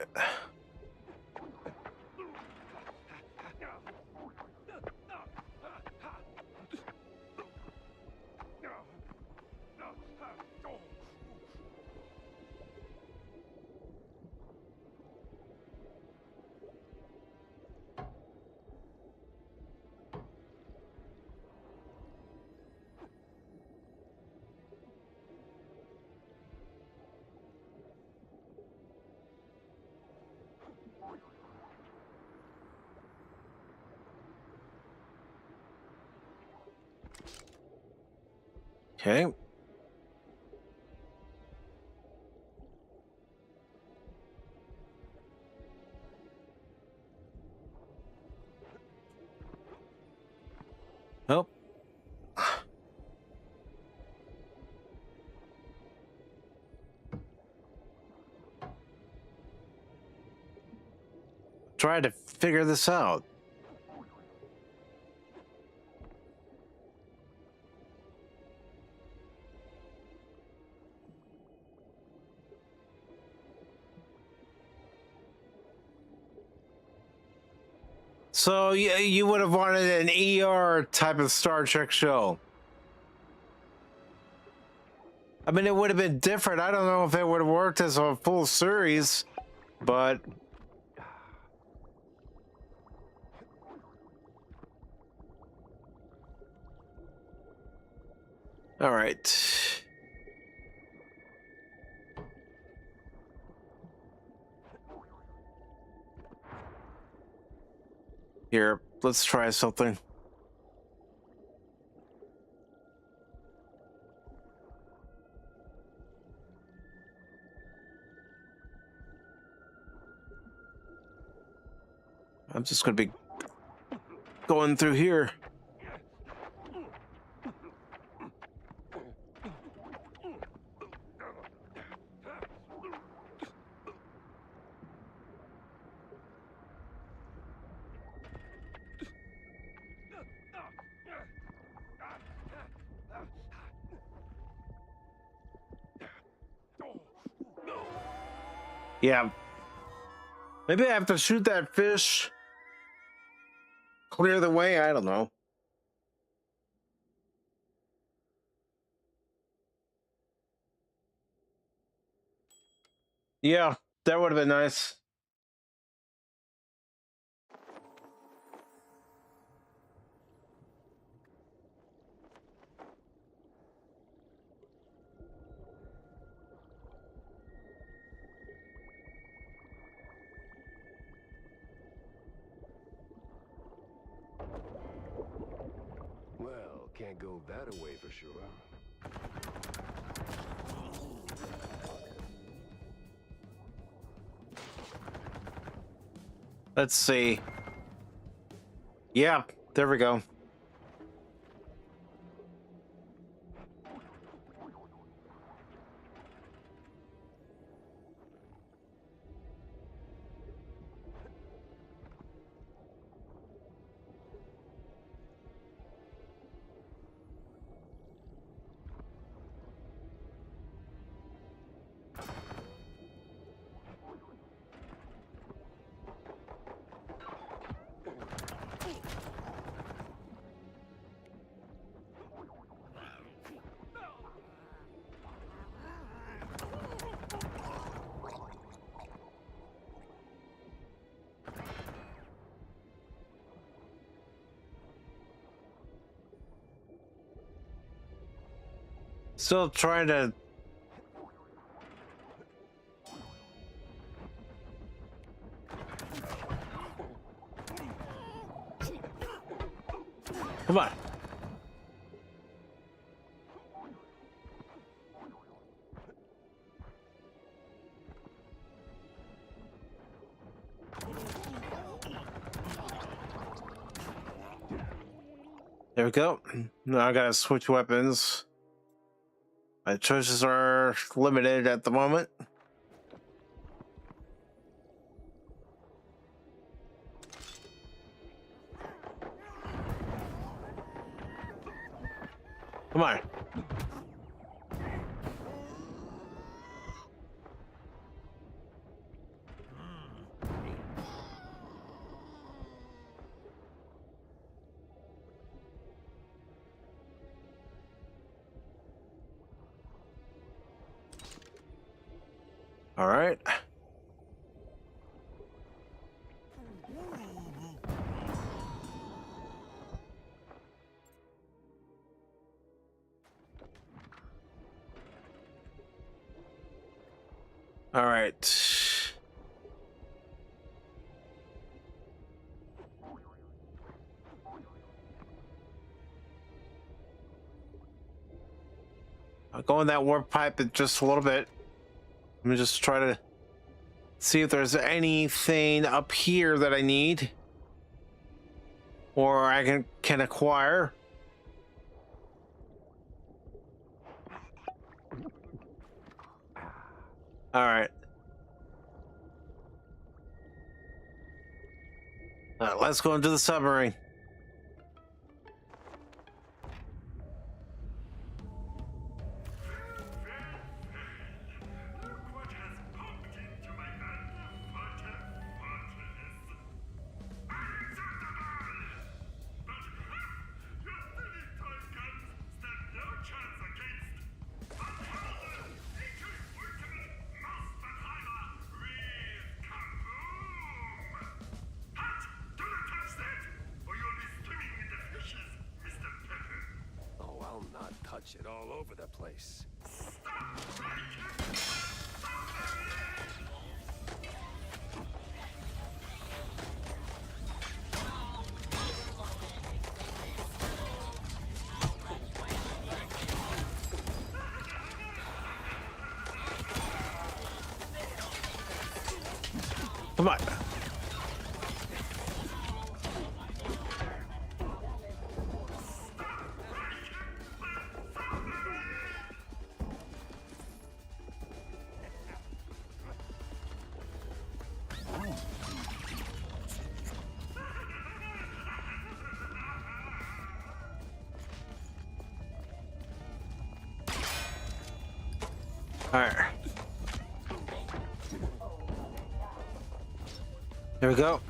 A: Okay. Oh. Try to figure this out. So you would have wanted an ER type of Star Trek show. I mean, it would have been different. I don't know if it would have worked as a full series, but all right. Here, let's try something. I'm just going to be going through here. Yeah. Maybe I have to shoot that fish. Clear the way? I don't know. Yeah, that would have been nice.
J: Well, can't go that away for sure.
A: Let's see. Yeah, there we go. Still trying to... Come on. There we go. Now I gotta switch weapons. My choices are limited at the moment. Come on. All right. All right. I'll go in that warp pipe in just a little bit. Let me just try to see if there's anything up here that I need or I can acquire. All right. Let's go into the submarine.
J: It all over the place.
A: Come on. All right. There we go.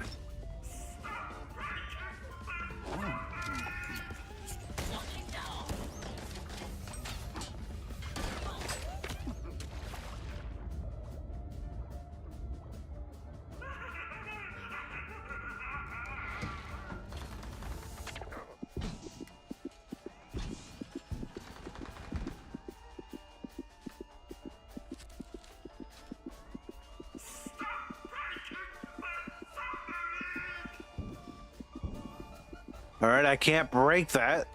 A: All right, I can't break that.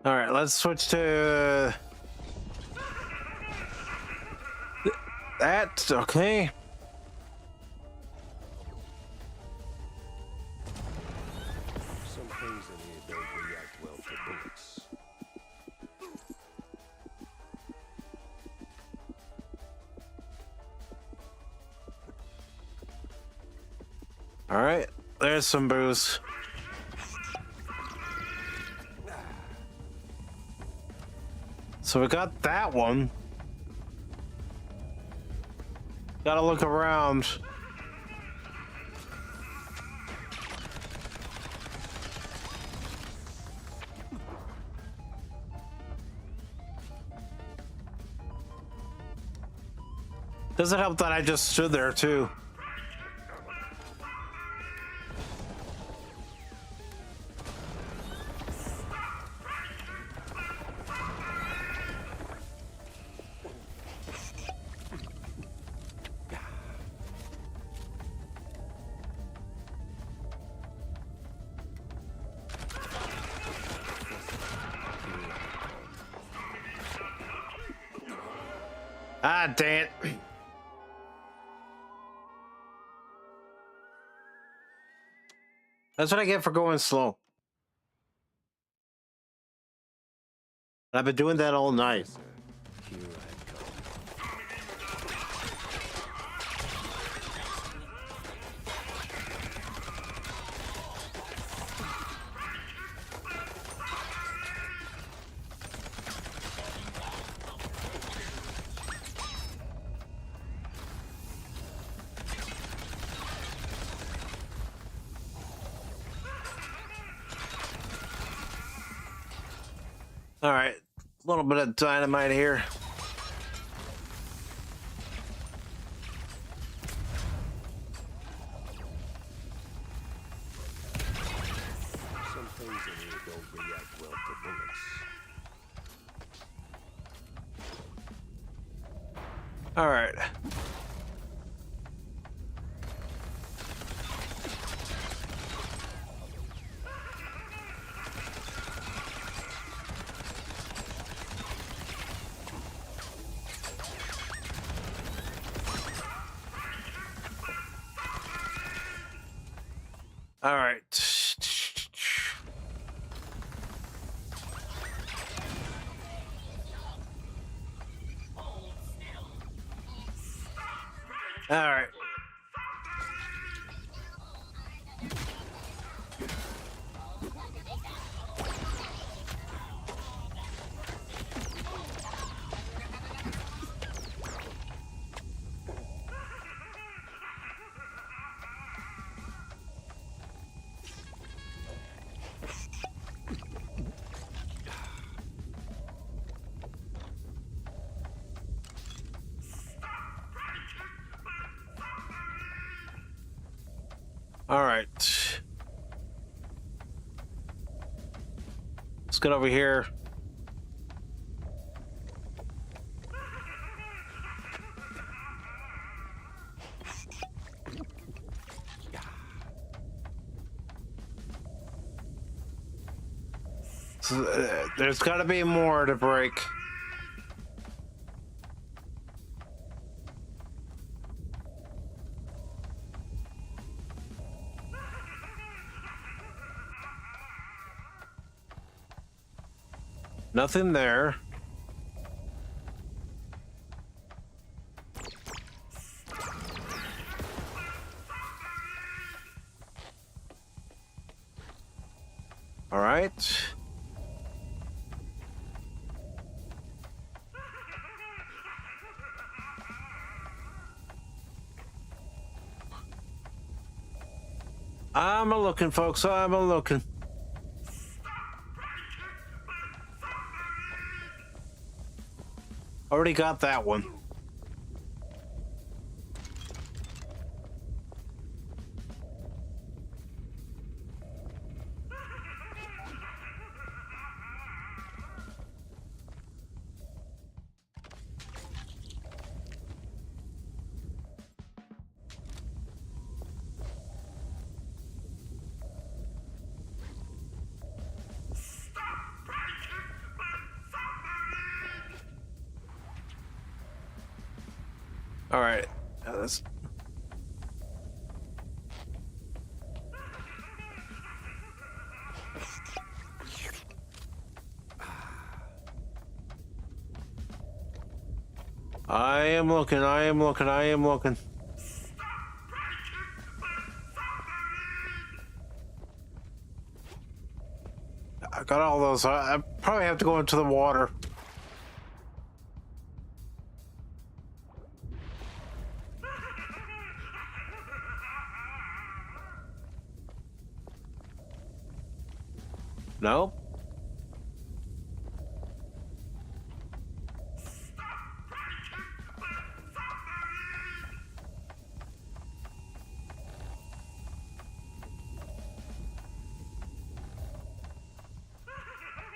A: All right, let's switch to that. Okay.
J: Some things in here don't react well to bullets.
A: All right, there's some booze. So we got that one. Gotta look around. Doesn't help that I just stood there too. Ah, dang it. That's what I get for going slow. I've been doing that all night.
J: Here I come.
A: All right, a little bit of dynamite here.
J: Some things in here don't react well to bullets.
A: All right. All right. All right. All right. Let's get over here. So, there's got to be more to break. Nothing there. All right. I'm a-looking, folks. I'm a-looking. Already got that one. All right. Let's... I am looking. I am looking. I am looking. I got all those. I probably have to go into the water. No.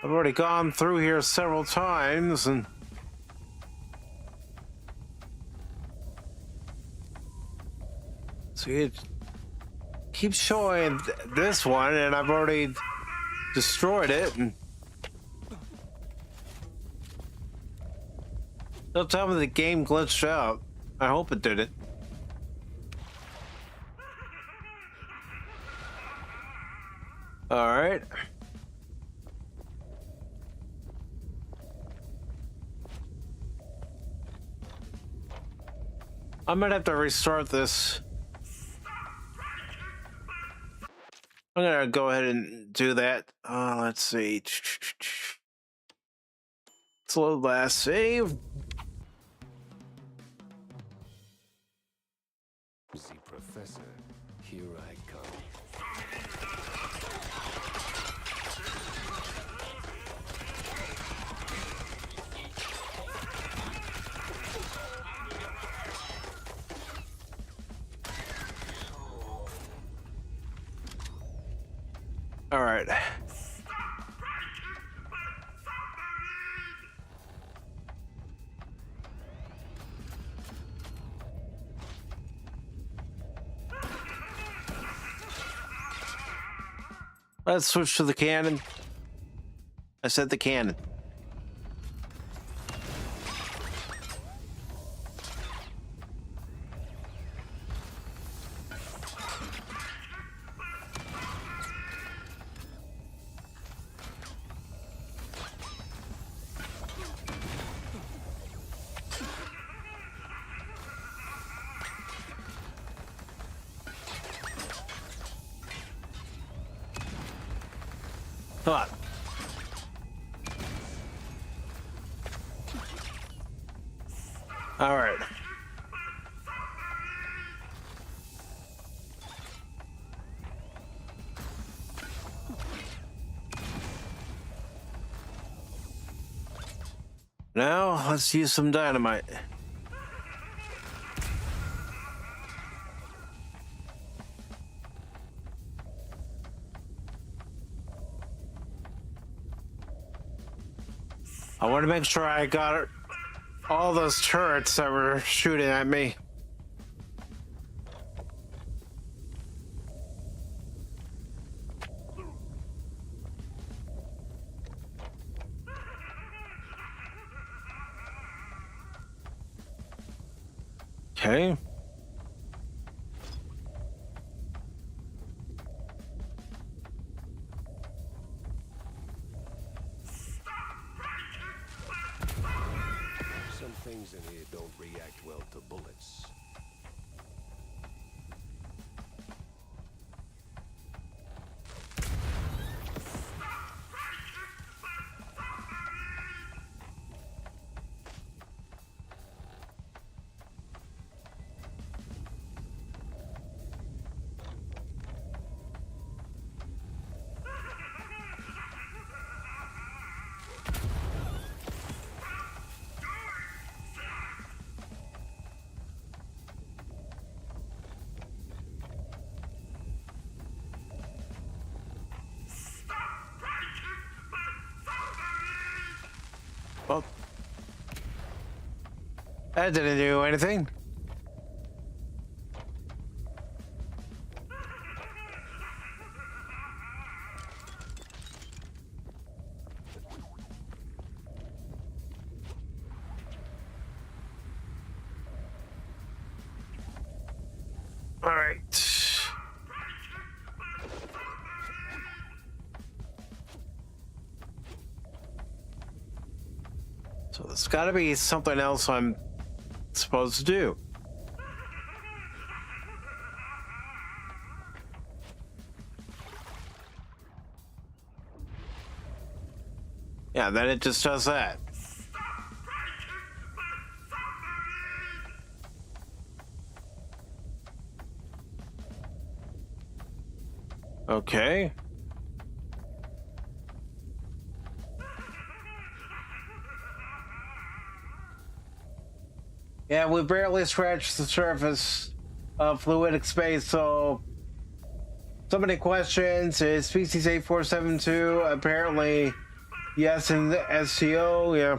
A: I've already gone through here several times and see it keeps showing this one and I've already destroyed it. And don't tell me the game glitched out. I hope it did it. All right. I might have to restart this. I'm gonna go ahead and do that. Let's see. Slow last save.
J: The professor, here I come.
A: All right. Let's switch to the cannon. I said the cannon. Come on. All right. Now, let's use some dynamite. I want to make sure I got all those turrets that were shooting at me. Okay.
J: Some things in here don't react well to bullets.
A: Well, that didn't do anything. All right. So there's got to be something else I'm supposed to do. Yeah, then it just does that. Okay. Yeah, we barely scratched the surface of fluidic space, so many questions. Is species 8472 apparently yes in the STO? Yeah.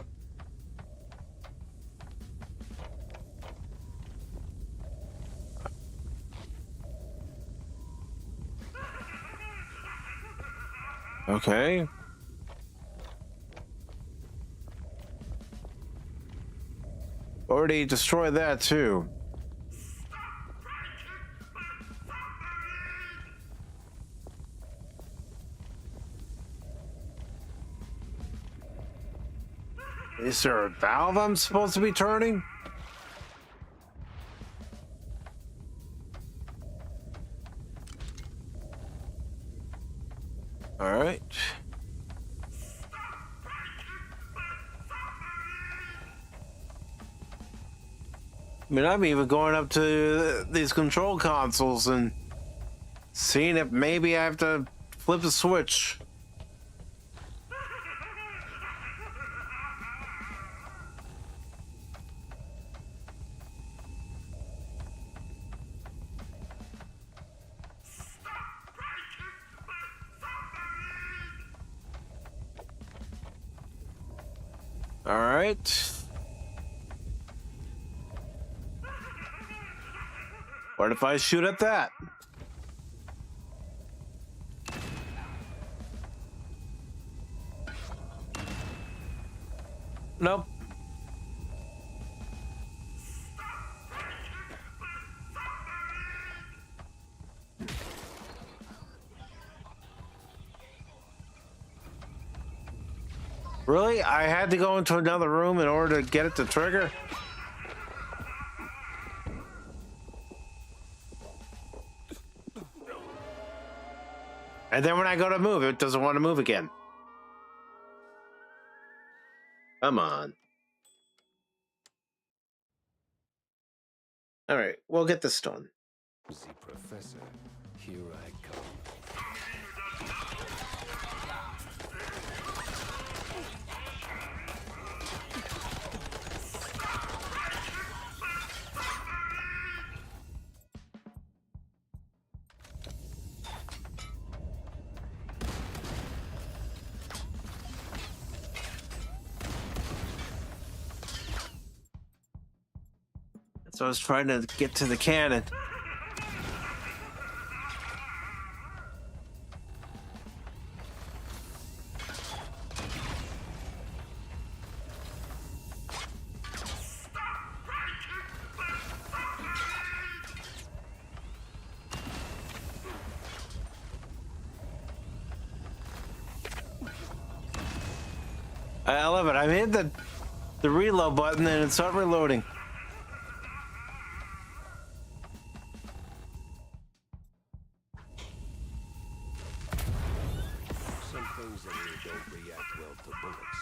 A: Okay. Already destroyed that too. Is there a valve I'm supposed to be turning? All right. I mean, I'm even going up to these control consoles and seeing if maybe I have to flip the switch. All right. What if I shoot at that? Nope. Really? I had to go into another room in order to get it to trigger? And then when I go to move, it doesn't want to move again. Come on. All right, we'll get this done.
J: The professor, here I come.
A: So I was trying to get to the cannon. I love it. I hit the reload button and it's not reloading.
J: Some things that really don't react well to bullets.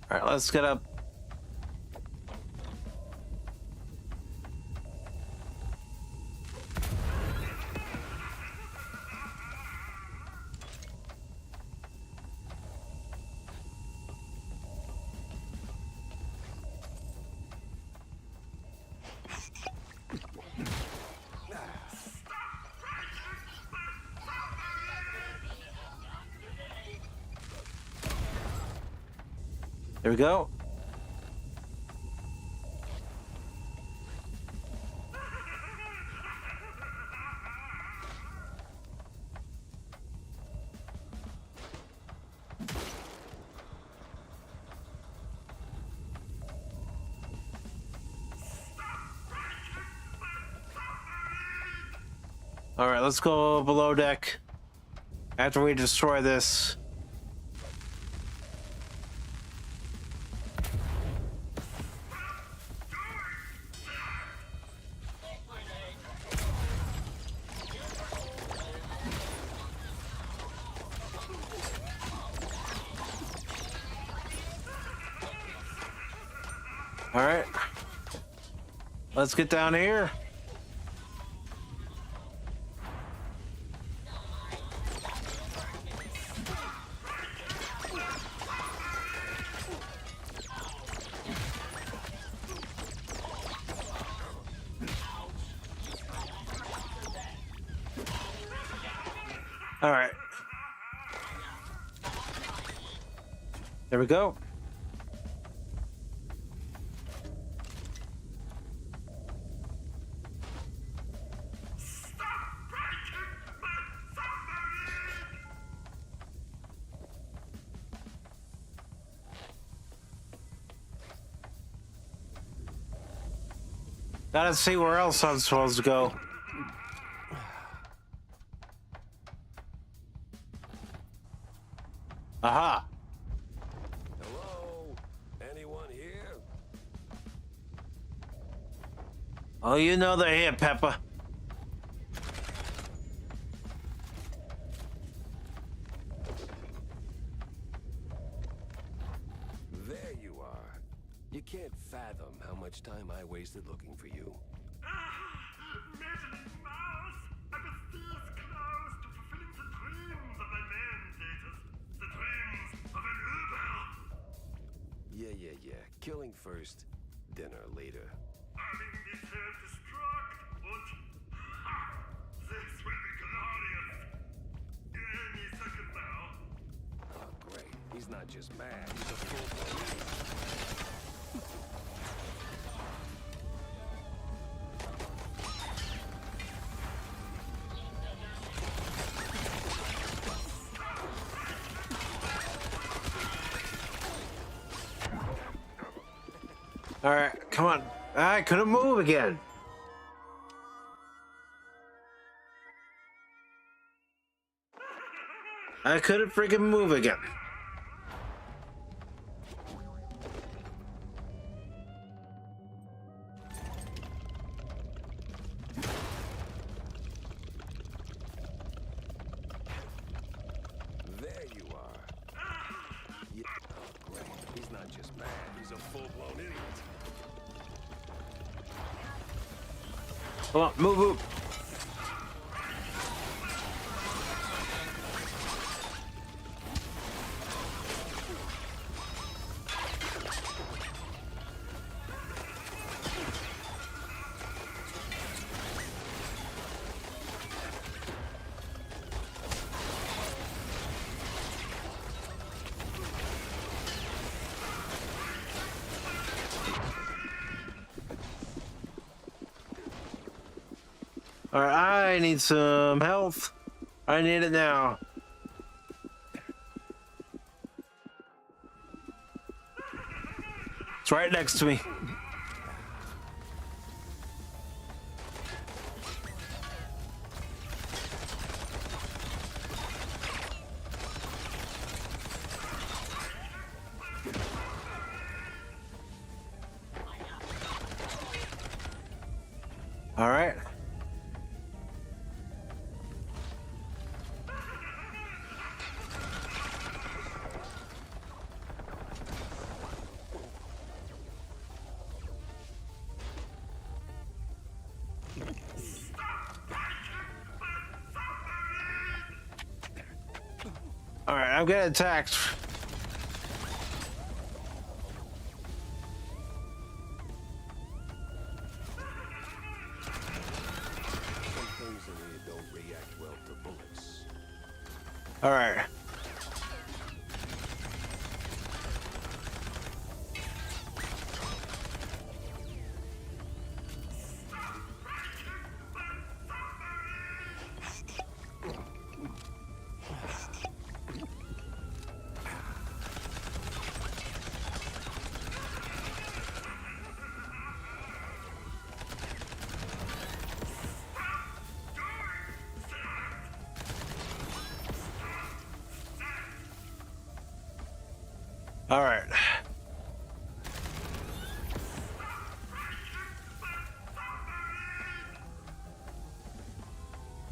A: All right, let's get up. There we go. All right, let's go below deck after we destroy this. All right, let's get down here. All right, there we go. Gotta see where else I'm supposed to go. Aha!
J: Hello? Anyone here?
A: Oh, you know they're here, Peppa.
J: There you are. You can't fathom how much time I wasted looking for you.
C: Meddling mouse! I was this close to fulfilling the dreams of my mandators. The dreams of an Uber!
J: Yeah. Killing first, dinner later. Oh, great. He's not just mad, he's a full-blown idiot.
A: All right, come on. I couldn't move again. I couldn't freaking move again.
J: There you are. Yeah. Oh, great. He's not just mad, he's a full-blown idiot.
A: Come on, move. All right, I need some health. I need it now. It's right next to me. All right. All right, I'm getting attacked.
J: Some things in here don't react well to bullets.
A: All right. All right.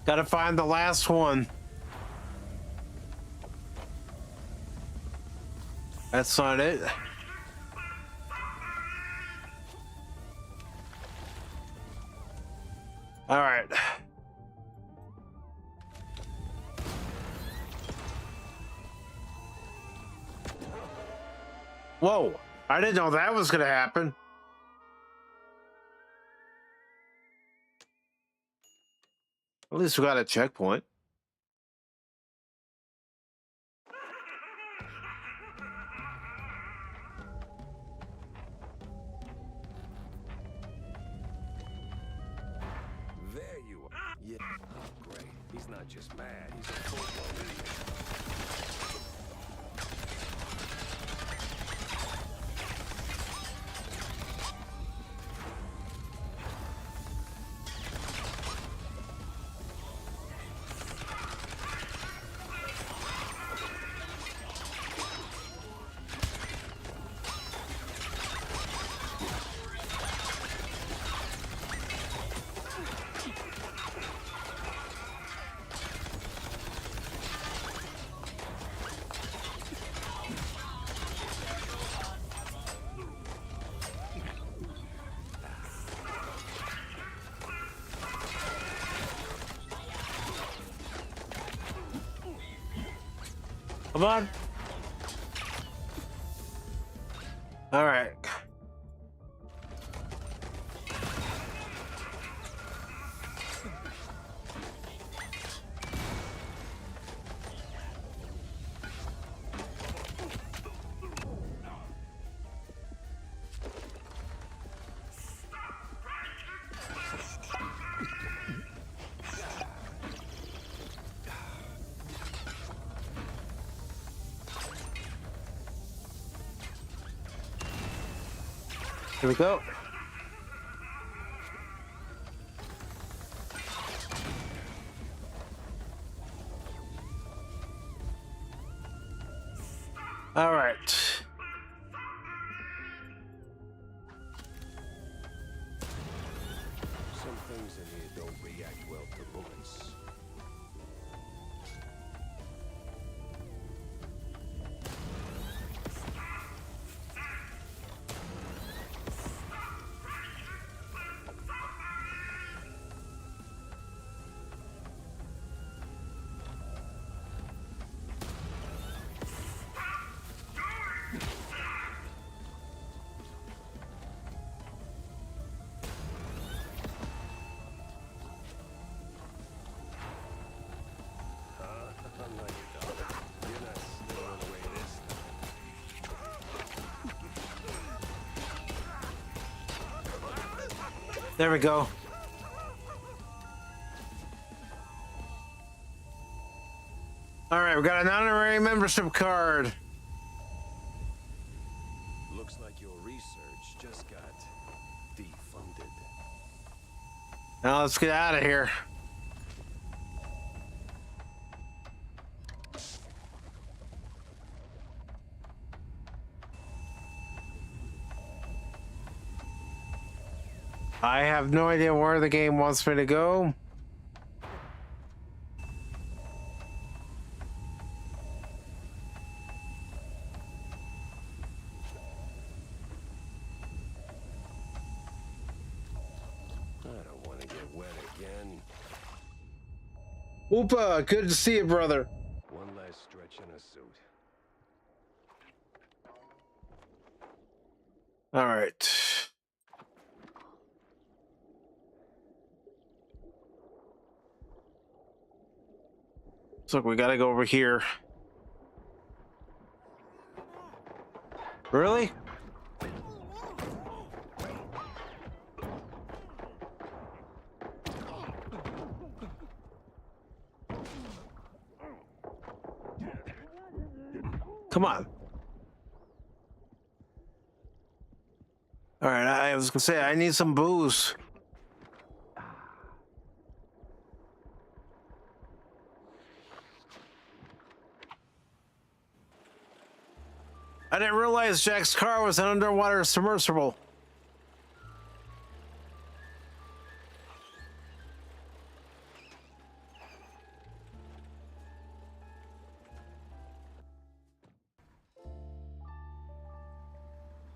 A: Gotta find the last one. That's not it. All right. Whoa, I didn't know that was gonna happen. At least we got a checkpoint.
J: There you are. Yeah. Oh, great. He's not just mad, he's a full-blown idiot.
A: Come on. All right. Here we go. All right.
J: Some things in here don't react well to bullets.
A: There we go. All right, we got an honorary membership card.
J: Looks like your research just got defunded.
A: Now let's get out of here. I have no idea where the game wants me to go.
J: I don't want to get wet again.
A: Oopa, good to see you, brother.
J: One last stretch in a suit.
A: All right. So we gotta go over here. Really? Come on. All right, I was gonna say I need some booze. I didn't realize Jack's car was an underwater submersible.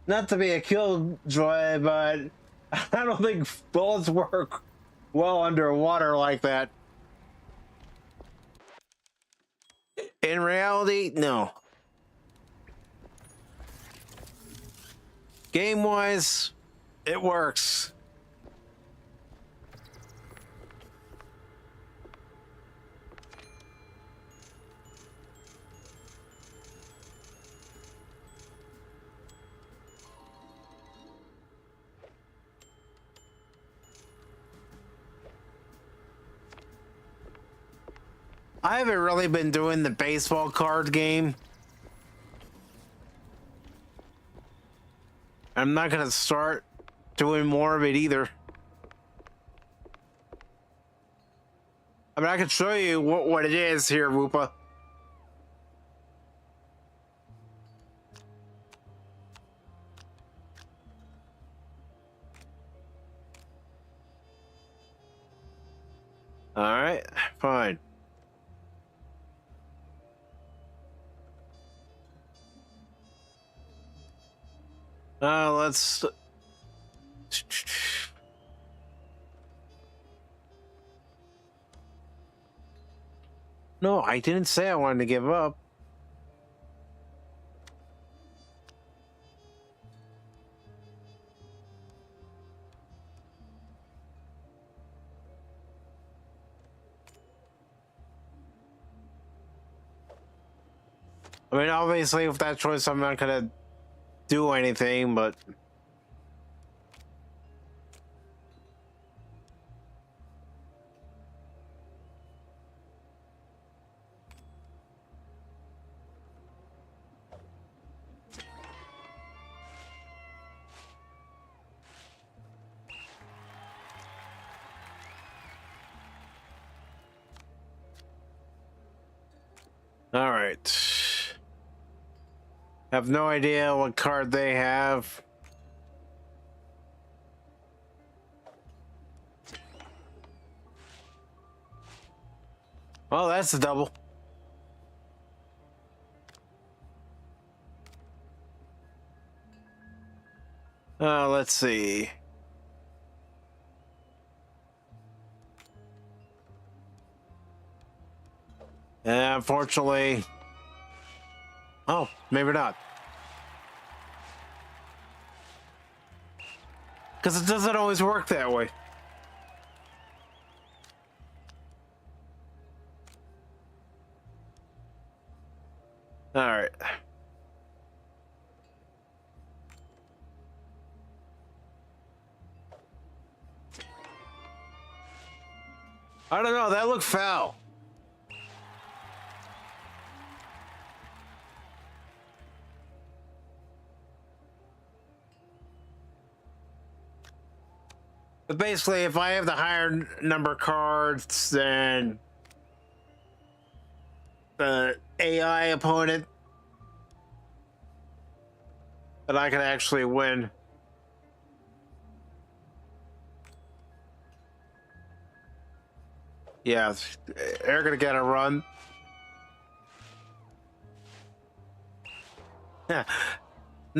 A: Not to be a killjoy, but I don't think bullets work well underwater like that. In reality, no. Game-wise, it works. I haven't really been doing the baseball card game. I'm not gonna start doing more of it either. I mean, I can show you what it is here, Woopa. All right, fine. Let's... No, I didn't say I wanted to give up. I mean, obviously, with that choice, I'm not gonna do anything, but... All right. Have no idea what card they have. Oh, that's a double. Let's see. Unfortunately. Oh, maybe not. Because it doesn't always work that way. All right. I don't know. That looked foul. But basically, if I have the higher number cards than the AI opponent, then I can actually win. Yeah, they're gonna get a run. No,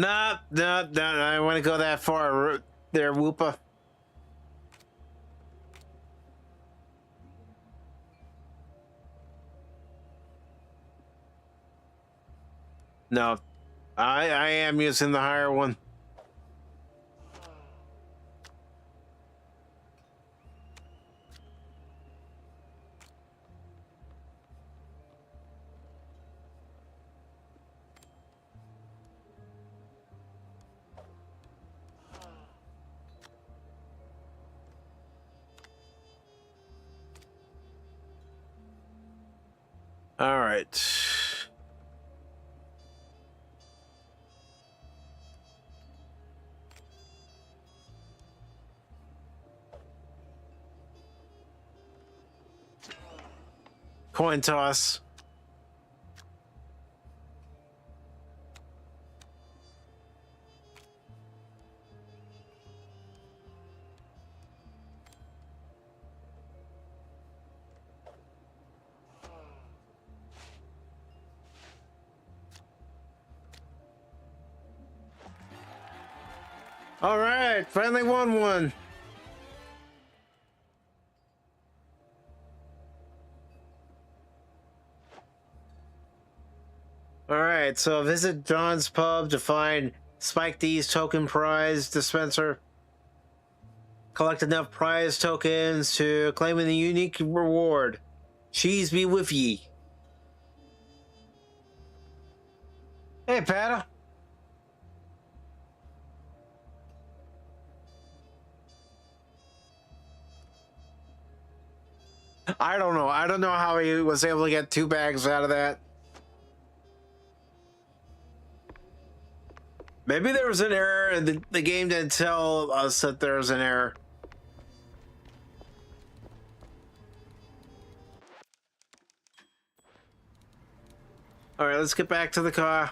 A: I want to go that far there, Whoopa. No, I am using the higher one. All right. Coin toss. All right, finally won one. All right, so visit John's Pub to find Spike D's token prize dispenser. Collect enough prize tokens to claim the unique reward. Cheese be with ye. Hey, Pata. I don't know. I don't know how he was able to get 2 bags out of that. Maybe there was an error and the game didn't tell us that there was an error. All right, let's get back to the car.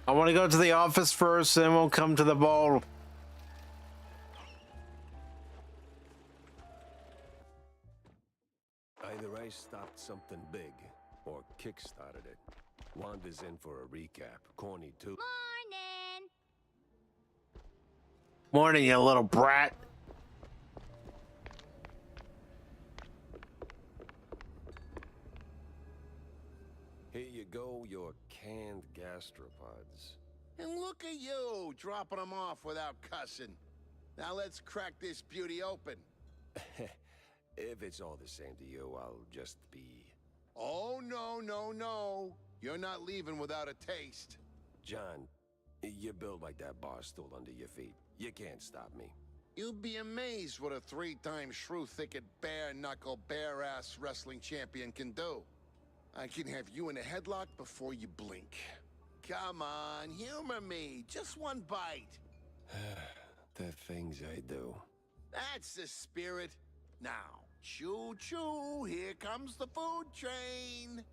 A: I want to go to the office first, then we'll come to the ballroom.
J: Either I stopped something big, or kick-started it. Wanda's in for a recap. Corny, too.
I: Morning!
A: Morning, you little brat.
J: Here you go, your canned gastropods.
G: And look at you, dropping them off without cussing. Now let's crack this beauty open.
J: If it's all the same to you, I'll just be...
G: Oh, no, no, no. You're not leaving without a taste.
J: John, you're built like that bar stool under your feet. You can't stop me.
G: You'd be amazed what a 3-time shrew-thicket, bare-knuckle, bare-ass wrestling champion can do. I can have you in a headlock before you blink. Come on, humor me. Just one bite.
J: The things I do.
G: That's the spirit. Now, choo-choo, here comes the food train.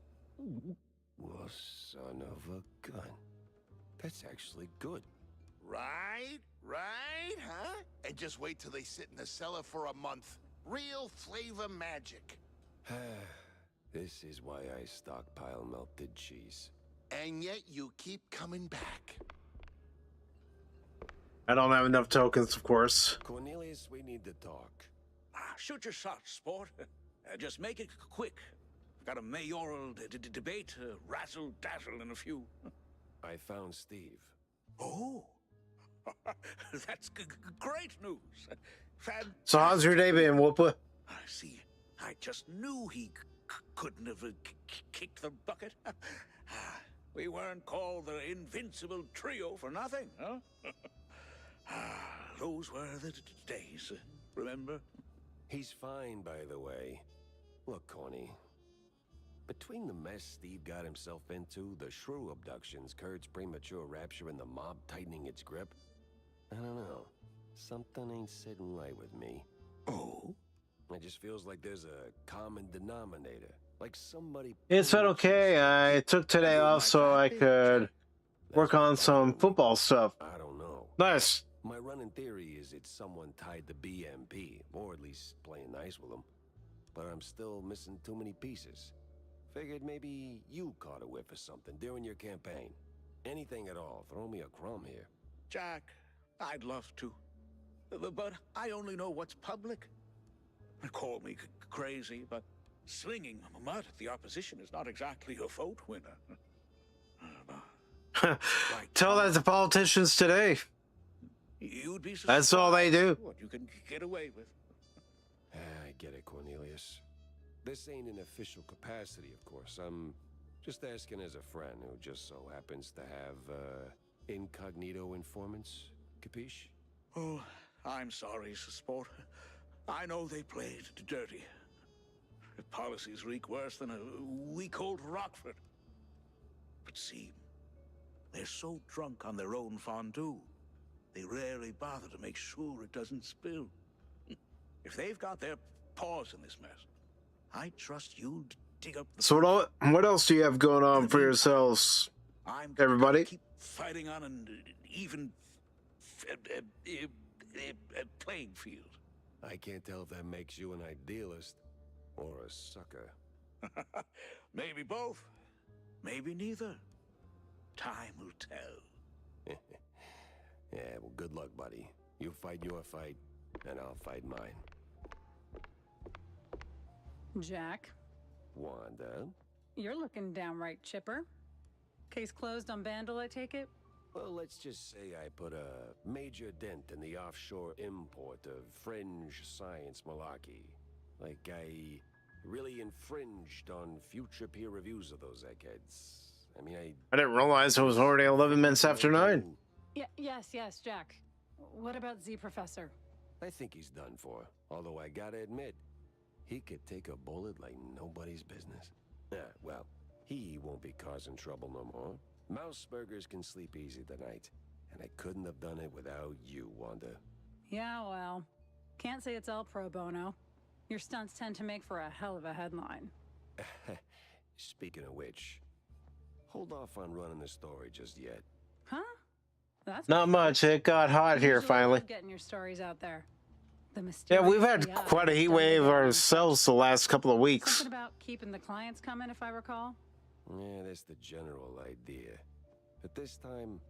J: Well, son of a gun. That's actually good.
G: Right, huh? And just wait till they sit in the cellar for a month. Real flavor magic.
J: This is why I stockpile melted cheese.
G: And yet you keep coming back.
A: I don't have enough tokens, of course.
J: Cornelius, we need to talk.
E: Shoot your shot, sport. Just make it quick. Got a mayoral debate, razzle-dazzle in a few.
J: I found Steve.
E: Oh, that's great news.
A: So how's your day been, Whoopa?
E: I see. I just knew he couldn't have kicked the bucket. We weren't called the Invincible Trio for nothing, huh? Those were the days, remember?
J: He's fine, by the way. Look, Corny. Between the mess Steve got himself into, the shrew abductions, Kurt's premature rapture, and the mob tightening its grip, I don't know. Something ain't sitting right with me.
E: Oh?
J: It just feels like there's a common denominator. Like somebody...
A: It's been okay. I took today off so I could work on some football stuff.
J: I don't know.
A: Nice.
J: My running theory is it's someone tied to BMP, or at least playing nice with them. But I'm still missing too many pieces. Figured maybe you caught a whiff of something during your campaign. Anything at all. Throw me a crumb here.
E: Jack, I'd love to. But I only know what's public. Call me crazy, but slinging mud at the opposition is not exactly a vote winner.
A: Tell that to politicians today.
E: You'd be
A: That's all they do.
E: What you can get away with.
J: I get it, Cornelius. This ain't an official capacity, of course. I'm just asking as a friend who just so happens to have, incognito informants. Capiche?
E: Oh, I'm sorry, sport. I know they played dirty. The policies reek worse than a week-old Rockford. But see, they're so drunk on their own fondue, they rarely bother to make sure it doesn't spill. If they've got their paws in this mess, I trust you'll dig up the...
A: So what else do you have going on for yourselves, everybody?
E: Keep fighting on an even playing field.
J: I can't tell if that makes you an idealist or a sucker.
E: Maybe both. Maybe neither. Time will tell.
J: Yeah, well, good luck, buddy. You fight your fight, and I'll fight mine.
D: Jack.
J: Wanda?
D: You're looking downright chipper. Case closed on Vandal, I take it?
J: Well, let's just say I put a major dent in the offshore import of fringe science malarkey. Like I really infringed on future peer reviews of those eggheads. I mean,
A: I didn't realize it was already 11 minutes after 9.
D: Yes, Jack. What about Z Professor?
J: I think he's done for. Although I gotta admit, he could take a bullet like nobody's business. Well, he won't be causing trouble no more. Mouseburgers can sleep easy tonight, and I couldn't have done it without you, Wanda.
D: Yeah, well, can't say it's all pro bono. Your stunts tend to make for a hell of a headline.
J: Speaking of which, hold off on running the story just yet.
D: Huh? That's
A: Not much. It got hot here finally.
D: Getting your stories out there. The
A: yeah, we've had quite a heat wave ourselves the last couple of weeks.
D: Something about keeping the clients coming, if I recall.
J: Yeah, that's the general idea. But this time,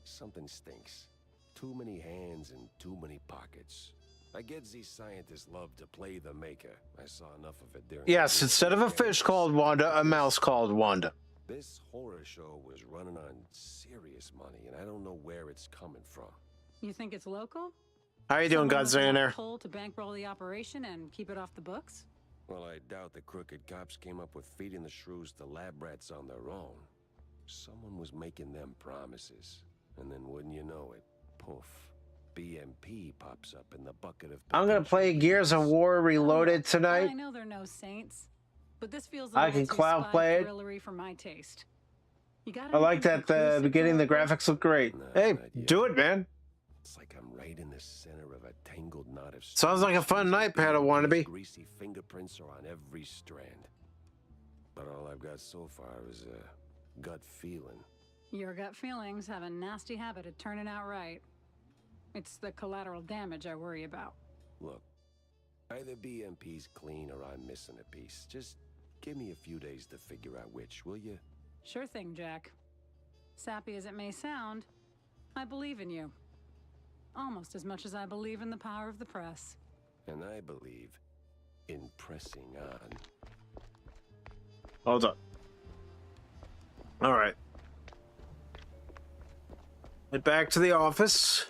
J: something stinks. Too many hands and too many pockets. I get these scientists love to play the maker. I saw enough of it during...
A: Yes, instead of a fish called Wanda, a mouse called Wanda.
J: This horror show was running on serious money, and I don't know where it's coming from.
D: You think it's local?
A: How you doing, Godzilla?
D: Pull to bankroll the operation and keep it off the books?
J: Well, I doubt the crooked cops came up with feeding the shrews to lab rats on their own. Someone was making them promises, and then wouldn't you know it, poof, BMP pops up in the bucket of...
A: I'm gonna play Gears of War Reloaded tonight.
D: I know they're no saints, but this feels
A: I can cloud play it
D: for my taste.
A: I like that the beginning, the graphics look great. Hey, do it, man.
J: It's like I'm right in the center of a tangled knot of
A: Sounds like a fun night, Padawan wannabe.
J: Greasy fingerprints are on every strand. But all I've got so far is a gut feeling.
D: Your gut feelings have a nasty habit of turning out right. It's the collateral damage I worry about.
J: Look, either BMP's clean or I'm missing a piece. Just give me a few days to figure out which, will you?
D: Sure thing, Jack. Sappy as it may sound, I believe in you. Almost as much as I believe in the power of the press.
J: And I believe in pressing on.
A: Hold up. All right. Head back to the office.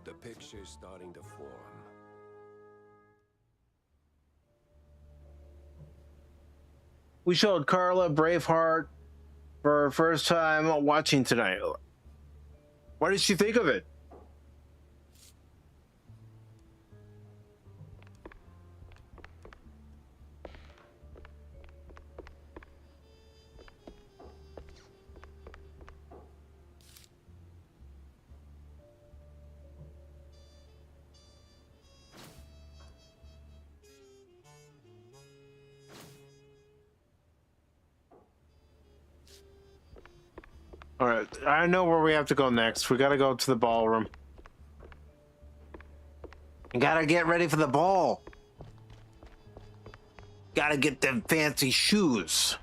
J: The picture's starting to form.
A: We showed Carla Braveheart for her first time watching tonight. What did she think of it? All right, I know where we have to go next. We gotta go to the ballroom. You gotta get ready for the ball. Gotta get them fancy shoes.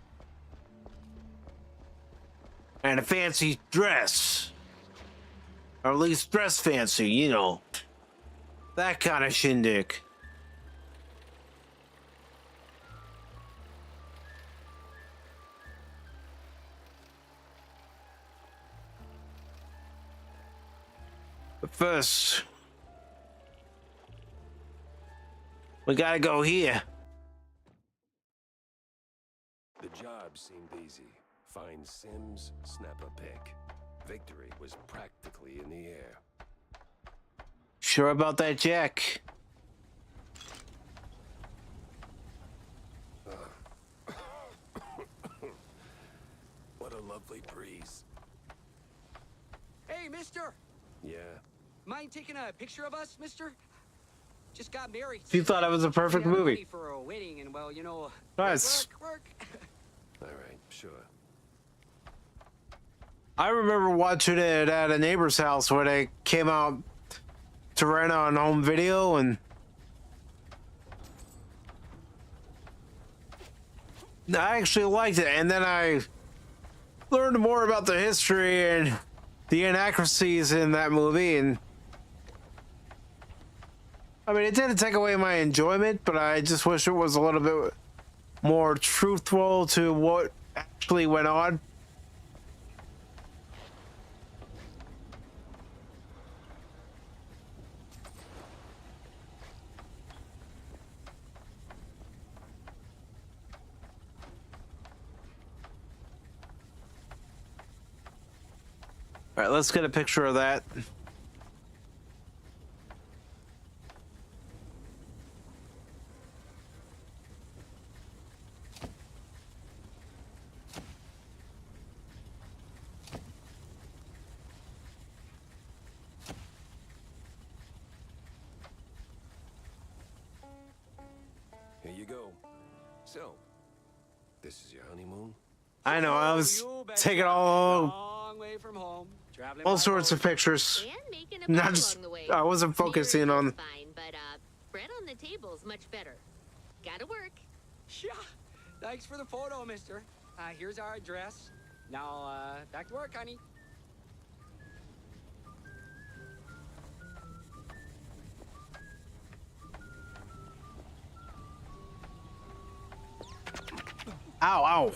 A: And a fancy dress. Or at least dress fancy, you know. That kind of shindig. But first, we gotta go here.
J: The job seemed easy. Find Sims, snap a pic. Victory was practically in the air.
A: Sure about that, Jack?
J: What a lovely breeze.
B: Hey, mister!
J: Yeah.
B: Mind taking a picture of us, mister? Just got married.
A: If you thought it was a perfect movie.
B: For a wedding and, well, you know...
A: Nice.
B: Work.
J: All right, sure.
A: I remember watching it at a neighbor's house when it came out to rent on home video, and I actually liked it. And then I learned more about the history and the inaccuracies in that movie, and I mean, it didn't take away my enjoyment, but I just wish it was a little bit more truthful to what actually went on. All right, let's get a picture of that.
J: Here you go. So, this is your honeymoon?
A: I know, I was taking all sorts of pictures. Not just, I wasn't focusing on.
I: Fine, but bread on the table's much better. Gotta work.
B: Yeah. Thanks for the photo, mister. Here's our address. Now, back to work, honey.
A: Ow, ow.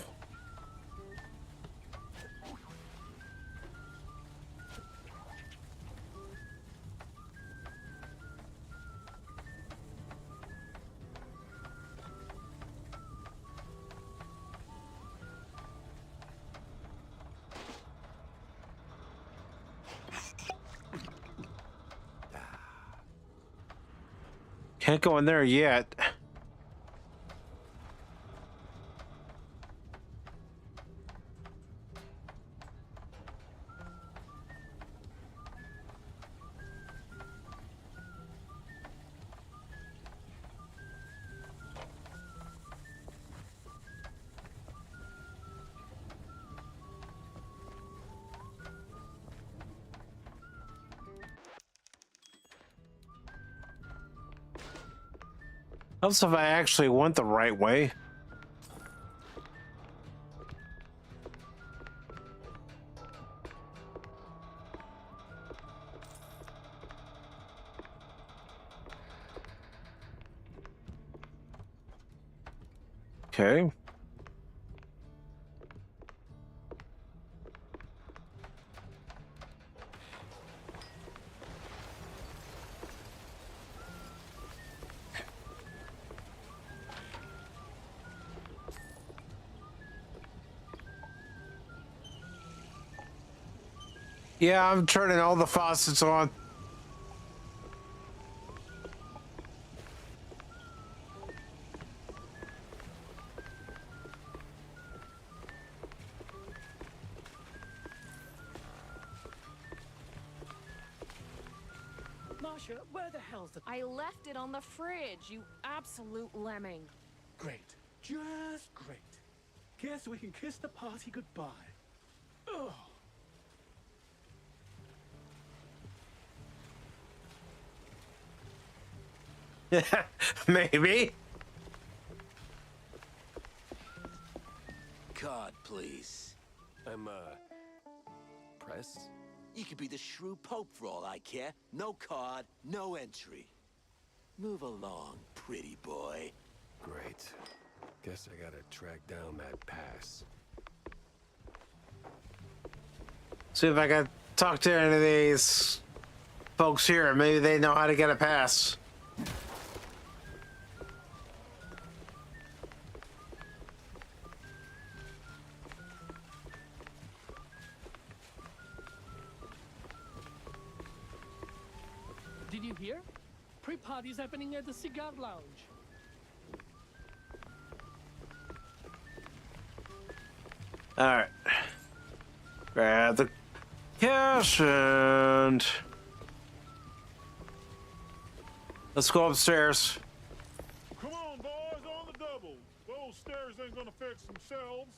A: Can't go in there yet. Helps if I actually went the right way. Okay. Yeah, I'm turning all the faucets on.
L: Masha, where the hell's the... I left it on the fridge, you absolute lemming.
M: Great. Just great. Guess we can kiss the party goodbye. Ugh.
A: Maybe.
N: Card, please.
J: I'm, press?
N: You could be the shrew pope for all I care. No card, no entry. Move along, pretty boy.
J: Great. Guess I gotta track down that pass.
A: See if I can talk to any of these folks here. Maybe they know how to get a pass.
M: Did you hear? Pre-party's happening at the cigar lounge.
A: All right. Grab the cash and let's go upstairs.
O: Come on, boys, on the double. Those stairs ain't gonna fix themselves.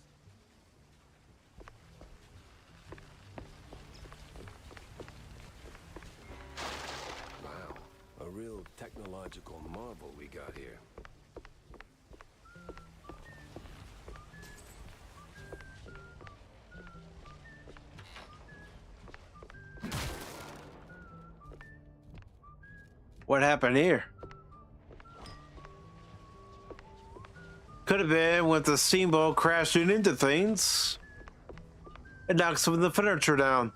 J: Wow, a real technological marvel we got here.
A: What happened here? Could have been with the steamboat crashing into things. It knocked some of the furniture down.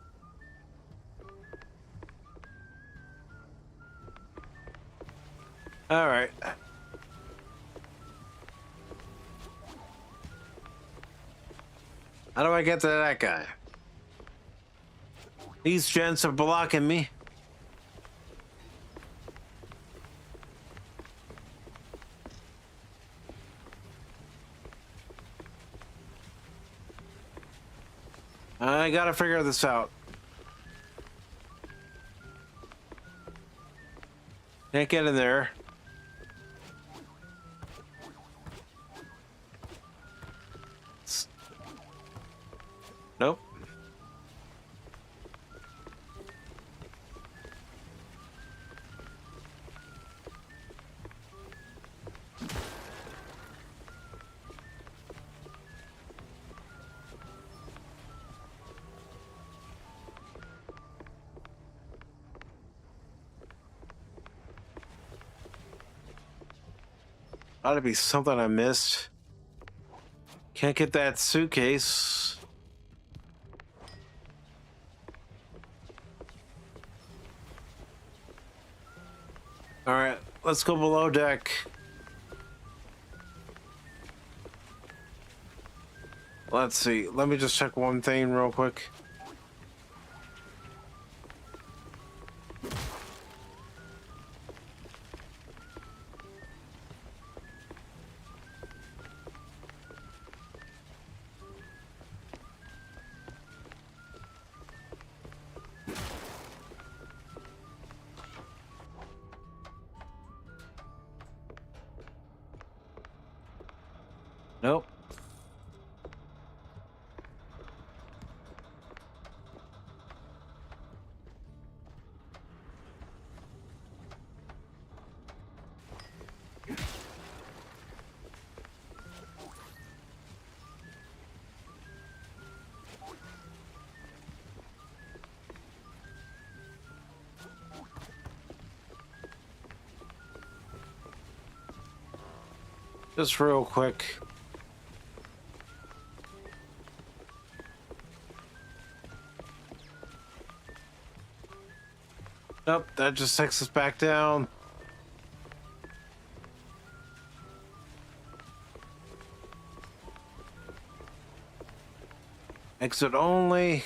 A: All right. How do I get to that guy? These gents are blocking me. I gotta figure this out. Can't get in there. Nope. Gotta be something I missed. Can't get that suitcase. All right, let's go below deck. Let's see. Let me just check one thing real quick. Nope. Just real quick. Nope, that just takes us back down. Exit only.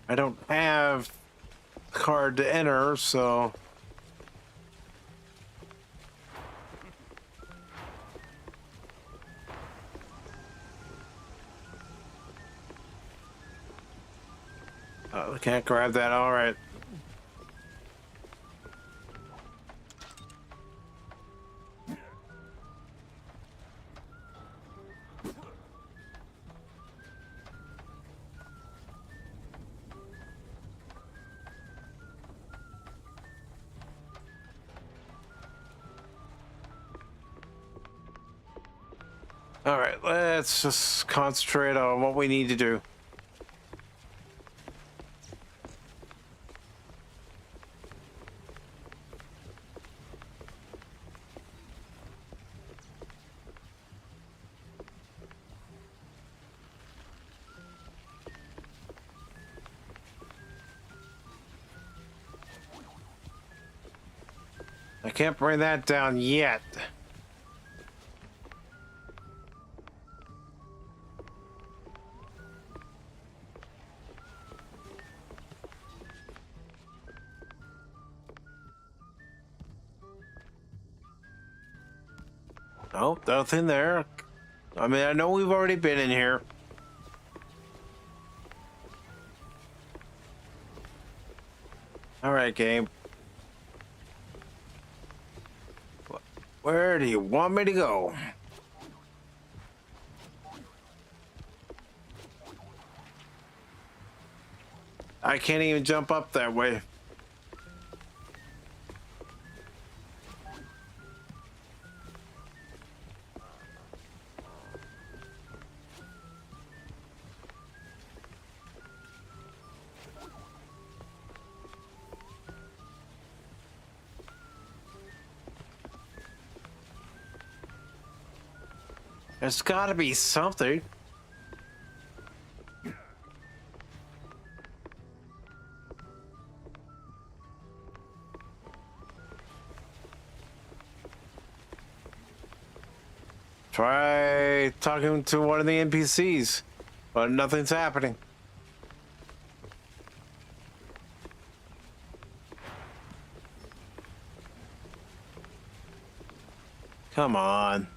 A: I don't have a card to enter, so... I can't grab that, alright. Alright, let's just concentrate on what we need to do. I can't bring that down yet. Nope, nothing there. I mean, I know we've already been in here. Alright, game. Where do you want me to go? I can't even jump up that way. There's got to be something. Try talking to one of the NPCs, but nothing's happening. Come on.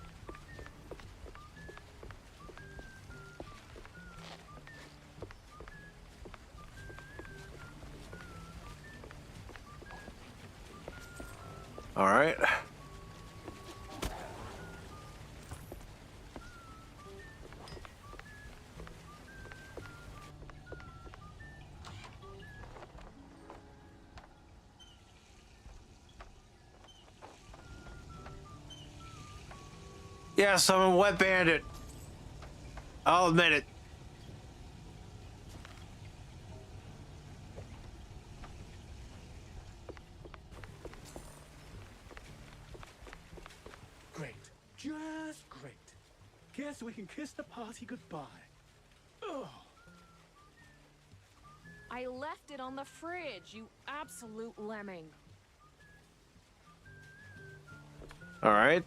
A: All right. Yes, I'm a wet bandit. I'll admit it.
M: Great. Just great. Guess we can kiss the party goodbye. Ugh.
L: I left it on the fridge, you absolute lemming.
A: All right.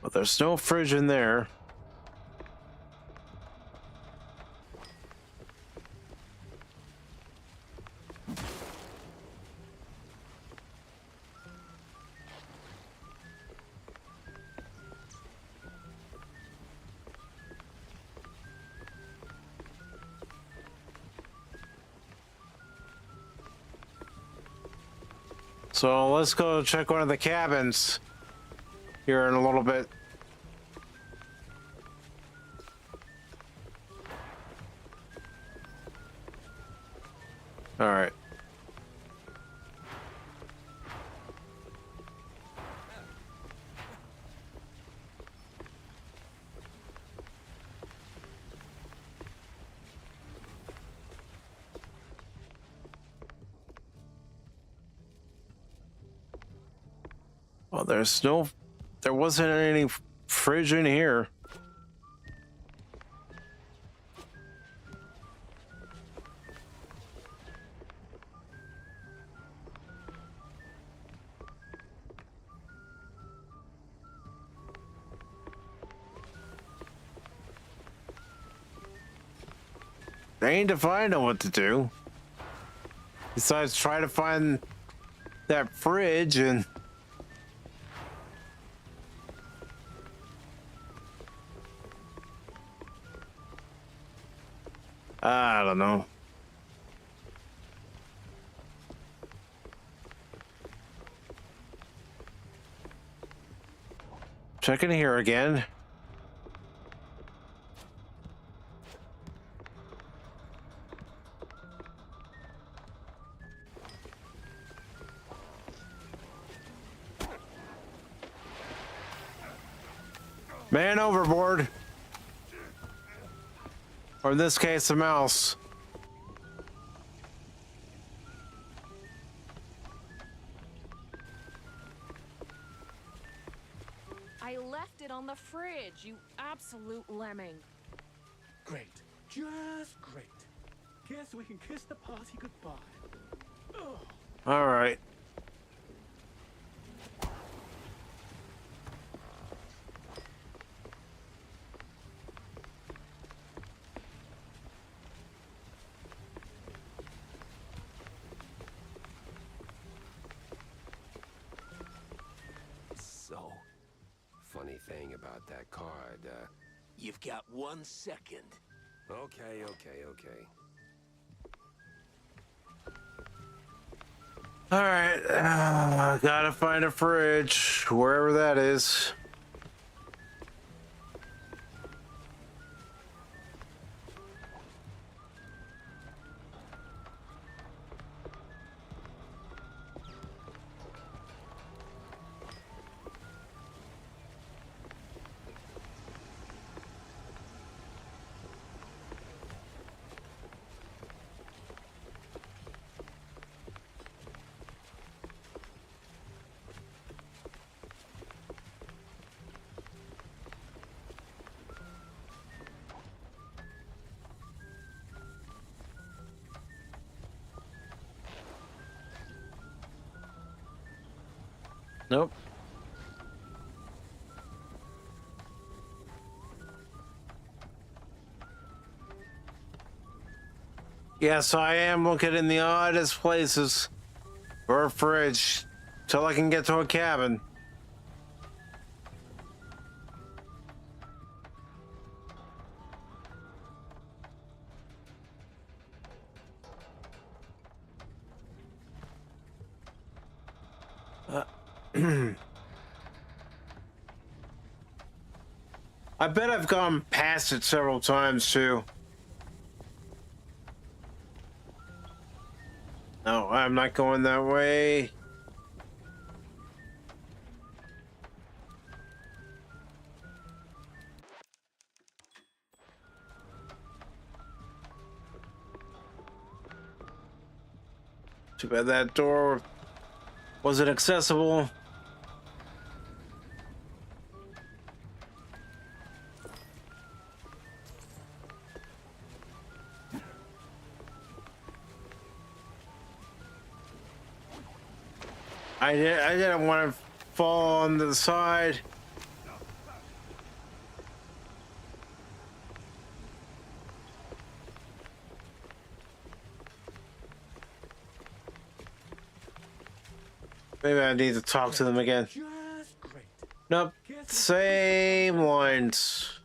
A: But there's no fridge in there. So let's go check one of the cabins here in a little bit. All right. Well, there wasn't any fridge in here. I ain't if I know what to do. Besides try to find that fridge and... I don't know. Checking here again. Man overboard. Or in this case, a mouse.
L: I left it on the fridge, you absolute lemming.
M: Great. Just great. Guess we can kiss the party goodbye. Ugh.
A: All right.
J: So, funny thing about that card,
N: You've got 1 second.
J: Okay.
A: All right. Gotta find a fridge, wherever that is. Nope. Yes, I am looking in the oddest places for a fridge till I can get to a cabin. I bet I've gone past it several times too. No, I'm not going that way. Too bad that door wasn't accessible. I didn't want to fall on the side. Maybe I need to talk to them again.
M: Just great.
A: Nope. Same lines.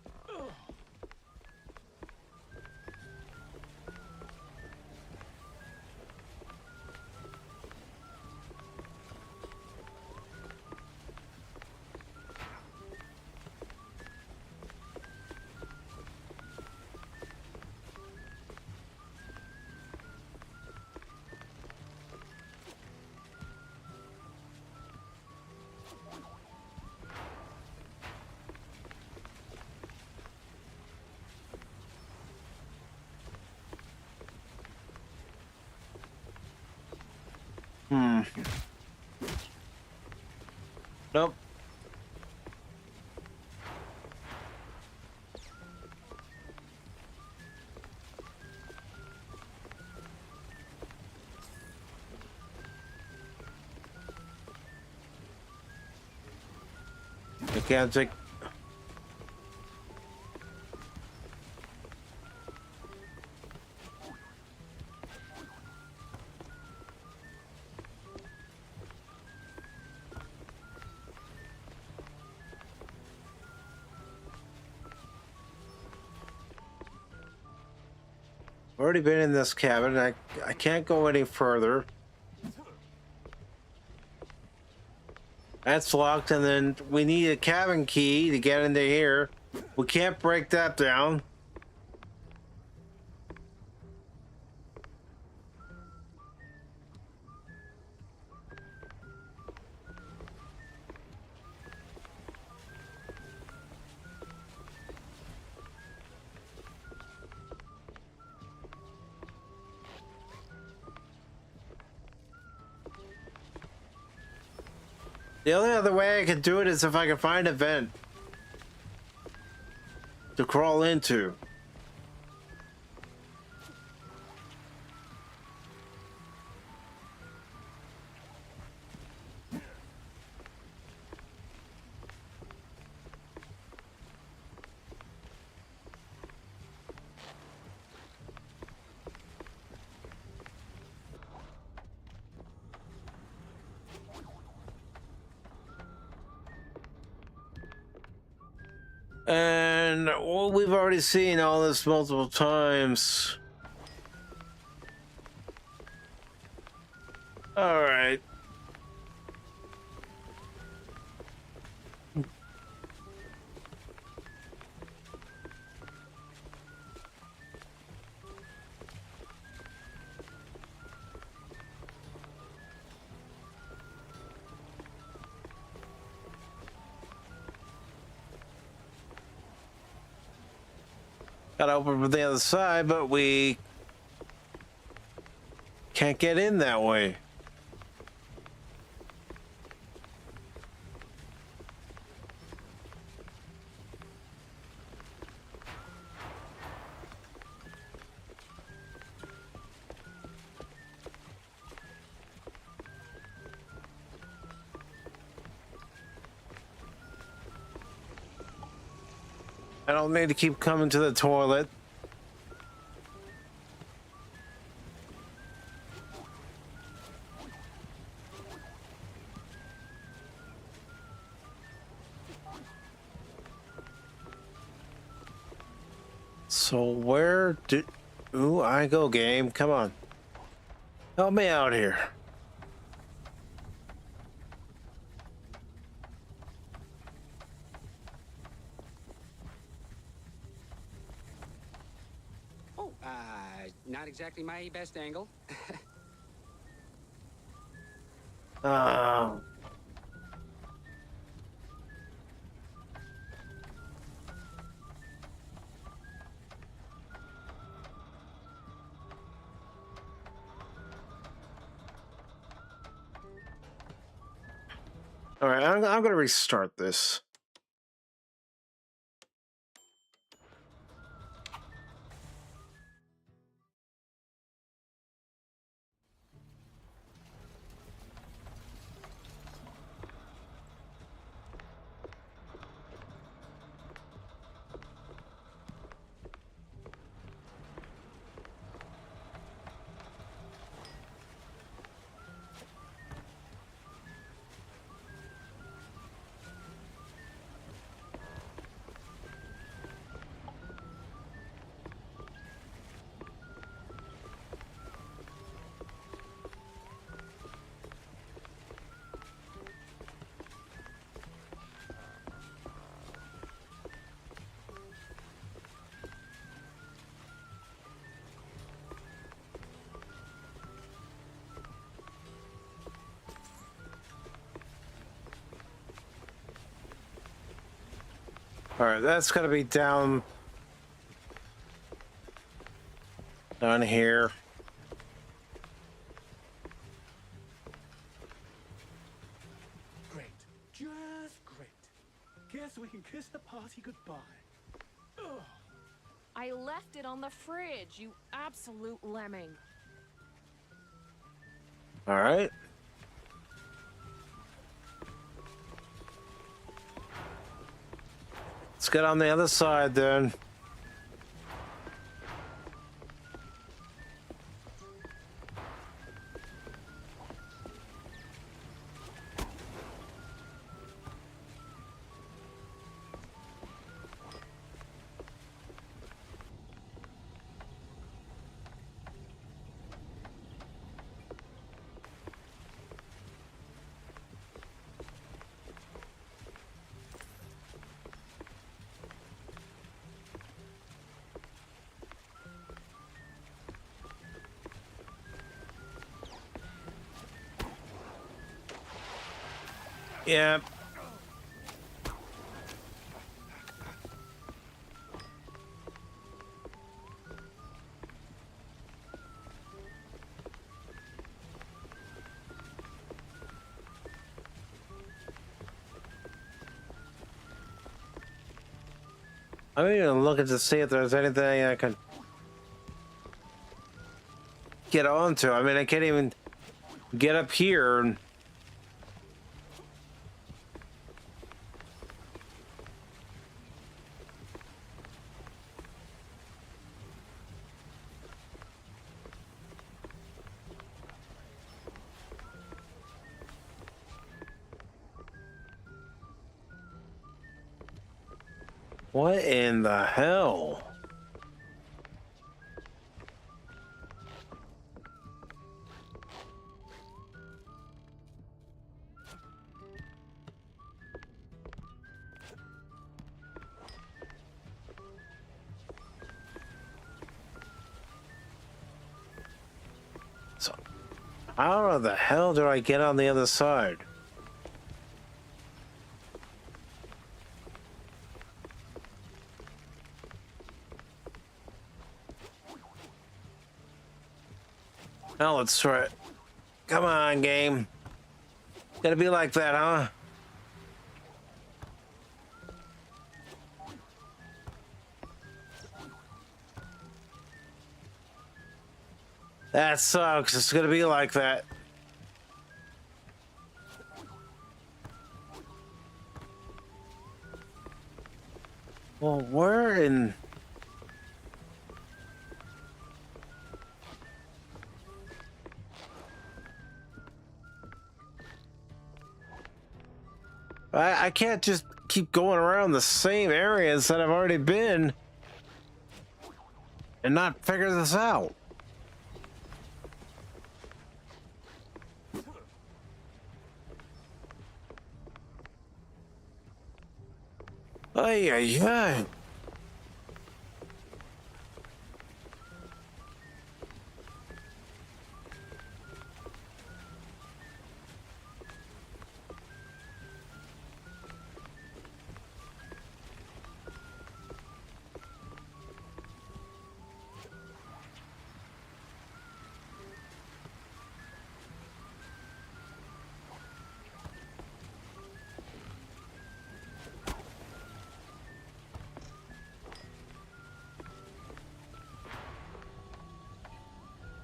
A: Nope. I can't take. Already been in this cabin. I can't go any further. That's locked, and then we need a cabin key to get into here. We can't break that down. The only other way I could do it is if I could find a vent to crawl into. And well, we've already seen all this multiple times. All right. Gotta open from the other side, but we can't get in that way. I don't need to keep coming to the toilet. So where do I go, game? Come on. Help me out here.
P: Not exactly my best angle.
A: Oh. All right, I'm going to restart this. Alright, that's gotta be down here.
M: Great. Just great. Guess we can kiss the party goodbye. Ugh.
L: I left it on the fridge, you absolute lemming.
A: Alright. Let's get on the other side then. Yep. I'm even looking to see if there's anything I can get onto. I mean, I can't even get up here and what in the hell? So, how the hell do I get on the other side? Now let's try it. Come on, game. Gotta be like that, huh? That sucks. It's gonna be like that. Well, where in... I can't just keep going around the same areas that I've already been and not figure this out. Ay, ay, ay.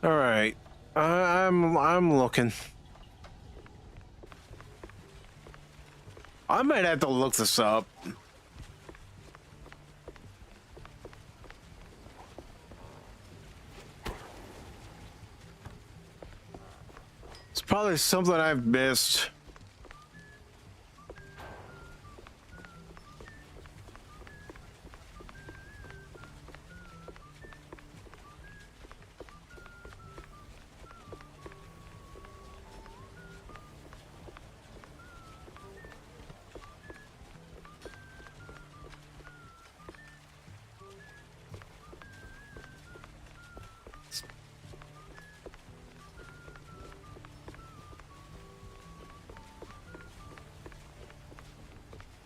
A: All right, I'm looking. I might have to look this up. It's probably something I've missed.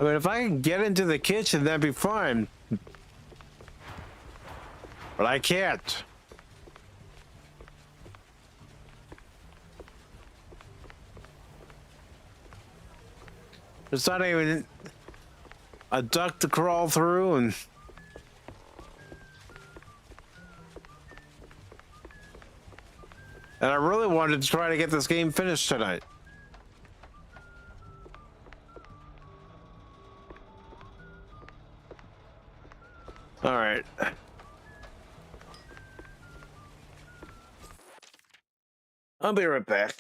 A: I mean, if I can get into the kitchen, that'd be fine. But I can't. There's not even a duct to crawl through, and I really wanted to try to get this game finished tonight. All right. I'll be right back.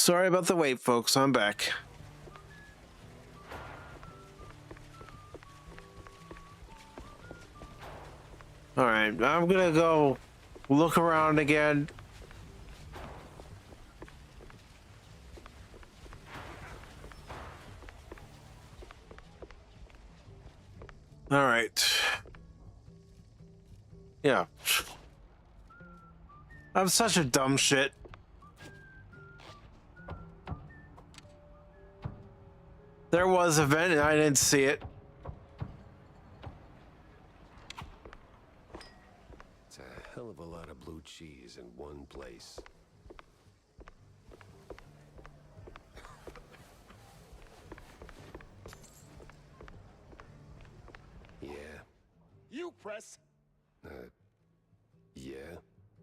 A: Sorry about the wait, folks. I'm back. Alright, I'm gonna go look around again. Alright. Yeah. I'm such a dumb shit. There was a vent and I didn't see it.
J: It's a hell of a lot of blue cheese in one place. Yeah.
P: You press.
J: Yeah.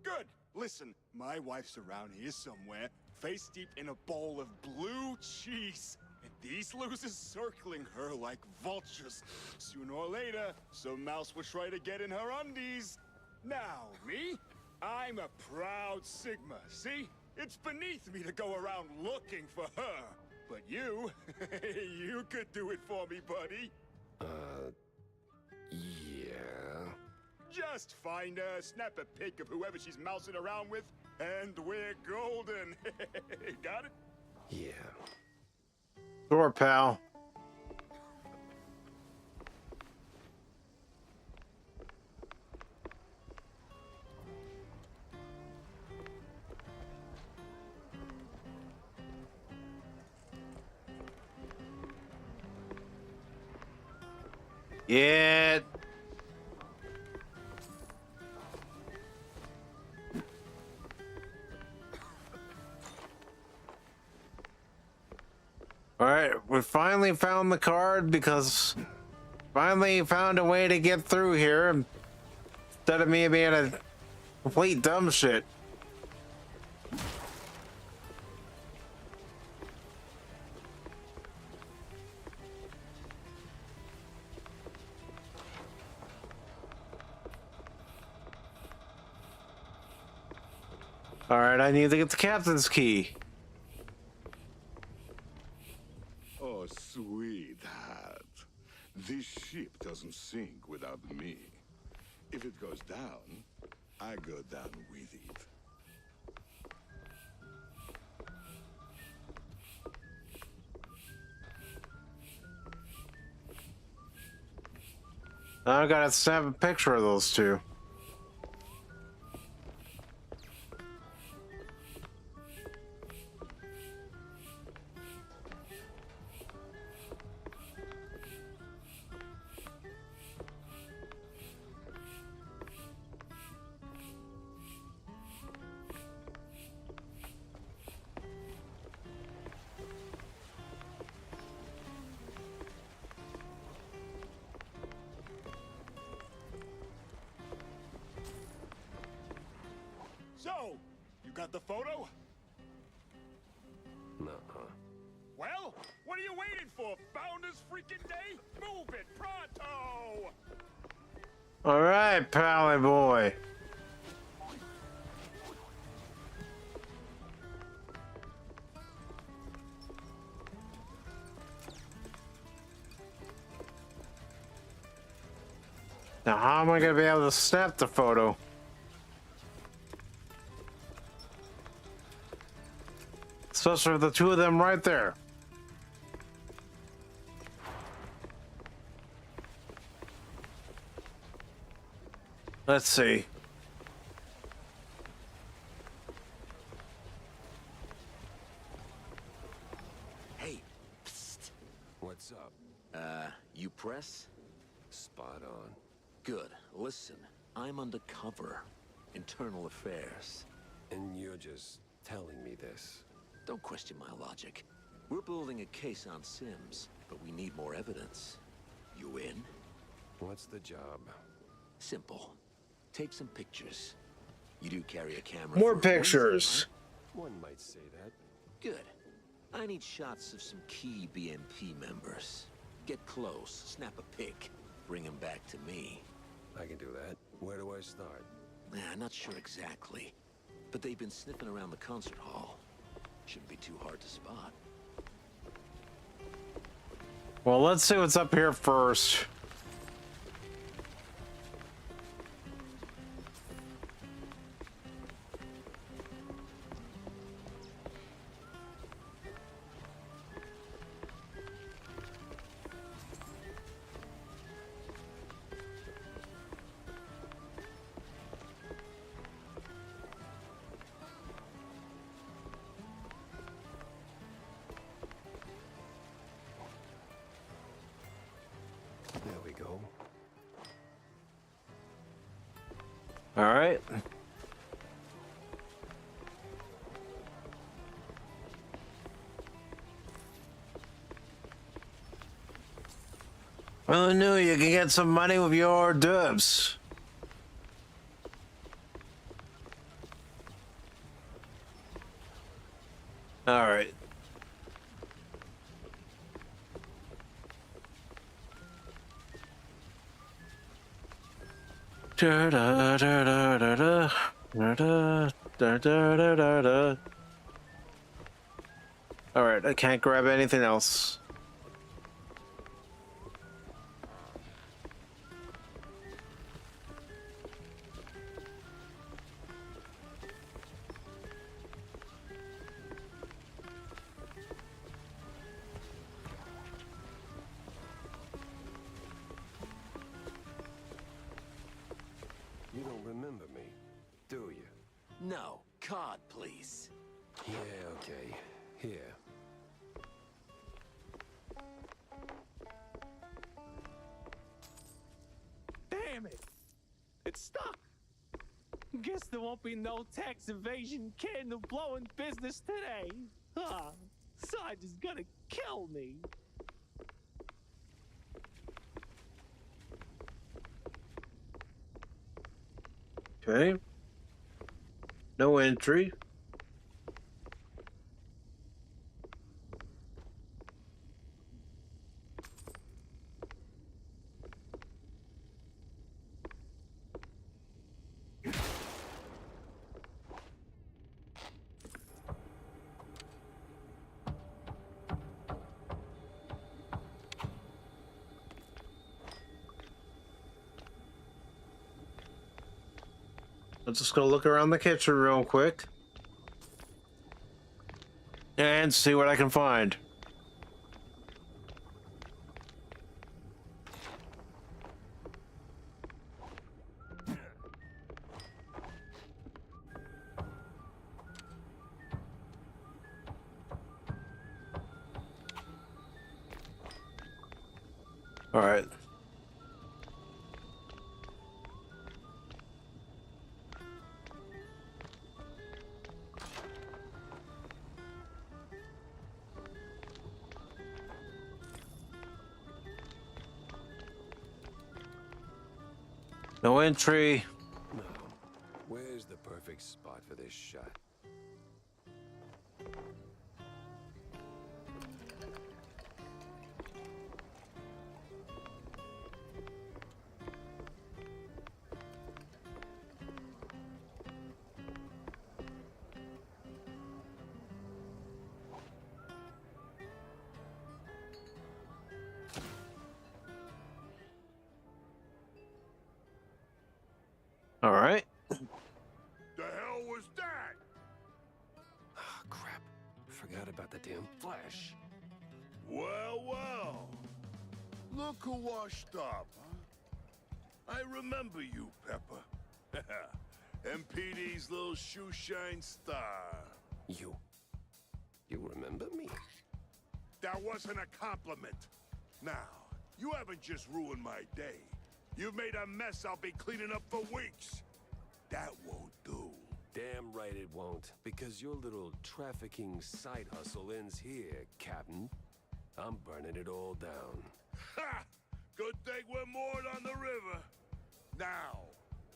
P: Good. Listen, my wife's around here somewhere, face deep in a bowl of blue cheese. And these losers circling her like vultures. Sooner or later, some mouse will try to get in her undies. Now, me? I'm a proud Sigma, see? It's beneath me to go around looking for her. But you, you could do it for me, buddy.
J: Yeah.
P: Just find her, snap a pic of whoever she's mousing around with, and we're golden. Got it?
J: Yeah.
A: Sure, pal. Yeah. Alright, we finally found the card because finally found a way to get through here instead of me being a complete dumb shit. Alright, I need to get the captain's key.
C: Oh, sweetheart. This ship doesn't sink without me. If it goes down, I go down with it.
A: I gotta snap a picture of those two.
P: So, you got the photo?
J: Nuh-uh.
P: Well, what are you waiting for? Founders freaking day? Move it, pronto!
A: Alright, pally boy. Now, how am I gonna be able to snap the photo? Especially with the two of them right there. Let's see.
N: Hey, psst.
J: What's up?
N: You press?
J: Spot on.
N: Good. Listen, I'm undercover. Internal affairs.
J: And you're just telling me this.
N: Don't question my logic. We're building a case on Sims, but we need more evidence. You in?
J: What's the job?
N: Simple. Take some pictures. You do carry a camera.
A: More
N: for a reason,
A: pictures.
N: right?
J: One might say that.
N: Good. I need shots of some key BMP members. Get close, snap a pic, bring them back to me.
J: I can do that. Where do I start?
N: Nah, not sure exactly. But they've been sniffing around the concert hall. Shouldn't be too hard to spot.
A: Well, let's see what's up here first.
J: There we go.
A: All right. Well, I knew you can get some money with your dubs. All right. Da da da da da da da da da da da. All right, I can't grab anything else.
J: You don't remember me, do you?
N: No, card, please.
J: Yeah, okay. Here.
M: Damn it! It's stuck! Guess there won't be no tax evasion candle blowing business today. Ah, Sarge is gonna kill me.
A: Okay. No entry. I'm just gonna look around the kitchen real quick and see what I can find. All right. No entry.
J: No. Where's the perfect spot for this shot?
A: All right.
C: The hell was that?
J: Oh, crap. Forgot about the damn flash.
C: Well, well. Look who washed up, huh? I remember you, Pepper. MPD's little shoeshine star.
J: You remember me?
C: That wasn't a compliment. Now, you haven't just ruined my day. You've made a mess I'll be cleaning up for weeks. That won't do.
J: Damn right it won't, because your little trafficking side hustle ends here, Captain. I'm burning it all down.
C: Ha! Good thing we're moored on the river. Now,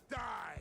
C: die!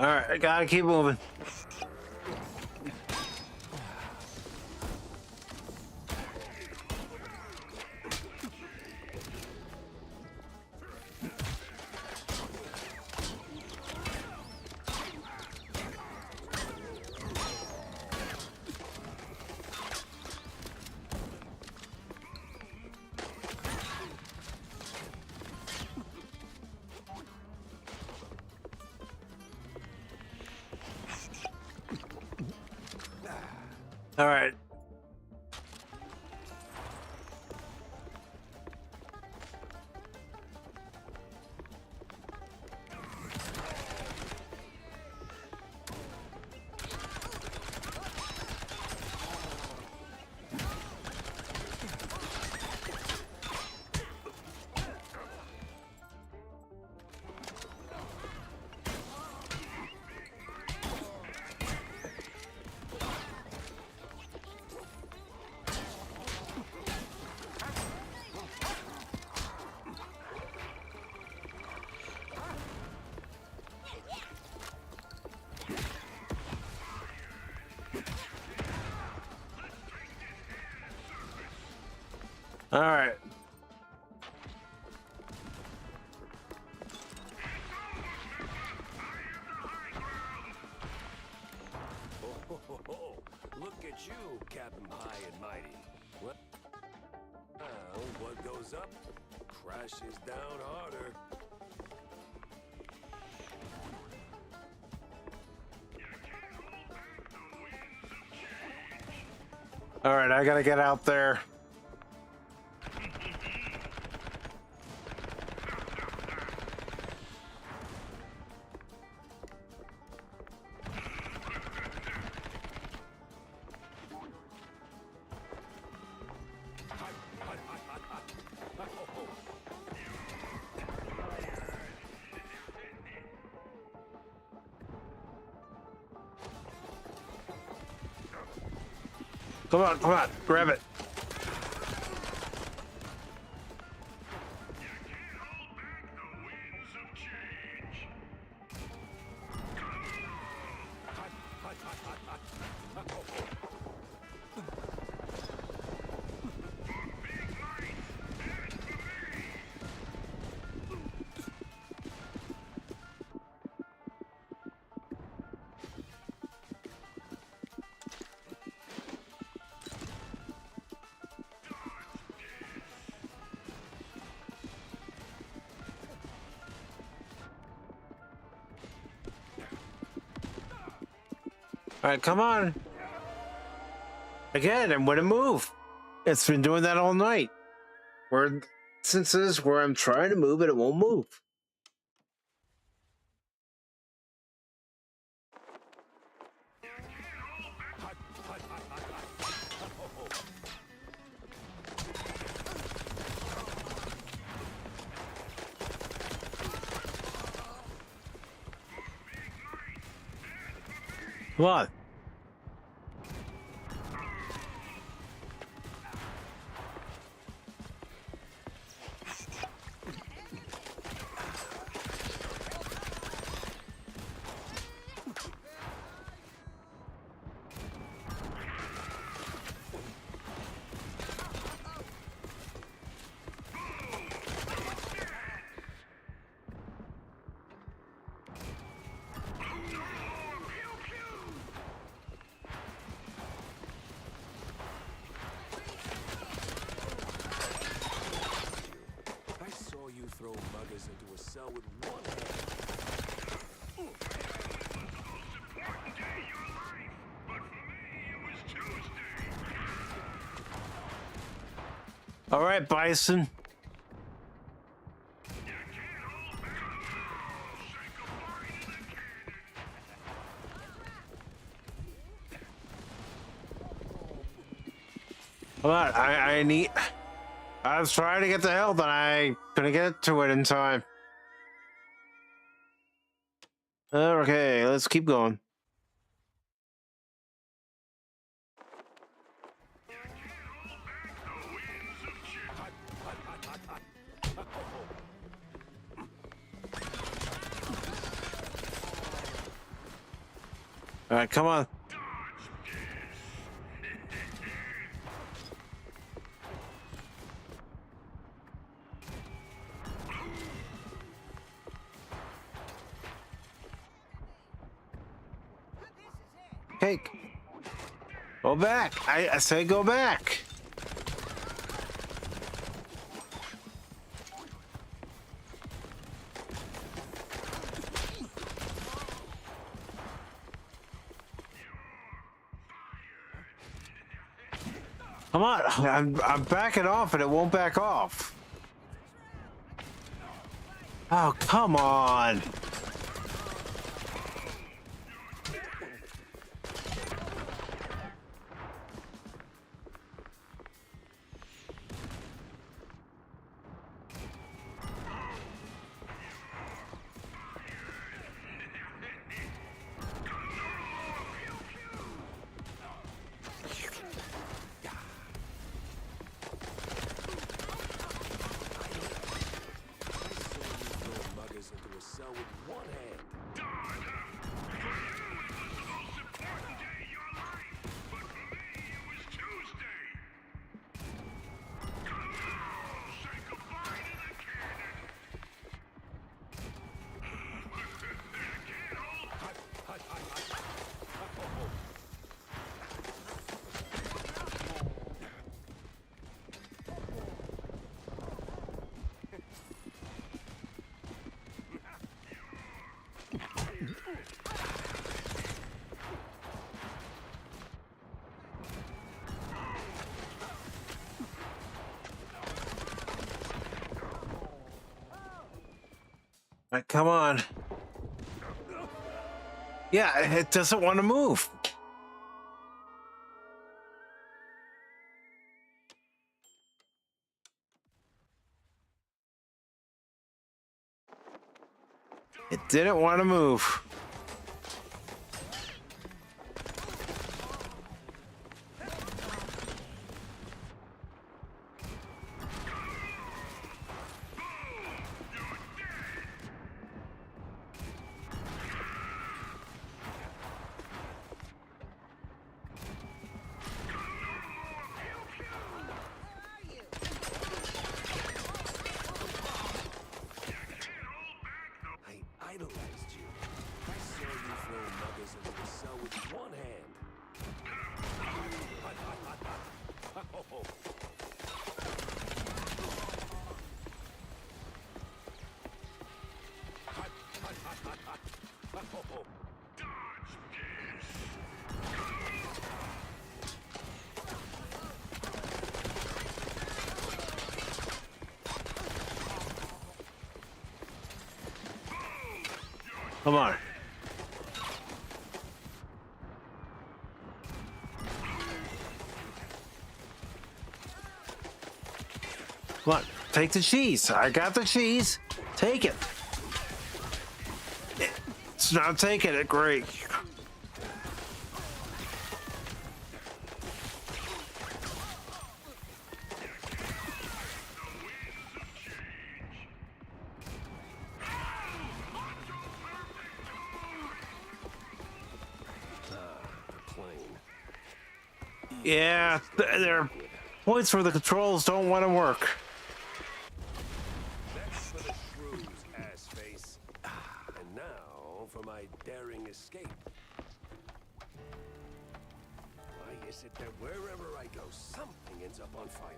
A: All right, I gotta keep moving. All right. All right.
J: Oh, look at you, Captain High and Mighty. Well, what goes up crashes down harder.
A: All right, I gotta get out there. Come on, grab it. All right, come on. Again, I'm gonna move. It's been doing that all night. Where instances where I'm trying to move and it won't move. Come on.
J: Throw buggers into a cell with one
A: All right, Bison. Come on, I need... I was trying to get the health and I couldn't get to it in time. Okay, let's keep going. All right, come on. Hey, go back. I say go back. Come on, I'm backing off and it won't back off. Oh, come on. Come on. Yeah, it doesn't want to move. It didn't want to move. Come on. Come on, take the cheese. I got the cheese. Take it. It's not taking it. Great. Yeah, there are points where the controls don't want to work.
J: That's for the shrews, ass face. And now for my daring escape. Why is it that wherever I go, something ends up on fire?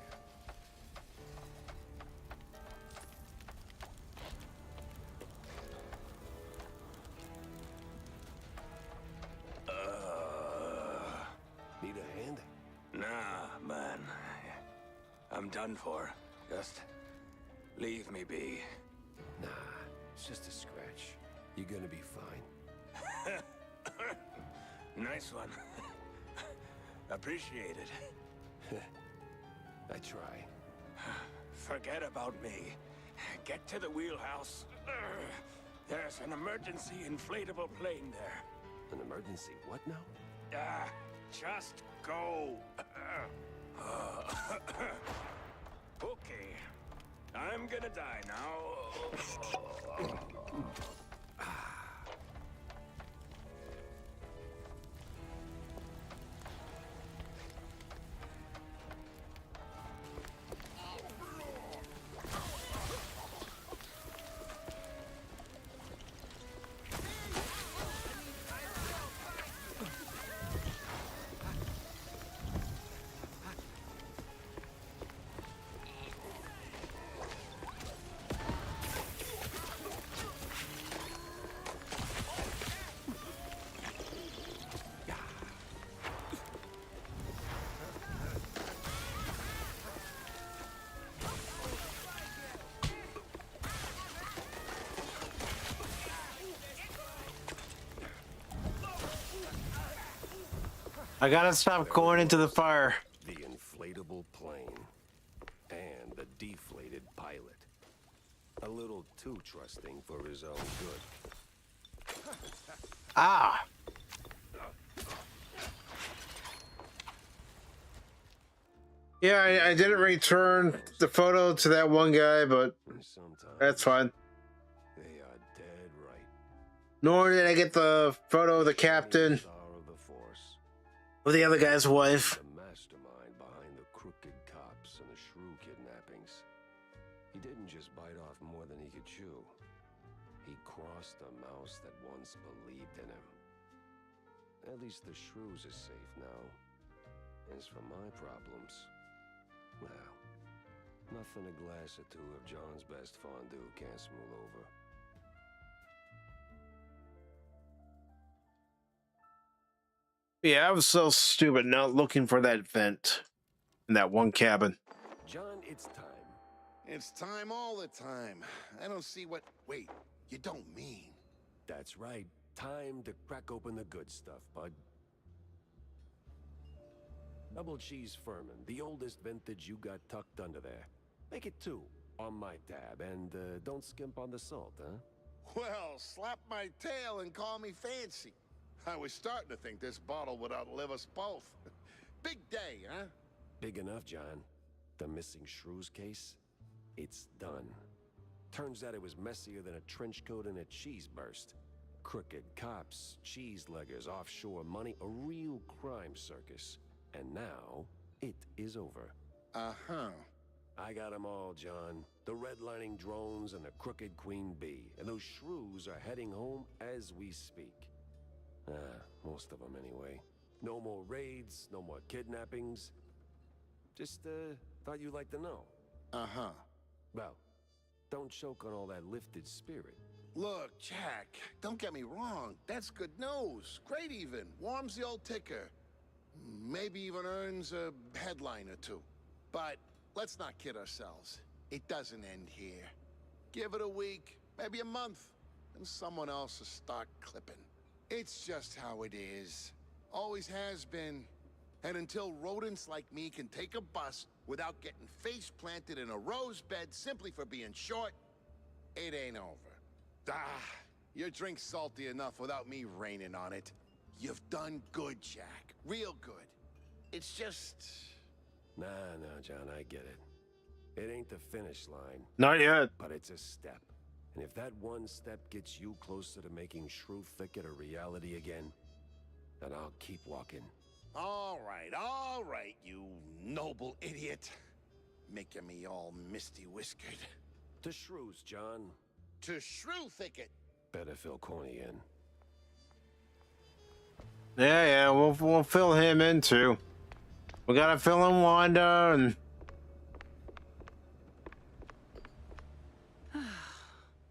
J: Need a hand?
N: Nah, man. I'm done for. Just leave me be.
J: Nah, it's just a scratch. You're gonna be fine.
N: Nice one. Appreciate it.
J: I try.
N: Forget about me. Get to the wheelhouse. There's an emergency inflatable plane there.
J: An emergency what now?
N: Just go. Okay. I'm gonna die now.
A: I gotta stop going into the fire.
J: The inflatable plane and the deflated pilot. A little too trusting for his own good.
A: Ah! Yeah, I didn't return the photo to that one guy, but that's fine.
J: They are dead right.
A: Nor did I get the photo of the captain of the other guy's wife.
J: The mastermind behind the crooked cops and the shrew kidnappings. He didn't just bite off more than he could chew. He crossed a mouse that once believed in him. At least the shrews are safe now. As for my problems, well, nothing a glass or two of John's best fondue can't smooth over.
A: Yeah, I was so stupid not looking for that vent in that one cabin.
J: John, it's time.
G: It's time all the time. I don't see what... Wait, you don't mean...
J: That's right. Time to crack open the good stuff, bud. Double cheese Furman, the oldest vintage you got tucked under there. Make it 2 on my tab, and don't skimp on the salt, huh?
G: Well, slap my tail and call me fancy. I was starting to think this bottle would outlive us both. Big day, huh?
J: Big enough, John. The missing shrews case? It's done. Turns out it was messier than a trench coat and a cheese burst. Crooked cops, cheese leggers, offshore money, a real crime circus. And now, it is over.
G: Uh-huh.
J: I got them all, John. The redlining drones and the crooked queen bee. And those shrews are heading home as we speak. Most of them anyway. No more raids, no more kidnappings. Just, thought you'd like to know.
G: Uh-huh.
J: Well, don't choke on all that lifted spirit.
G: Look, Jack, don't get me wrong. That's good news. Great even. Warms the old ticker. Maybe even earns a headline or 2. But let's not kid ourselves. It doesn't end here. Give it a week, maybe a month, and someone else will start clipping. It's just how it is. Always has been. And until rodents like me can take a bus without getting face planted in a rose bed simply for being short, it ain't over. Your drink's salty enough without me raining on it. You've done good, Jack. Real good. It's just...
J: Nah, John, I get it. It ain't the finish line.
A: Not yet.
J: But it's a step. And if that one step gets you closer to making Shrew Thicket a reality again, then I'll keep walking.
G: All right, you noble idiot. Making me all misty-whiskered.
J: To Shrews, John.
G: To Shrew Thicket.
J: Better fill Corny in.
A: Yeah, we'll fill him in too. We gotta fill in Wanda and...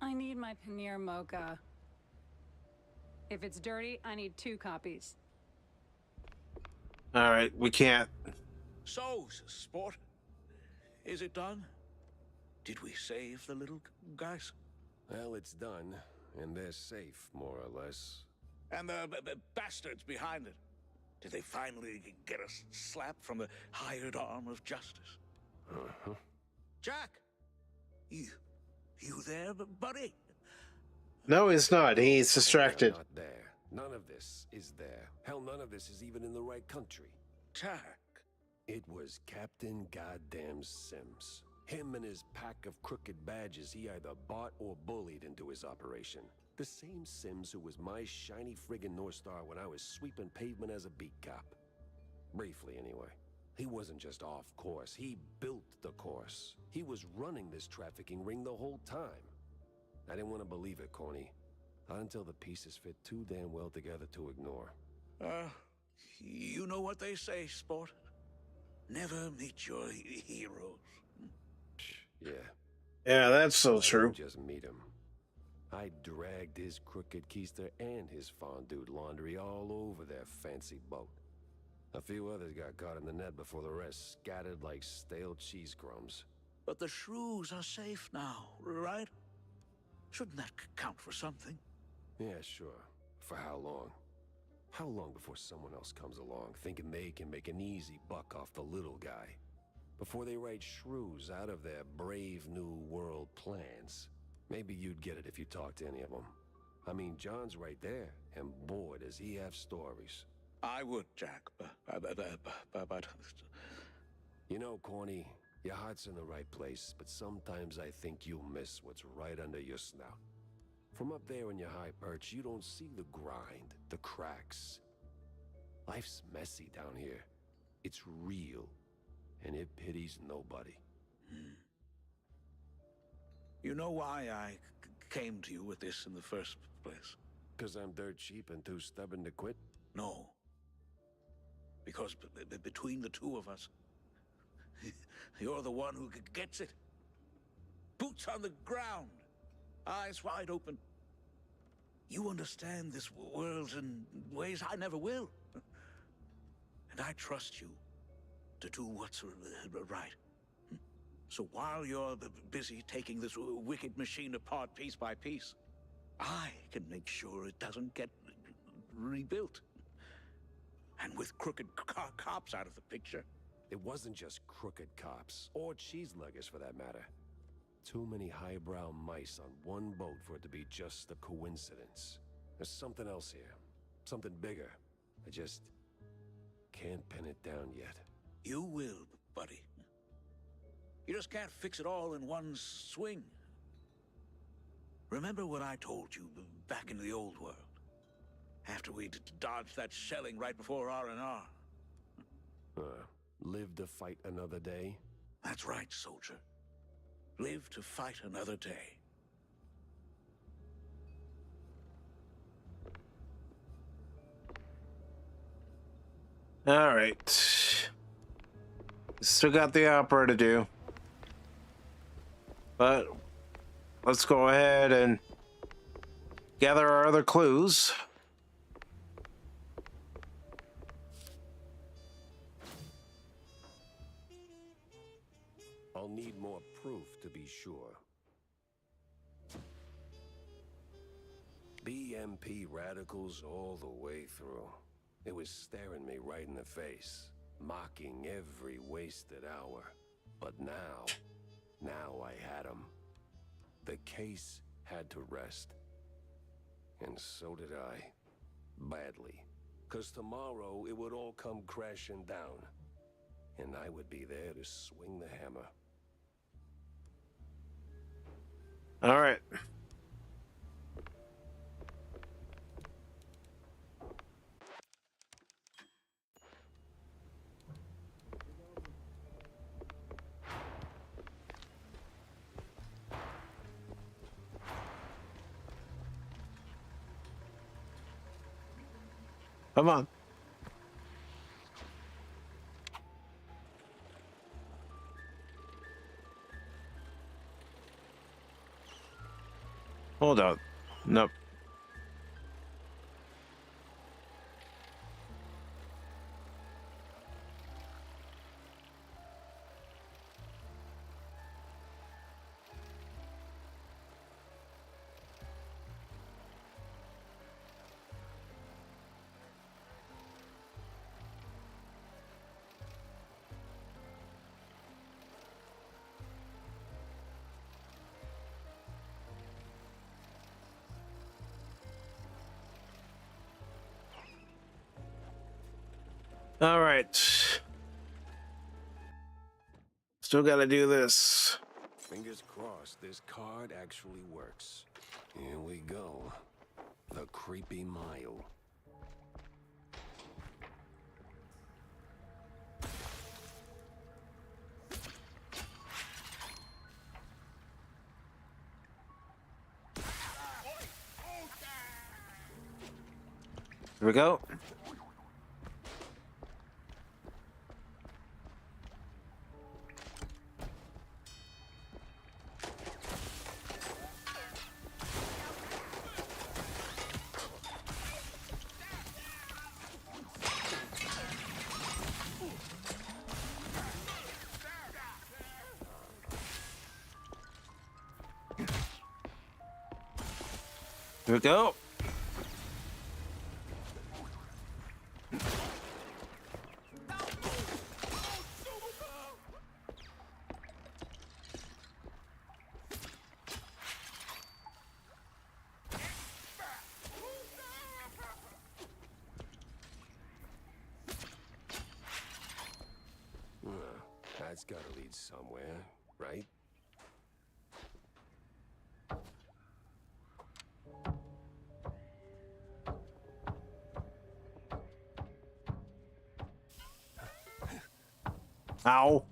D: I need my paneer mocha. If it's dirty, I need 2 copies.
A: All right, we can't.
E: So, sport, is it done? Did we save the little guys?
J: Well, it's done, and they're safe, more or less.
E: And the bastards behind it, did they finally get a slap from the hired arm of justice?
J: Uh-huh.
E: Jack, you there, buddy?
A: No, he's not. He's distracted.
J: Not there. None of this is there. Hell, none of this is even in the right country.
E: Jack.
J: It was Captain Goddamn Sims. Him and his pack of crooked badges he either bought or bullied into his operation. The same Sims who was my shiny friggin' North Star when I was sweeping pavement as a beat cop. Briefly, anyway. He wasn't just off course, he built the course. He was running this trafficking ring the whole time. I didn't want to believe it, Corny. Not until the pieces fit too damn well together to ignore.
E: You know what they say, sport. Never meet your heroes.
J: Yeah.
A: Yeah, that's so true.
J: Just meet him. I dragged his crooked keister and his fondue laundry all over their fancy boat. A few others got caught in the net before the rest scattered like stale cheese crumbs.
E: But the shrews are safe now, right? Shouldn't that count for something?
J: Yeah, sure. For how long? How long before someone else comes along thinking they can make an easy buck off the little guy? Before they write shrews out of their brave new world plans? Maybe you'd get it if you talked to any of them. I mean, John's right there, and boy, does he have stories.
E: I would, Jack, but...
J: You know, Corny, your heart's in the right place, but sometimes I think you miss what's right under your snout. From up there in your high perch, you don't see the grind, the cracks. Life's messy down here. It's real, and it pities nobody.
E: You know why I came to you with this in the first place?
J: 'Cause I'm dirt cheap and too stubborn to quit?
E: No. Because between the two of us, you're the one who gets it. Boots on the ground, eyes wide open. You understand this world in ways I never will. And I trust you to do what's right. So while you're busy taking this wicked machine apart piece by piece, I can make sure it doesn't get rebuilt. And with crooked cops out of the picture.
J: It wasn't just crooked cops, or cheeseluggers for that matter. Too many highbrow mice on one boat for it to be just a coincidence. There's something else here. Something bigger. I just can't pin it down yet.
E: You will, buddy. You just can't fix it all in one swing. Remember what I told you back in the old world? After we dodged that shelling right before R&R.
J: Live to fight another day?
E: That's right, soldier. Live to fight another day.
A: All right. Still got the opera to do. But let's go ahead and gather our other clues.
J: I'll need more proof to be sure. BMP radicals all the way through. It was staring me right in the face, mocking every wasted hour. But now I had him. The case had to rest. And so did I. Badly. 'Cause tomorrow it would all come crashing down. And I would be there to swing the hammer.
A: All right. Come on. Hold on. Nope. All right. Still got to do this.
J: Fingers crossed this card actually works. Here we go. The creepy mile.
A: Here we go. Here we go.
J: gotta lead somewhere, right?
A: Ow.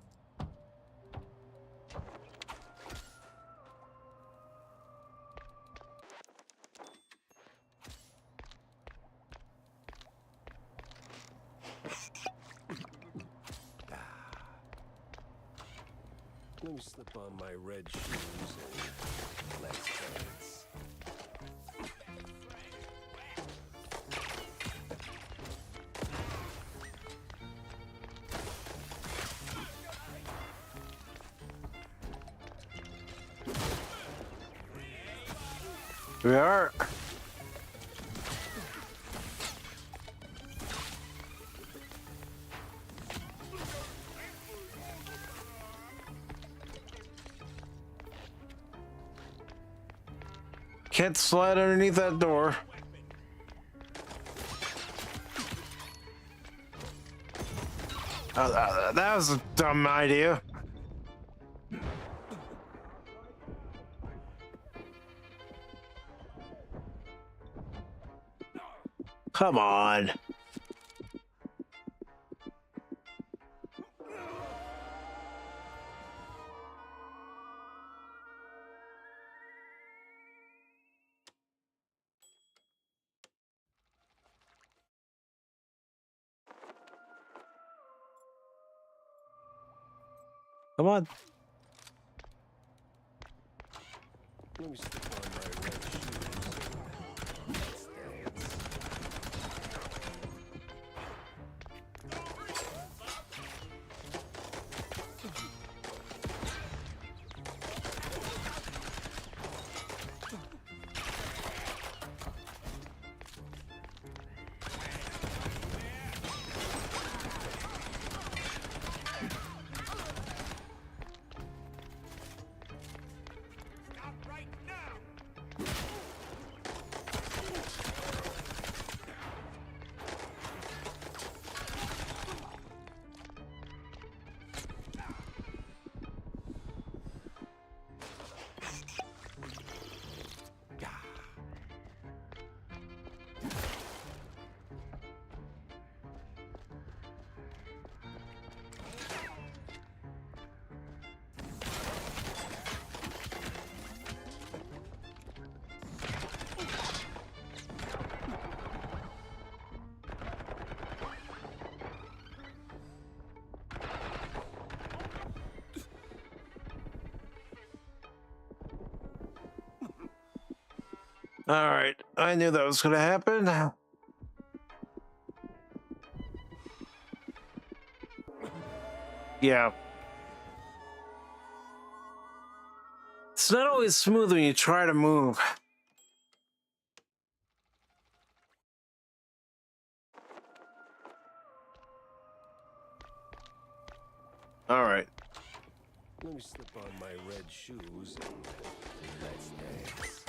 J: Let me slip on my red shoes and let's dance.
A: We are. Can't slide underneath that door. That was a dumb idea. Come on. Come on.
J: Let me slip on my red shoes and let's dance.
A: All right, I knew that was gonna happen. Yeah. It's not always smooth when you try to move. All right.
J: Let me slip on my red shoes and let's dance.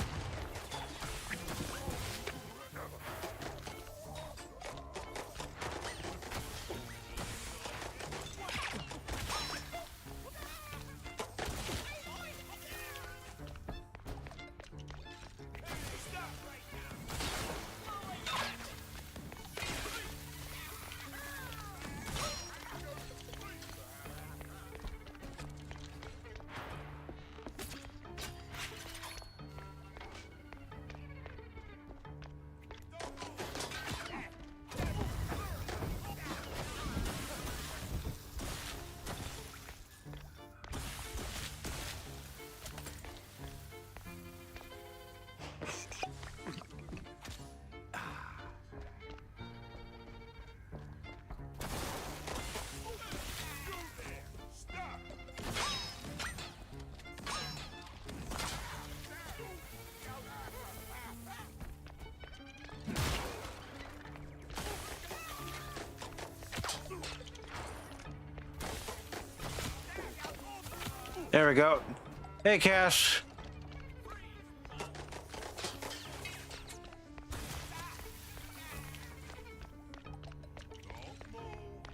A: There we go. Hey, Cash.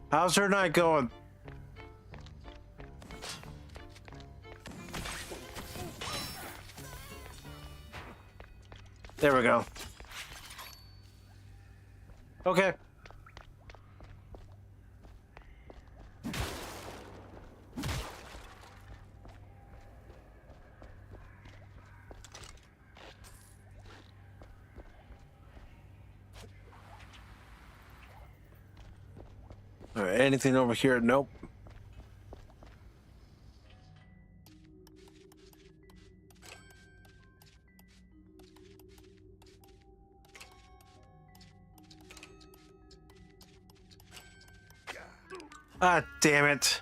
A: How's her night going? There we go. Okay. All right, anything over here? Nope. Ah, damn it.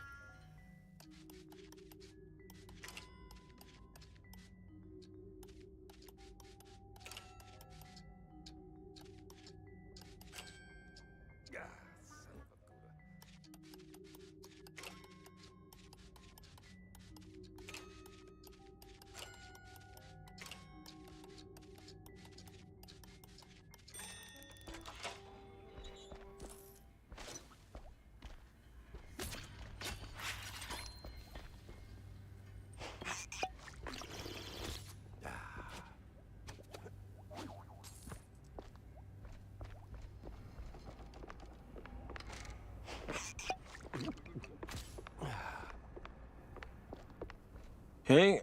A: Okay.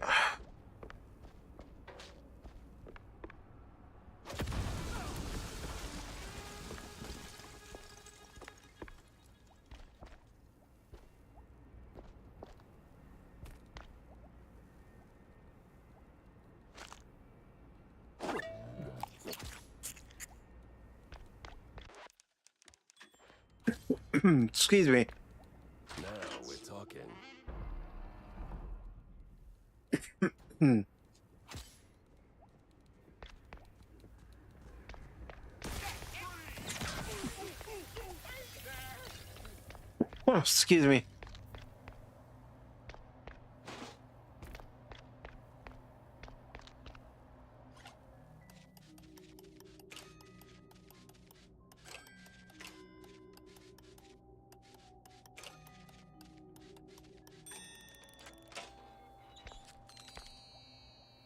A: Excuse me.
J: Now we're talking.
A: Oh, excuse me.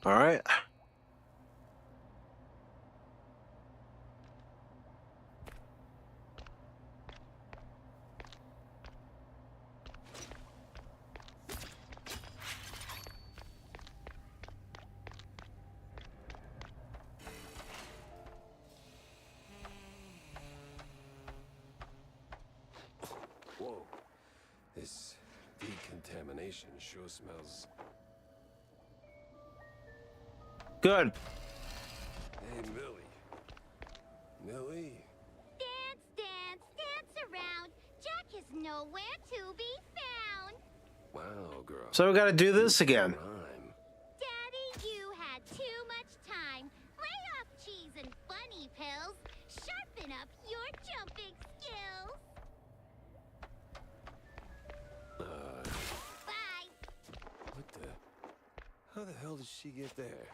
A: All right.
J: Whoa. This decontamination sure smells.
A: Good.
J: Hey, Millie. Millie?
I: Dance, dance, dance around. Jack is nowhere to be found.
J: Wow, girl.
A: So we got to do this again.
I: Daddy, you had too much time. Lay off cheese and bunny pills. Sharpen up your jumping skills. Bye.
J: What the? How the hell did she get there?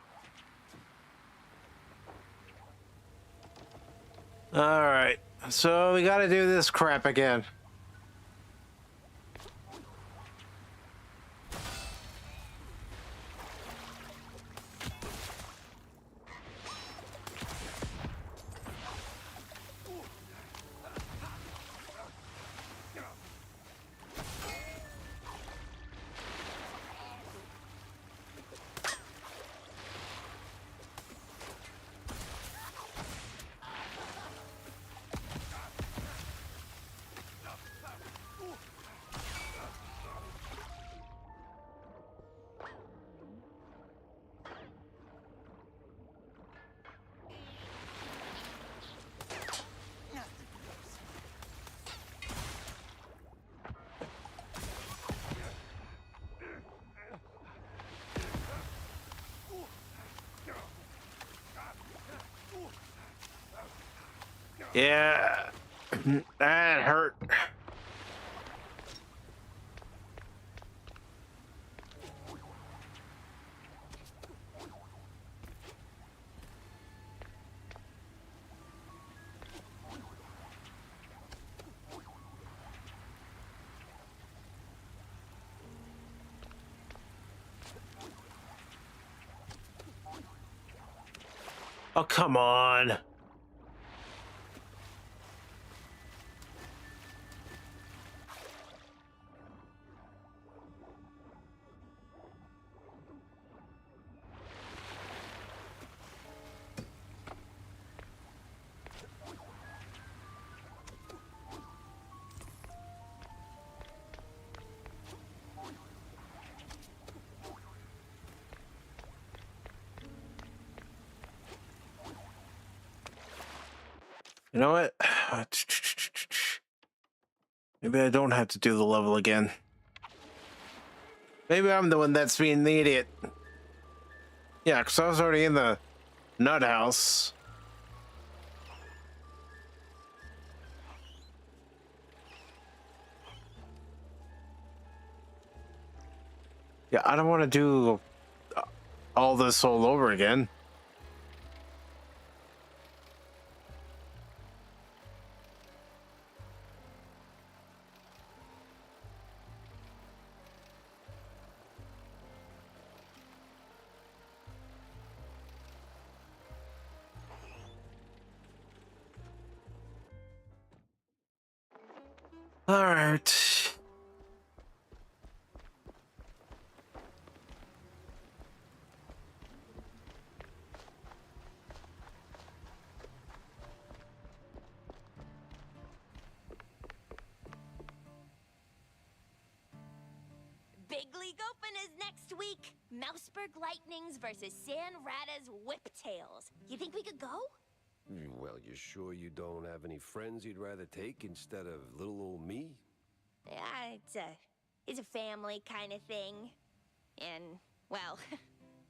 A: All right. So we got to do this crap again. Yeah, that hurt. Oh, come on. You know what? Maybe I don't have to do the level again. Maybe I'm the one that's being the idiot. Yeah, because I was already in the nut house. Yeah, I don't want to do all this all over again. All right.
F: Big League Open is next week. Mouseberg Lightnings versus San Rata's Whiptails. You think we could go?
J: Well, you sure you don't have any friends you'd rather take instead of little old me?
F: Yeah, it's a family kind of thing. And, well,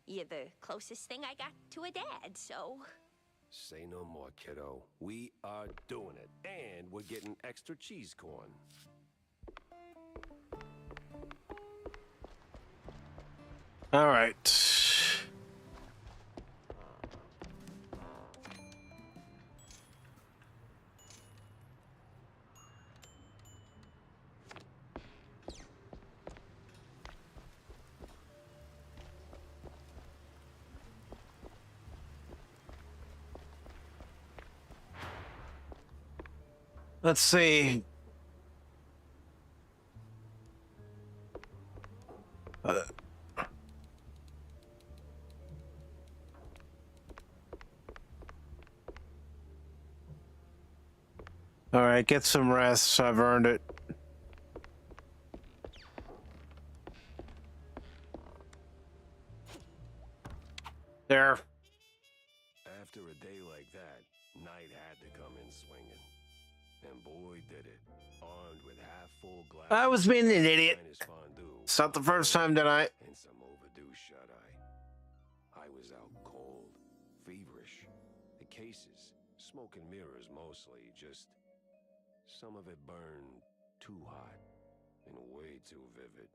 F: you're the closest thing I got to a dad, so...
J: Say no more, kiddo. We are doing it. And we're getting extra cheese corn.
A: All right. Let's see. All right, get some rest. I've earned it. There.
J: After a day like that, night had to come in swinging. And boy, did it. Armed with half-full glasses.
A: I was being an idiot. It's not the first time tonight.
J: And some overdue shut-eye. I was out cold, feverish. The cases, smoke and mirrors mostly, just... Some of it burned too hot and way too vivid.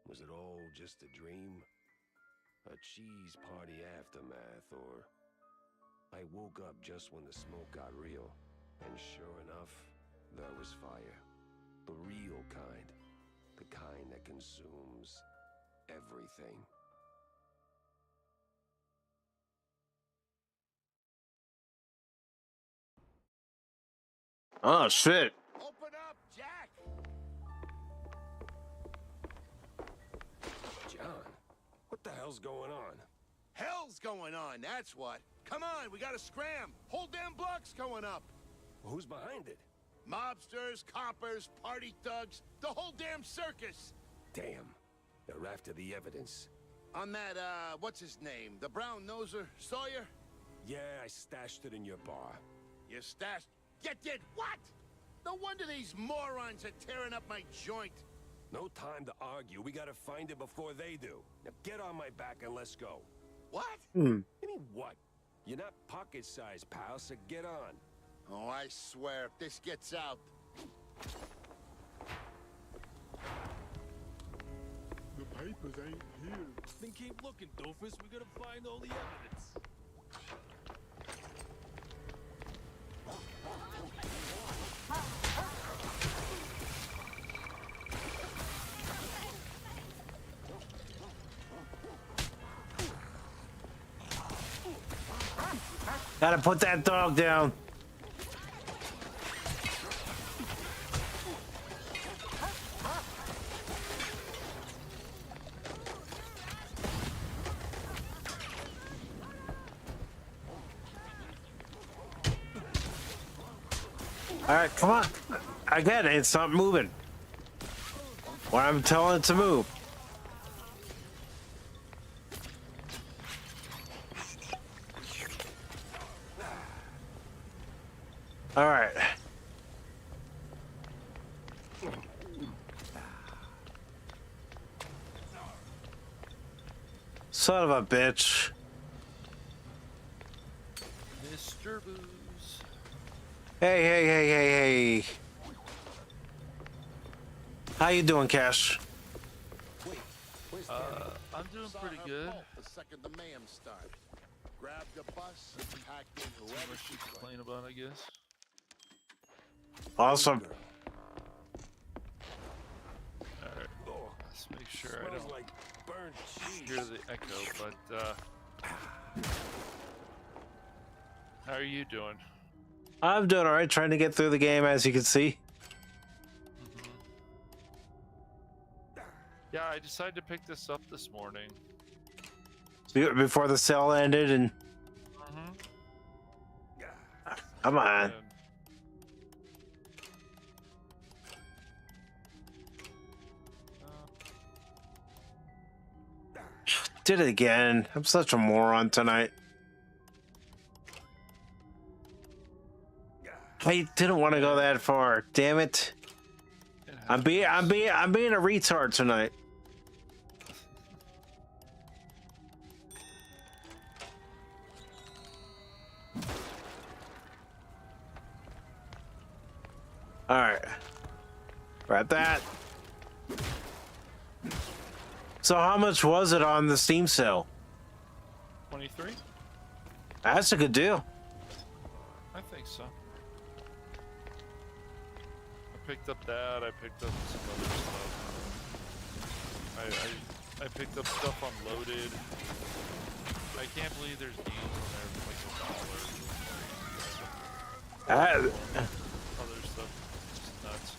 J: Was it all just a dream? A cheese party aftermath, or... I woke up just when the smoke got real, and sure enough, there was fire. The real kind. The kind that consumes everything.
A: Oh, shit.
P: Open up, Jack!
J: John, what the hell's going on?
G: Hell's going on, that's what. Come on, we gotta scram. Whole damn block's going up.
J: Who's behind it?
G: Mobsters, coppers, party thugs, the whole damn circus.
J: Damn, they're after the evidence.
G: On that, what's his name? The brown noser, Sawyer?
J: Yeah, I stashed it in your bar.
G: You stashed... You did what? No wonder these morons are tearing up my joint.
J: No time to argue. We gotta find it before they do. Now get on my back and let's go.
G: What?
J: You mean what? You're not pocket-sized, pal, so get on.
G: Oh, I swear, if this gets out...
O: The papers ain't here.
M: Then keep looking, doofus. We're gonna find all the evidence.
A: Gotta put that dog down. All right, come on. I get it. It's not moving. When I'm telling it to move. All right. Son of a bitch.
Q: Mr. Booze.
A: Hey, hey, hey, hey, hey. How you doing, Cash?
Q: I'm doing pretty good.
G: The second the ma'am start. Grab the bus, pack in
Q: Too
G: whoever
Q: much to complain about, I guess.
A: Awesome.
Q: Alright, let's make sure I don't
N: like burnt cheese.
Q: hear the echo, but how are you doing?
A: I'm doing all right, trying to get through the game, as you can see.
Q: Yeah, I decided to pick this up this morning.
A: Before the sale ended, and come on. Did it again. I'm such a moron tonight. I didn't want to go that far. Damn it. I'm being a retard tonight. All right. Grab that. So how much was it on the Steam sale?
Q: 23?
A: That's a good deal.
Q: I think so. I picked up that, I picked up some other stuff. I picked up stuff unloaded. I can't believe there's games on there for like $1. Other stuff. It's nuts.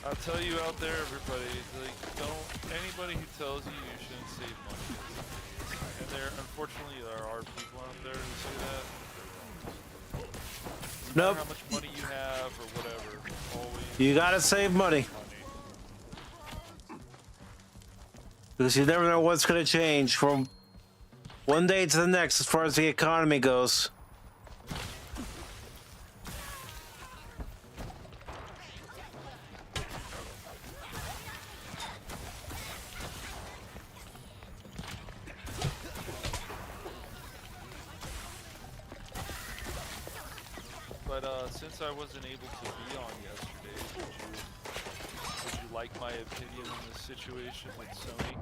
Q: I'll tell you out there, everybody, like, anybody who tells you you shouldn't save money. And unfortunately, there are people out there who say that. No matter how much money you have or whatever, always
A: you gotta save money. Because you never know what's gonna change from one day to the next as far as the economy goes.
Q: But since I wasn't able to be on yesterday, would you like my opinion on this situation with Sony?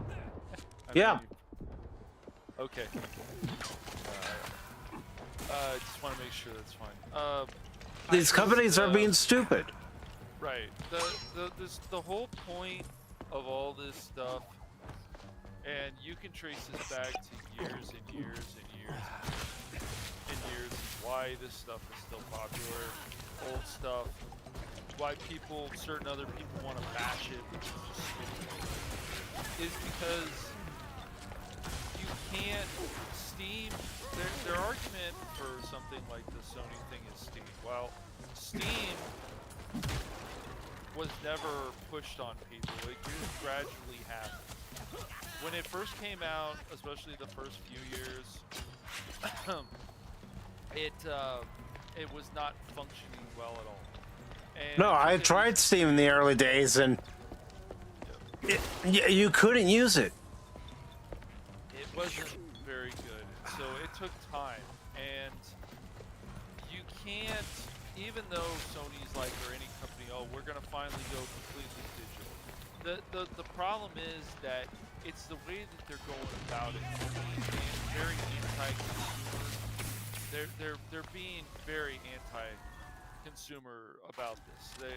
A: Yeah.
Q: Okay. I just want to make sure that's fine.
A: These companies are being stupid.
Q: Right. The whole point of all this stuff, and you can trace this back to years and years and years and years, why this stuff is still popular, old stuff, why certain other people want to bash it, which is just stupid, is because you can't, Steam, their argument for something like the Sony thing is Steam. Well, Steam was never pushed on people, it just gradually happened. When it first came out, especially the first few years, it was not functioning well at all. And
A: No, I tried Steam in the early days, and you couldn't use it.
Q: It wasn't very good, so it took time, and you can't, even though Sony's like, or any company, oh, we're gonna finally go completely digital. The problem is that it's the way that they're going about it. They're very anti-consumer. They're being very anti-consumer about this. They're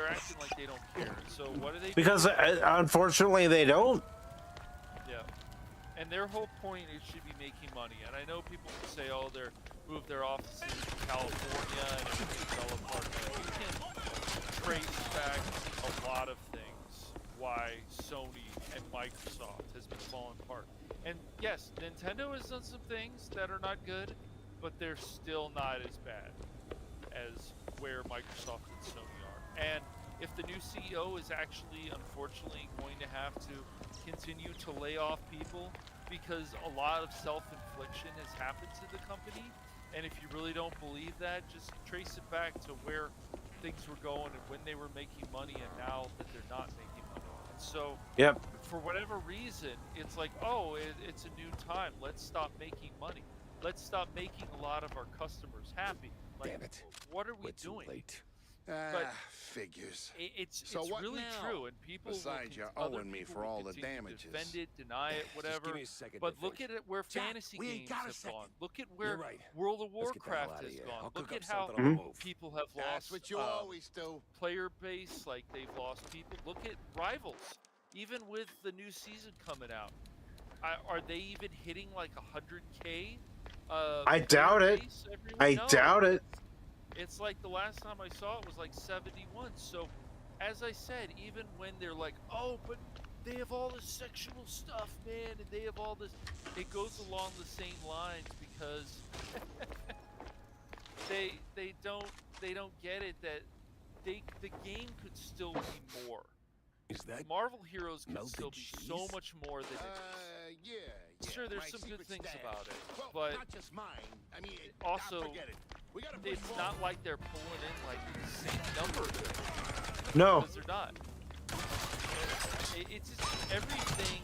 Q: acting like they don't care. So what do they do?
A: Because unfortunately they don't.
Q: Yeah. And And their whole point is should be making money. And I know people can say, oh, they're moved their offices to California and everything fell apart. You can trace back a lot of things why Sony and Microsoft has been falling apart. And yes, Nintendo has done some things that are not good, but they're still not as bad as where Microsoft and Sony are. And if the new CEO is actually, unfortunately, going to have to continue to lay off people because a lot of self-infliction has happened to the company, and if you really don't believe that, just trace it back to where things were going and when they were making money and now that they're not making money. And so, for whatever reason, it's like, oh, it's a new time. Let's stop making money. Let's stop making a lot of our customers happy. Like, damn it. What are we doing?
G: Late.
Q: But
G: figures.
Q: It's
G: So what
Q: really
G: now?
Q: true, and people
G: Besides, you're owing me for all the damages.
Q: Defend it, deny it, whatever.
J: give me a second
Q: But
J: to
Q: look
J: think.
Q: at it where
G: Jack,
Q: fantasy
G: we ain't
Q: games
G: got a
Q: have
G: second.
Q: gone. Look at where
J: You're right.
Q: World of
J: Let's get the hell
Q: Warcraft
J: outta
Q: has
J: here.
Q: gone.
J: I'll
Q: Look
J: cook
Q: at
J: up
Q: how
J: something on the move.
Q: people have
G: That's
Q: lost
G: what you always do.
Q: player base, like they've lost people. Look at Rivals. Even with the new season coming out, are they even hitting like 100K?
A: I doubt it. I doubt it.
Q: It's like the last time I saw it was like 71. So, as I said, even when they're like, oh, but they have all this sexual stuff, man, and they have all this, it goes along the same lines because they don't get it that the game could still be more.
J: Is that
Q: Marvel Heroes could
J: melted
Q: still be so
J: cheese?
Q: much more than it is.
G: Yeah.
Q: Sure, there's
G: my
Q: some good
G: secret
Q: things
G: stash.
Q: about it,
G: Well,
Q: but
G: not just mine. I mean,
Q: also,
G: forget it. We gotta push
Q: it's
G: forward.
Q: not like they're pulling in like the same numbers.
A: No.
Q: Because they're not. It's just everything.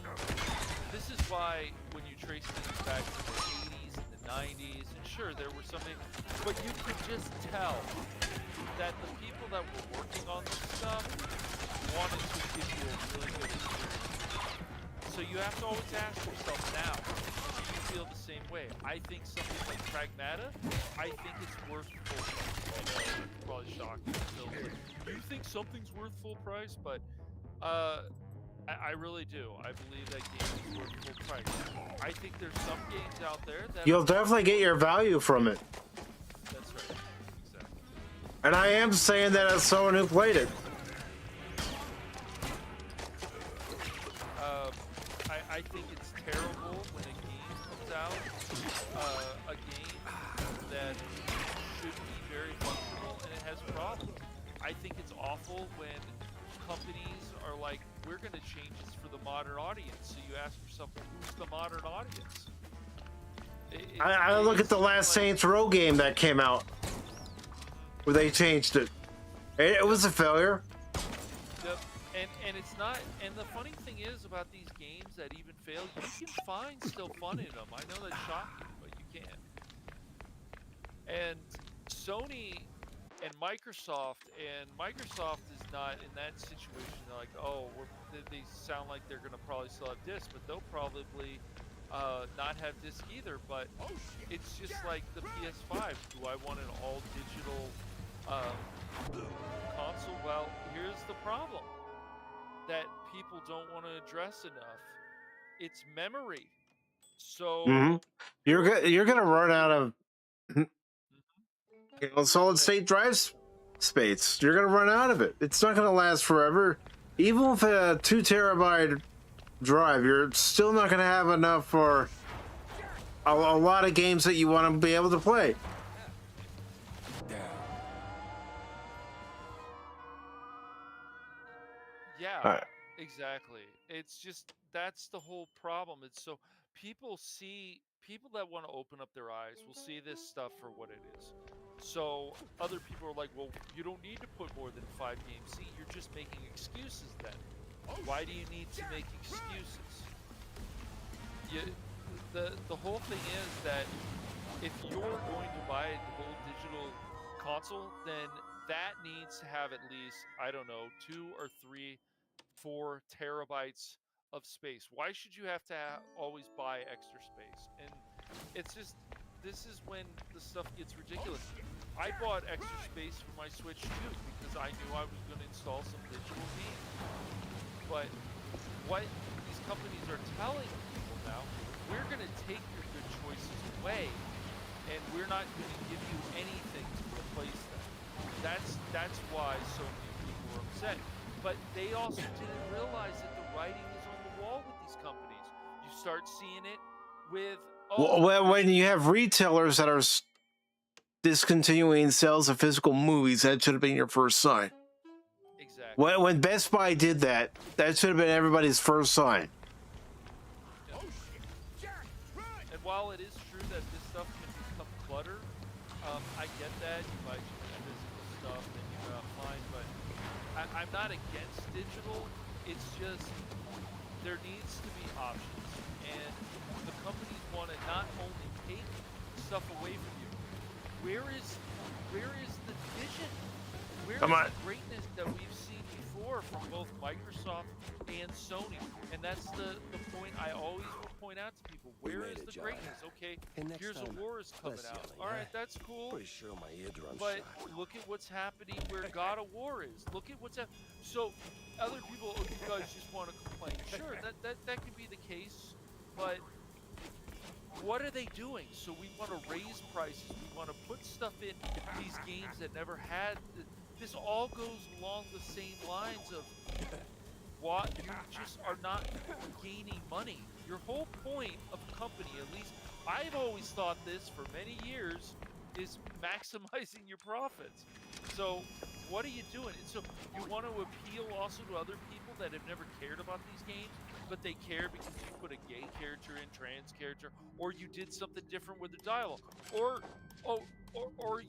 Q: This is why when you trace things back to the 80s and the 90s, and sure, there were something, but you could just tell that the people that were working on this stuff wanted to give you a really good experience. So you have to always ask yourself now, do you feel the same way? I think something like Pragmata, I think it's worth full price. I know, it's probably shocking. You think something's worth full price? But I really do. I believe that game is worth full price. I think there's some games out there that
A: You'll definitely get your value from it.
Q: That's right. Exactly.
A: And I am saying that as someone who played it.
Q: I think it's terrible when a game comes out, a game that should be very functional and it has problems. I think it's awful when companies are like, we're going to change this for the modern audience. So you ask yourself, who's the modern audience?
A: I look at the last Saints Row game that came out, where they changed it. It was a failure.
Q: And it's not. And the funny thing is about these games that even fail, you can find still fun in them. I know that's shocking, but you can. And Sony and Microsoft is not in that situation. They're like, oh, they sound like they're gonna probably still have disc, but they'll probably not have disc either. But it's just like the PS5. Do I want an all digital console? Well, here's the problem that people don't want to address enough. It's memory. So
A: You're gonna run out of solid state drive space. You're gonna run out of it. It's not gonna last forever. Even with a 2 terabyte drive, you're still not gonna have enough for a lot of games that you want to be able to play.
Q: Yeah, exactly. It's just, that's the whole problem. It's so people that want to open up their eyes will see this stuff for what it is. So other people are like, well, you don't need to put more than 5 games. See, you're just making excuses then. Why do you need to make excuses? The whole thing is that if you're going to buy the whole digital console, then that needs to have at least, I don't know, 2 or 3, 4 terabytes of space. Why should you have to always buy extra space? And it's just, this is when the stuff gets ridiculous. I bought extra space for my Switch too because I knew I was going to install some digital games. But what these companies are telling people now, we're going to take your good choices away, and we're not going to give you anything to replace them. That's why so many people are upset. But they also didn't realize that the writing is on the wall with these companies. You start seeing it with
A: well, when you have retailers that are discontinuing sales of physical movies, that should have been your first sign.
Q: Exactly.
A: When Best Buy did that, that should have been everybody's first sign.
Q: And while it is true that this stuff can become clutter, I get that. You buy too much physical stuff, then you're not fine. But I'm not against digital. It's just there needs to be options, and the companies want to not only take stuff away from you. Where is the vision? Where is the greatness that we've seen before from both Microsoft and Sony? And that's the point I always point out to people. Where is the greatness? Okay, here's a war is coming out. All right, that's cool.
J: Pretty sure my eardrum's
Q: But
J: shot.
Q: look at what's happening where God of War is. Look at what's happening. So other people, oh, you guys just want to complain. Sure, that could be the case, but what are they doing? So we want to raise prices. We want to put stuff in these games that never had. This all goes along the same lines of what you just are not gaining money. Your whole point of a company, at least I've always thought this for many years, is maximizing your profits. So what are you doing? And so you want to appeal also to other people that have never cared about these games, but they care because you put a gay character in, trans character, or you did something different with the dialogue, or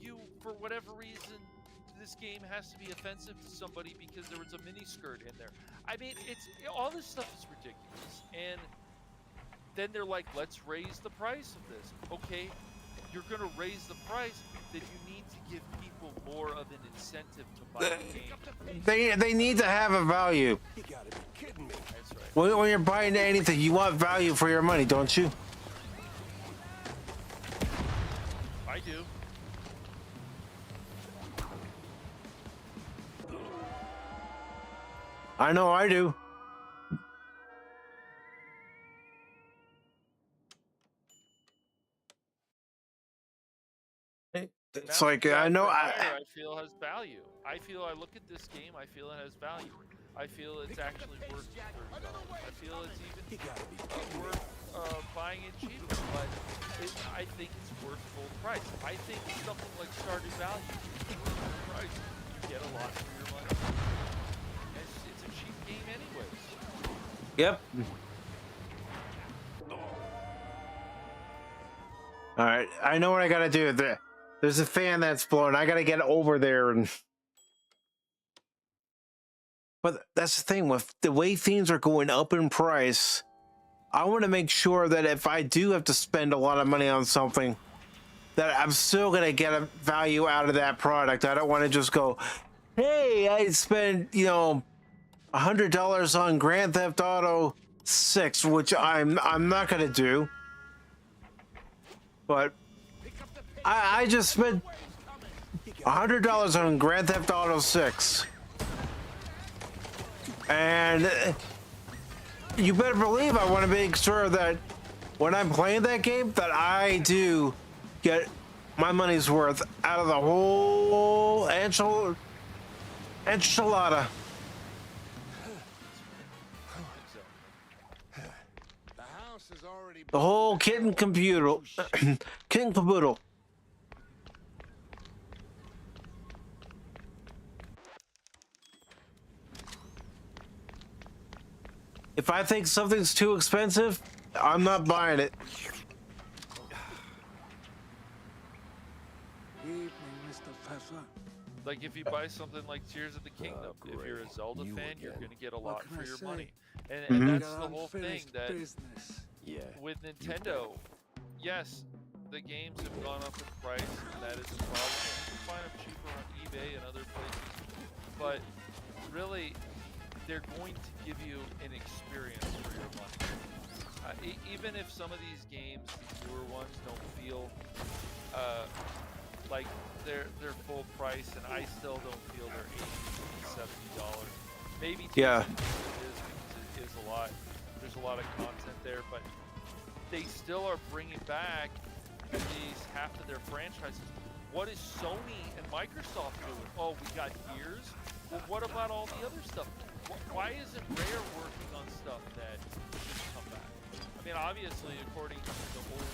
Q: you, for whatever reason, this game has to be offensive to somebody because there was a miniskirt in there. I mean, all this stuff is ridiculous. And then they're like, let's raise the price of this. Okay, you're going to raise the price, then you need to give people more of an incentive to buy the game.
A: They need to have a value.
J: You gotta be kidding me.
Q: That's right.
A: When you're buying anything, you want value for your money, don't you?
Q: I do.
A: I know I do. It's like I know
Q: I feel has value. I feel I look at this game, I feel it has value. I feel it's actually worth $30. I feel it's even worth buying it cheaper, but I think it's worth full price. I think something like Stardew Valley is worth full price. You get a lot for your money. It's a cheap game anyways.
A: Yep. All right, I know what I gotta do. There's a fan that's blowing. I gotta get over there and. But that's the thing with the way things are going up in price. I want to make sure that if I do have to spend a lot of money on something, that I'm still gonna get a value out of that product. I don't want to just go, hey, I spent $100 on Grand Theft Auto 6, which I'm not gonna do. But I just spent $100 on Grand Theft Auto 6. And you better believe I want to make sure that when I'm playing that game, that I do get my money's worth out of the whole enchilada. The whole kit and caboodle. Kit and caboodle. If I think something's too expensive, I'm not buying it.
Q: Like if you buy something like Tears of the Kingdom, if you're a Zelda fan, you're going to get a lot for your money. And that's the whole thing that with Nintendo, yes, the games have gone up in price, and that is a problem. You can find them cheaper on eBay and other places, but really, they're going to give you an experience for your money. Even if some of these games, these newer ones, don't feel like they're full price, and I still don't feel they're $80 to $70. Maybe it is because is a lot. There's a lot of content there, but they still are bringing back these half of their franchises. What is Sony and Microsoft doing? Oh, we got Gears. Well, what about all the other stuff? Why isn't Rare working on stuff that should come back? I mean, obviously, according to the old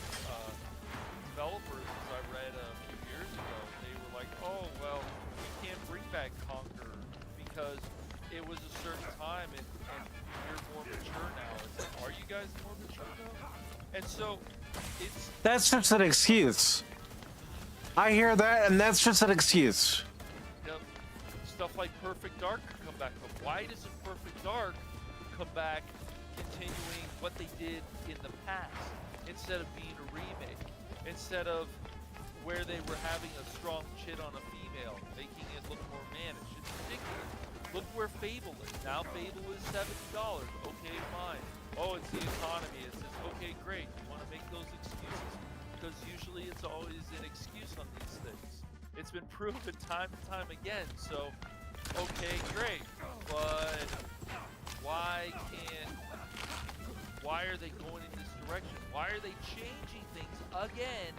Q: developers, as I read a few years ago, they were like, oh, well, we can't bring back Conquer because it was a certain time and you're more mature now. It's like, are you guys more mature now? And so, it's...
A: That's just an excuse. I hear that, and that's just an excuse.
Q: Yep. Stuff like Perfect Dark could come back, but why doesn't Perfect Dark come back continuing what they did in the past instead of being a remake? Instead of where they were having a strong chit on a female, making it look more mannish. It's ridiculous. Look where Fable is. Now Fable is $70. Okay, fine. Oh, it's the economy. It says, okay, great. You want to make those excuses? Because usually it's always an excuse on these things. It's been proven time and time again. So, okay, great. But why are they going in this direction? Why are they changing things again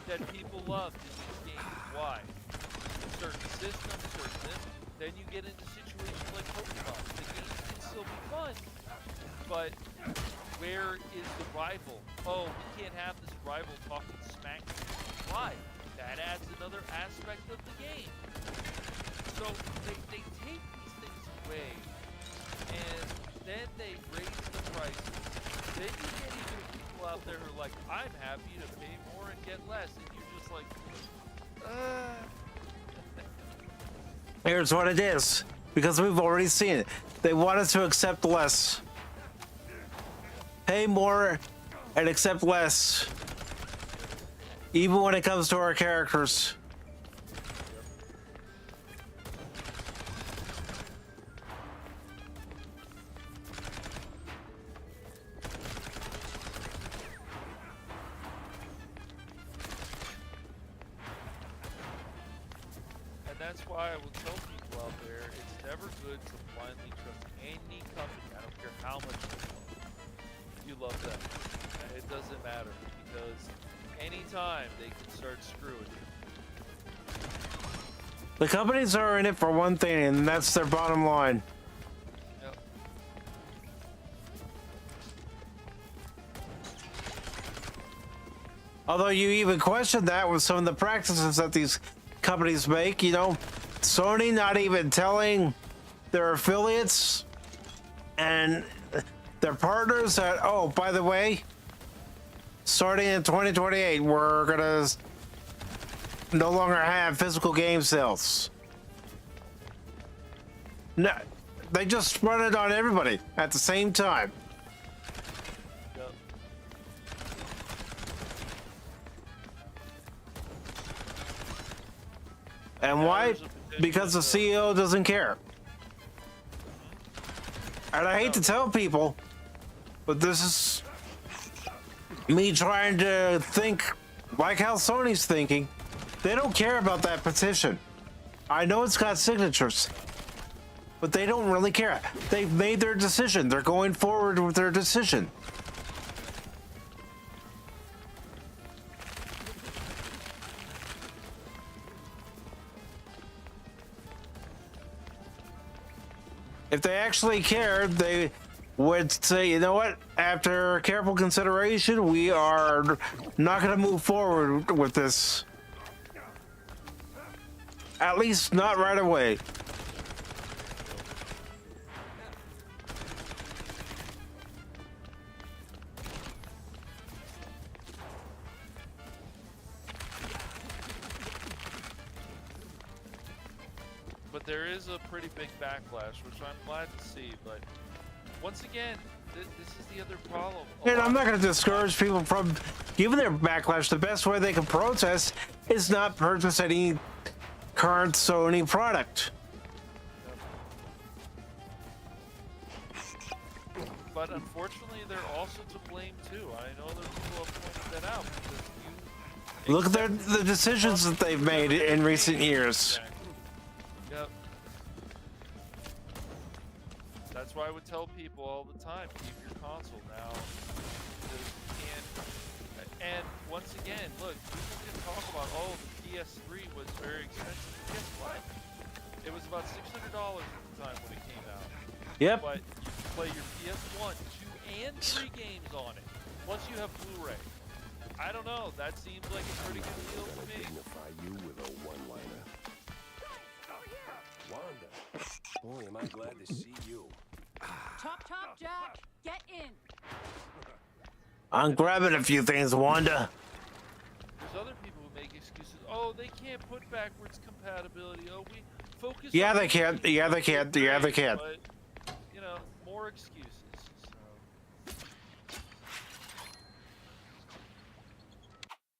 Q: that people loved in these games? Why? Certain systems, certain this. Then you get into situations like Pokemon. The games can still be fun, but where is the rival? Oh, we can't have this rival talking smack. Why? That adds another aspect of the game. So they take these things away, and then they raise the prices. Then you get even people out there who are like, I'm happy to pay more and get less, and you're just like,
A: Here's what it is, because we've already seen it. They want us to accept less. Pay more and accept less. Even when it comes to our characters.
Q: that's why I will tell people out there, it's never good to blindly trust any company. I don't care how much you love them. It doesn't matter, because anytime they can start screwing you.
A: The companies are in it for one thing, and that's their bottom line.
Q: Yep.
A: Although you even question that with some of the practices that these companies make, you know, Sony not even telling their affiliates and their partners that, oh, by the way, starting in 2028, we're gonna no longer have physical game sales. No, they just run it on everybody at the same time.
Q: Yep.
A: And why? Because the CEO doesn't care. And I hate to tell people, but this is me trying to think like how Sony's thinking. They don't care about that petition. I know it's got signatures, but they don't really care. They've made their decision. They're going forward with their decision. If they actually cared, they would say, you know what, after careful consideration, we are not going to move forward with this. At least not right away.
Q: But there is a pretty big backlash, which I'm glad to see. But once again, this is the other problem.
A: And I'm not going to discourage people from giving their backlash. The best way they can protest is not purchase any current Sony product.
Q: But unfortunately, they're also to blame too. I know there are people who have pointed that out.
A: Look at the decisions that they've made in recent years.
Q: Yep. That's why I would tell people all the time, keep your console now. And once again, look, people can talk about, oh, the PS3 was very expensive. Guess what? It was about $600 at the time when it came out.
A: Yep.
Q: But you can play your PS1, 2, and 3 games on it. Plus you have Blu-ray. I don't know. That seems like a pretty good deal to me.
J: Dignify you with a one-liner. Wanda, boy, am I glad to see you.
D: Chop, chop, Jack. Get in.
A: I'm grabbing a few things, Wanda.
Q: There's other people who make excuses. Oh, they can't put backwards compatibility. Oh, we focus.
A: Yeah,
Q: on
A: they can. Yeah, they can. Yeah, they can.
Q: But, you know, more excuses.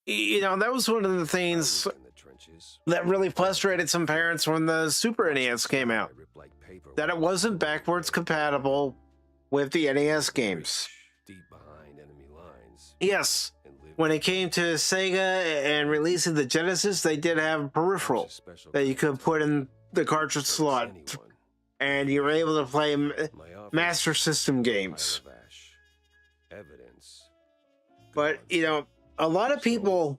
A: You know, that was one of the things that really frustrated some parents when the Super NES came out. That it wasn't backwards compatible with the NES games. Yes, when it came to Sega and releasing the Genesis, they did have a peripheral that you could put in the cartridge slot, and you were able to play Master System games. But, you know, a lot of people,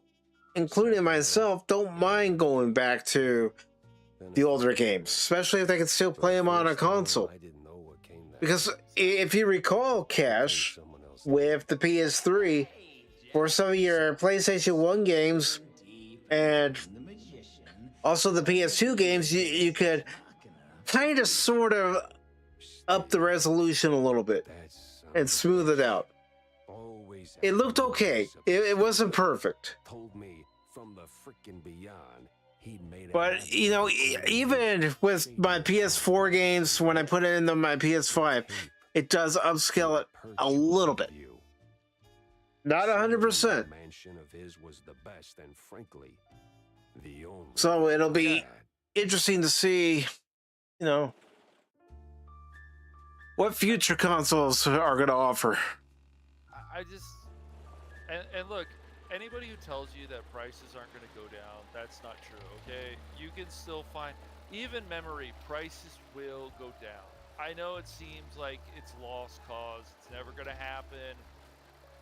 A: including myself, don't mind going back to the older games, especially if they can still play them on a console. Because if you recall, Cash, with the PS3, for some of your PlayStation 1 games and also the PS2 games, you could kind of sort of up the resolution a little bit and smooth it out. It looked okay. It wasn't perfect. But, you know, even with my PS4 games, when I put it into my PS5, it does upscale it a little bit. Not 100%. So it'll be interesting to see, you know, what future consoles are going to offer.
Q: I just, and look, anybody who tells you that prices aren't going to go down, that's not true, okay? You can still find, even memory, prices will go down. I know it seems like it's lost cause, it's never going to happen,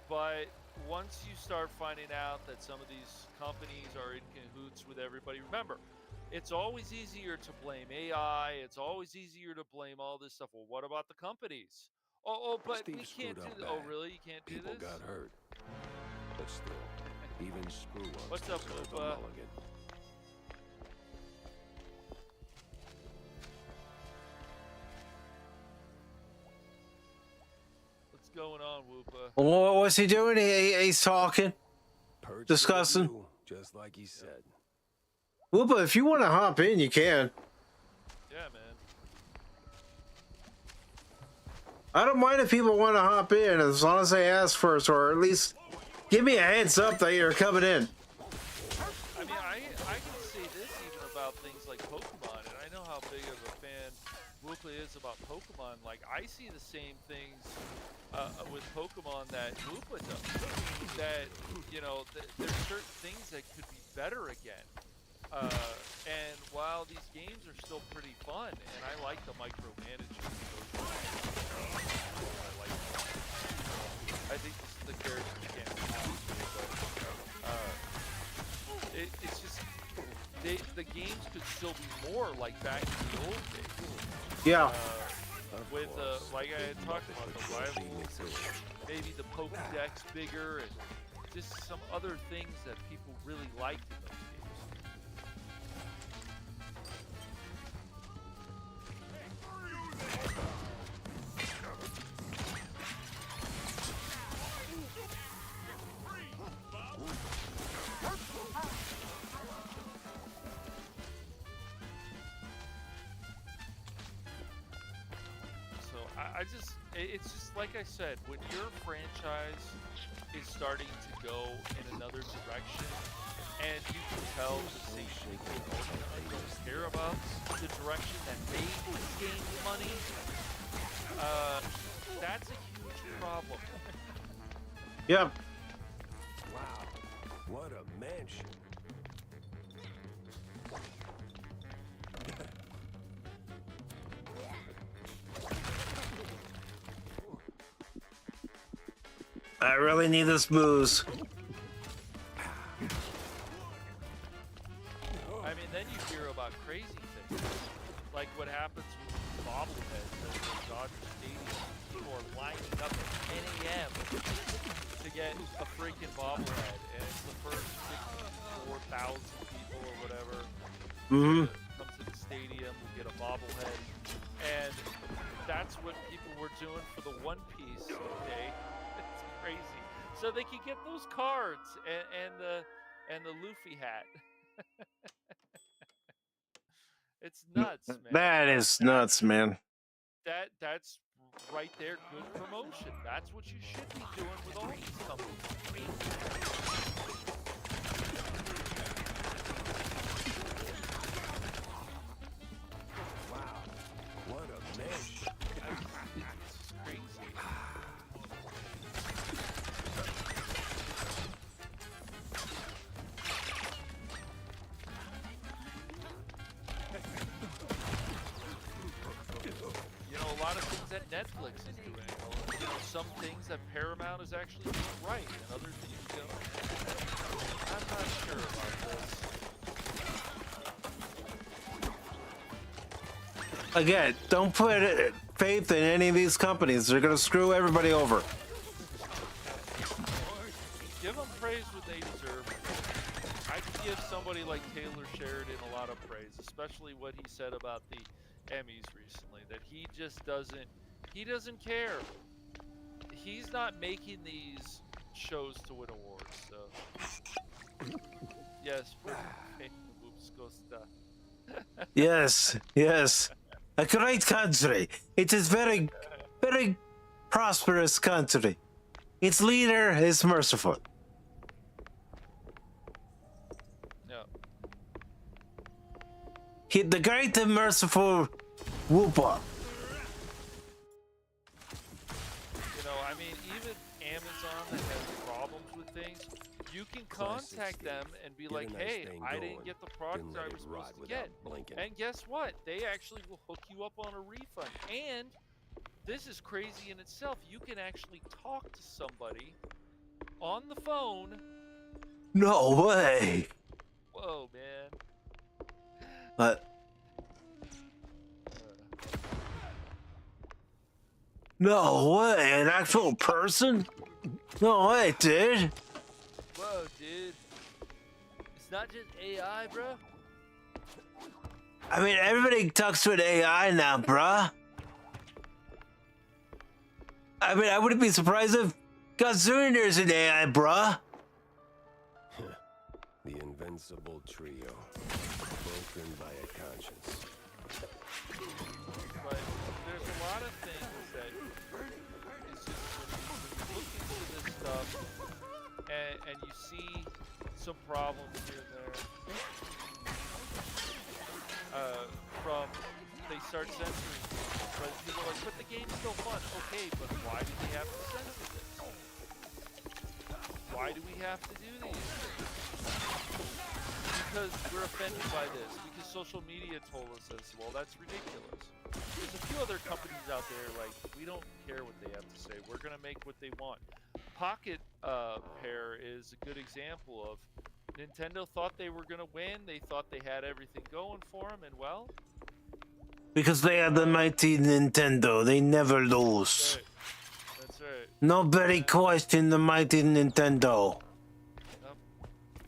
Q: but once you start finding out that some of these companies are in cahoots with everybody, remember, it's always easier to blame AI, it's always easier to blame all this stuff. Well, what about the companies? Oh, but we can't do that. Oh, really? You can't do this?
J: People got hurt. But still, even screw-ups.
Q: What's up, Lupa? What's going on, Whoopa?
A: What's he doing? He's talking, discussing.
J: Just like he said.
A: Whoopa, if you want to hop in, you can.
Q: Yeah, man.
A: I don't mind if people want to hop in as long as they ask first, or at least give me a heads up that you're coming in.
Q: I mean, I can say this even about things like Pokemon, and I know how big of a fan Whoopa is about Pokemon. Like, I see the same things with Pokemon that Whoopa does. That, you know, there's certain things that could be better again. And while these games are still pretty fun, and I like the micromanaging of those I think this is the character you can't but it's just the games could still be more like back in the old days.
A: Yeah.
Q: With like I had talked about the rivals, maybe the Pokédex bigger, and just some other things that people really liked in those games. It's just like I said, when your franchise is starting to go in another direction, and you can tell the same people don't care about the direction that they gain money, that's a huge problem.
A: Yeah.
J: Wow, what a mansion.
A: I really need this booze.
Q: I mean, then you hear about crazy things, like what happens with bobbleheads at the Dodger Stadium. People are lining up at 10 a.m. to get a freaking bobblehead, and it's the first 64,000 people or whatever
A: Mm-hmm.
Q: come to the stadium will get a bobblehead, and that's what people were doing for the One Piece day. It's crazy. So they could get those cards and the Luffy hat. It's nuts, man.
A: That is nuts, man.
Q: That's right there, good promotion. That's what you should be doing with all these companies.
J: Wow, what a mess.
Q: It's crazy. You know, a lot of things that Netflix is doing. You know, some things that Paramount is actually doing right, and other things don't. I'm not sure about this.
A: Again, don't put faith in any of these companies. They're gonna screw everybody over.
Q: Give them praise what they deserve. I could give somebody like Taylor Sheridan a lot of praise, especially what he said about the Emmys recently, that he just doesn't care. He's not making these shows to win awards, so. Yes,
A: Yes, yes. A great country. It is very, very prosperous country. Its leader is merciful.
Q: Yeah.
A: The great and merciful Whoopa.
Q: You know, I mean, even Amazon that has problems with things, you can contact them and be like, hey, I didn't get the product I was supposed to get. And guess what? They actually will hook you up on a refund. And this is crazy in itself. You can actually talk to somebody on the phone.
A: No way.
Q: Whoa, man.
A: No way, an actual person? No way, dude.
Q: Whoa, dude. It's not just AI, bro.
A: I mean, everybody talks to an AI now, bruh. I mean, I wouldn't be surprised if Gazooner's an AI, bruh.
J: The invincible trio, broken by a conscience.
Q: But there's a lot of things that it's just when you look into this stuff and you see some problems here and there. From they start censoring things, but people are like, but the game's still fun. Okay, but why do we have to censor this? Why do we have to do these things? Because we're offended by this. Because social media told us this. Well, that's ridiculous. There's a few other companies out there like, we don't care what they have to say. We're gonna make what they want. Pocket Pair is a good example of Nintendo thought they were gonna win. They thought they had everything going for them, and well,
A: Because they are the mighty Nintendo. They never lose.
Q: that's right.
A: Nobody questioned the mighty Nintendo.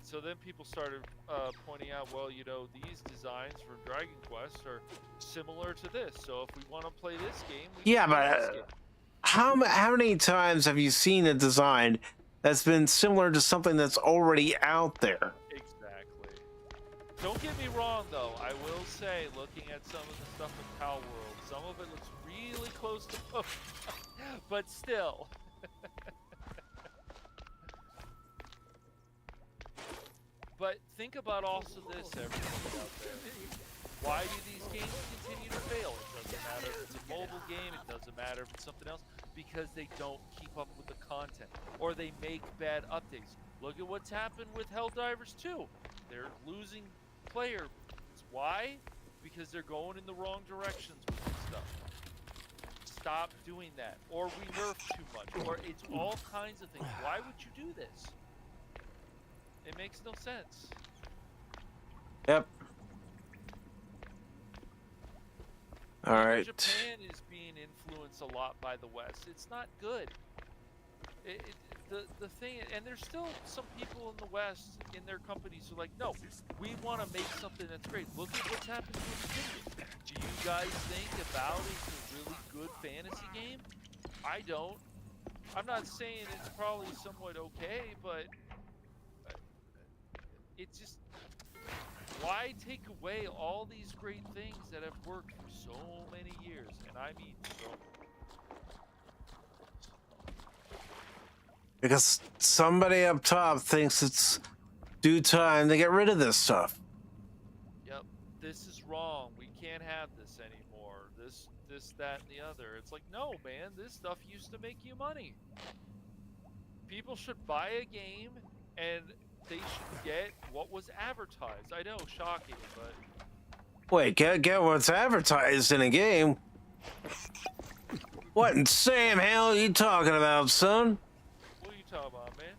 Q: So then people started pointing out, well, you know, these designs from Dragon Quest are similar to this. So if we want to play this game, we
A: Yeah,
Q: can play this
A: but
Q: game.
A: how many times have you seen a design that's been similar to something that's already out there?
Q: Exactly. Don't get me wrong, though. I will say, looking at some of the stuff in Pal World, some of it looks really close to Pokemon, but still. But think about also this, everybody out there. Why do these games continue to fail? It doesn't matter if it's a mobile game, it doesn't matter if it's something else, because they don't keep up with the content, or they make bad updates. Look at what's happened with Helldivers 2. They're losing players. Why? Because they're going in the wrong directions with this stuff. stop doing that, or we nerf too much, or it's all kinds of things. Why would you do this? It makes no sense.
A: Yep. All right.
Q: Japan is being influenced a lot by the West. It's not good. The thing, and there's still some people in the West, in their companies, who are like, no, we want to make something that's great. Look at what's happened to Obsidian. Do you guys think Avowed is a really good fantasy game? I don't. I'm not saying it's probably somewhat okay, but it's just, why take away all these great things that have worked for so many years? And I mean so.
A: Because somebody up top thinks it's due time to get rid of this stuff.
Q: Yep, this is wrong. We can't have this anymore. This, that, and the other. It's like, no, man, this stuff used to make you money. People should buy a game and they should get what was advertised. I know, shocking, but...
A: Wait, get what's advertised in a game? What in Sam hell are you talking about, son?
Q: What are you talking about, man?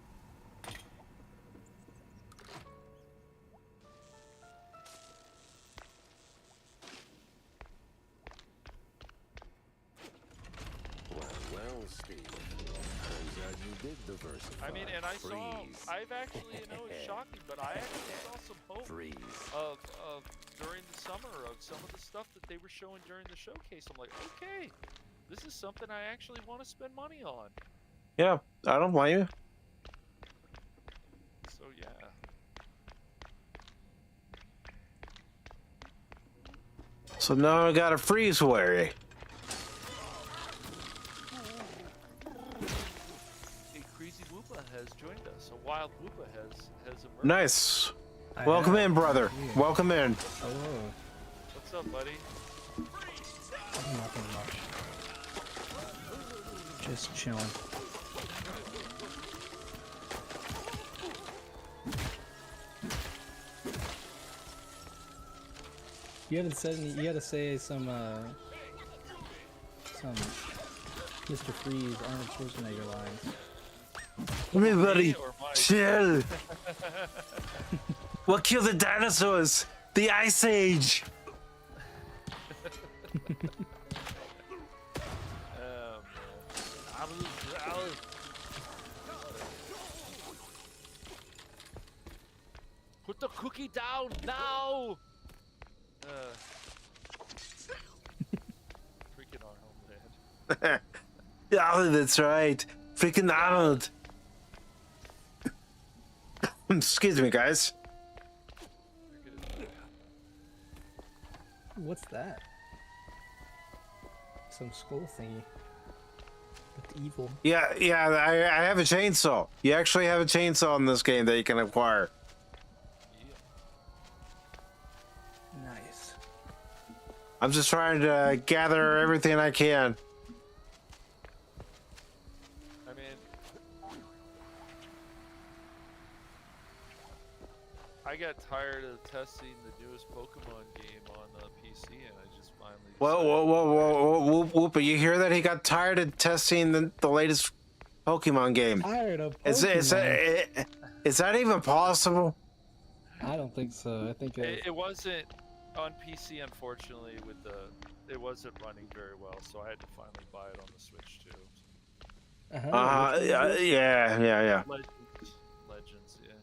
J: Well, Steve. Turns out you did diversify.
Q: I mean, and I've actually, you know, it's shocking, but I actually saw some hope of during the summer of some of the stuff that they were showing during the showcase. I'm like, okay, this is something I actually want to spend money on.
A: Yeah, I don't blame you.
Q: So yeah.
A: So now I got a freeze worry.
Q: A crazy Woopa has joined us. A wild Woopa has emerged.
A: Nice. Welcome in, brother. Welcome in.
R: Hello.
Q: What's up, buddy?
R: Nothing much. Just chilling. You haven't said any. You gotta say some Mr. Freeze, Arnold Schwarzenegger lines.
A: Everybody, chill. What killed the dinosaurs? The Ice Age.
Q: Put the cookie down now! Freaking Arnold, man.
A: Yeah, that's right. Freaking Arnold. Excuse me, guys.
R: What's that? Some skull thingy. Looked evil.
A: Yeah, I have a chainsaw. You actually have a chainsaw in this game that you can acquire.
R: Nice.
A: I'm just trying to gather everything I can.
Q: I mean, I got tired of testing the newest Pokemon game on the PC, and I just finally.
A: Whoa, Whoopa, you hear that? He got tired of testing the latest Pokemon game.
R: Tired of Pokemon?
A: Is that even possible?
R: I don't think so. I think
Q: it wasn't on PC, unfortunately. It wasn't running very well, so I had to finally buy it on the Switch too.
A: Yeah.
Q: Legends, yeah.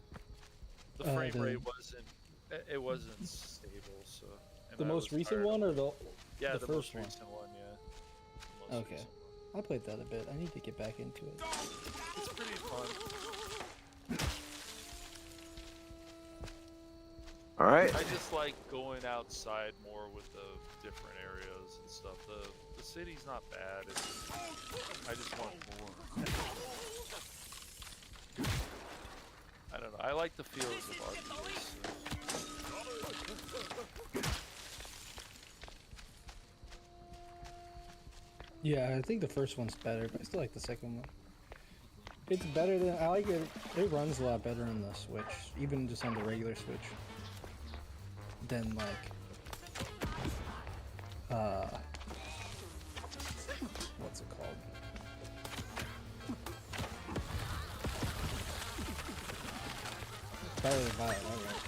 Q: The frame rate wasn't stable, so.
R: The most recent one, or the
Q: the
R: first
Q: most
R: one?
Q: recent one, yeah.
R: Okay, I played that a bit. I need to get back into it.
Q: It's pretty fun.
A: All right.
Q: I just like going outside more with the different areas and stuff. The city's not bad. I just want more. I don't know. I like the feels of RPGs.
R: Yeah, I think the first one's better, but I still like the second one. It's better than I like it. It runs a lot better on the Switch, even just on the regular Switch. Than like Scarlet Violet, alright.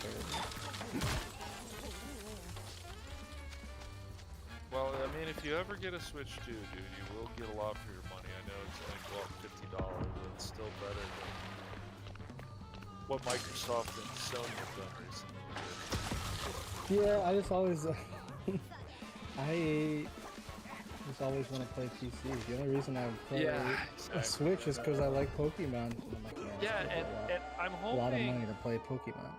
Q: Well, I mean, if you ever get a Switch 2, dude, you will get a lot for your money. I know it's only go up $50, but it's still better than what Microsoft and Sony have done recently.
R: Yeah, I just always, I just always want to play PC. The only reason I play a Switch is because I like Pokemon.
Q: Yeah, and I'm hoping...
R: A lot of money to play Pokemon.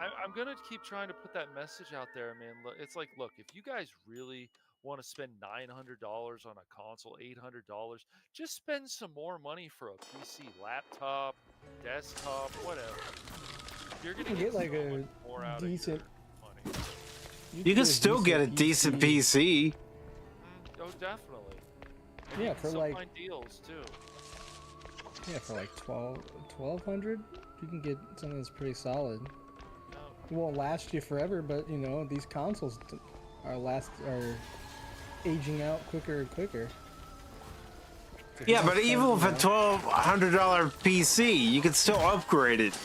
Q: I'm gonna keep trying to put that message out there, man. Look, it's like, look, if you guys really want to spend $900 on a console, $800, just spend some more money for a PC, laptop, desktop, whatever. You're gonna get like so a more out
R: decent.
Q: Of your money.
A: You can still get a decent PC.
Q: Oh, definitely. And
R: yeah, for like
Q: find deals too.
R: Yeah, for like $1,200, you can get something that's pretty solid. It won't last you forever, but you know these consoles are aging out quicker and quicker.
A: Yeah, but even with a $1,200 PC, you can still upgrade it.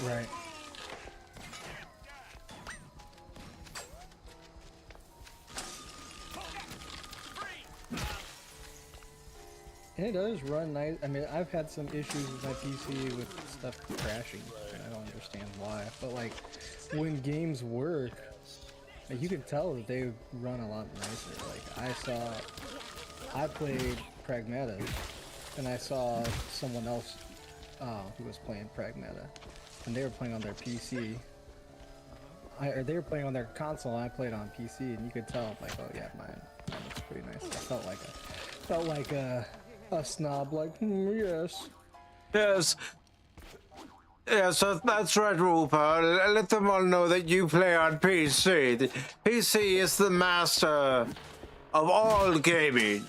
R: Right. And it does run nice. I mean, I've had some issues with my PC with stuff crashing, and I don't understand why. But like, when games work, like, you can tell that they run a lot nicer. Like, I played Pragmata, and I saw someone else who was playing Pragmata, and they were playing on their PC. Or they were playing on their console, and I played on PC, and you could tell, like, oh yeah, mine looks pretty nice. I felt like a snob, like, yes.
A: Yes. Yes, that's right, Rupert. Let them all know that you play on PC. The PC is the master of all gaming.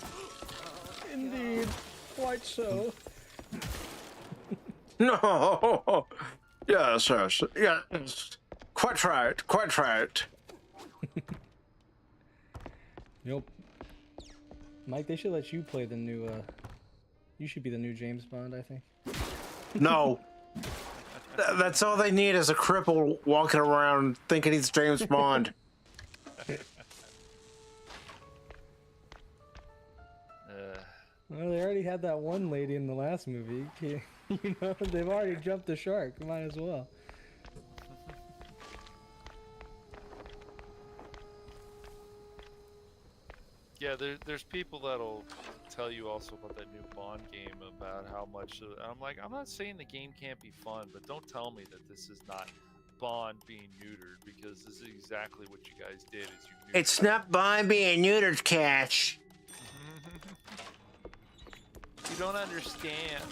R: Indeed. Quite so.
A: No. Yes, yes, yes. Quite right, quite right.
R: Yep. Mike, they should let you play the new, you should be the new James Bond, I think.
A: No. That's all they need is a cripple walking around thinking he's James Bond.
R: Well, they already had that one lady in the last movie. You know, they've already jumped the shark. Might as well.
Q: Yeah, there's people that'll tell you also about that new Bond game about how much. I'm like, I'm not saying the game can't be fun, but don't tell me that this is not Bond being neutered, because this is exactly what you guys did. Is you neutered.
A: It's not Bond being neutered, Cash.
Q: You don't understand.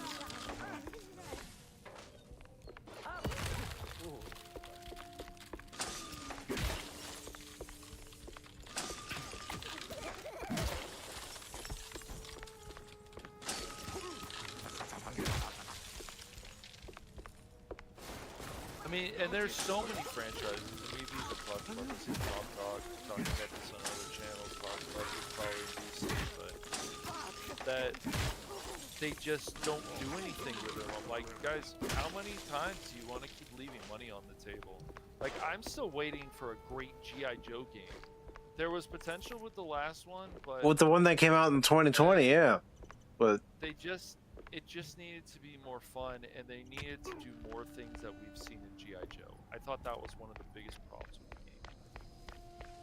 Q: I mean, and there's so many franchises. I mean, these are talked about this in Top Talk, talking about this on other channels, talking about this probably DC, but that they just don't do anything with them. I'm like, guys, how many times do you want to keep leaving money on the table? Like, I'm still waiting for a great G.I. Joe game. There was potential with the last one, but...
A: With the one that came out in 2020, yeah. But...
Q: It just needed to be more fun, and they needed to do more things that we've seen in G.I. Joe. I thought that was one of the biggest problems with the game.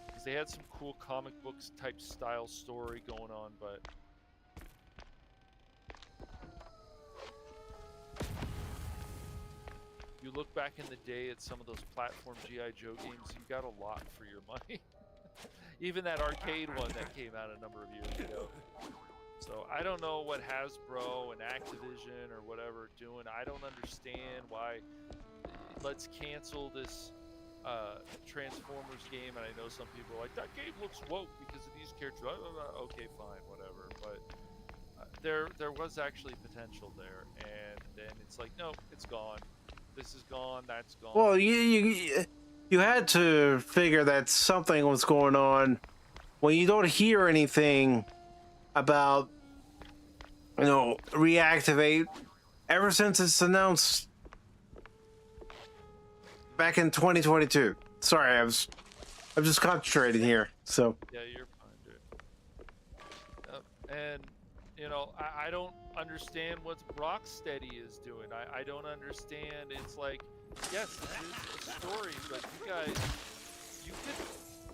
Q: Because they had some cool comic books type style story going on, but... You look back in the day at some of those platform G.I. Joe games, you got a lot for your money. Even that arcade one that came out a number of years ago. So I don't know what Hasbro and Activision or whatever are doing. I don't understand why. Let's cancel this Transformers game, and I know some people are like, that game looks woke because of these characters. Okay, fine, whatever. But there was actually potential there, and then it's like, no, it's gone. This is gone. That's gone.
A: Well, you had to figure that something was going on when you don't hear anything about, you know, Reactivate ever since it's announced back in 2022. Sorry, I'm just concentrating here. So
Q: Yeah, you're fine, dude. And you know, I don't understand what Rocksteady is doing. I don't understand. It's like, yes, this is a story, but you guys,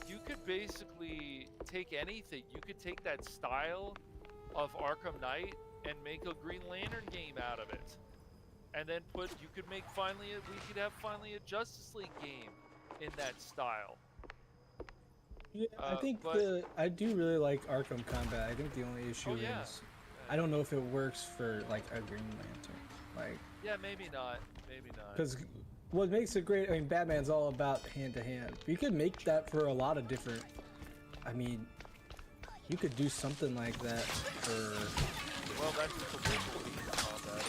Q: you could basically take anything. You could take that style of Arkham Knight and make a Green Lantern game out of it, and then we could have finally a Justice League game in that style.
R: Yeah, I think I do really like Arkham Combat. I think the only issue is I don't know if it works for like a Green Lantern. Like,
Q: yeah, maybe not.
R: Because what makes it great, I mean, Batman's all about hand-to-hand. You could make that for a lot of different, I mean, you could do something like that for...
Q: Well, that's the combat.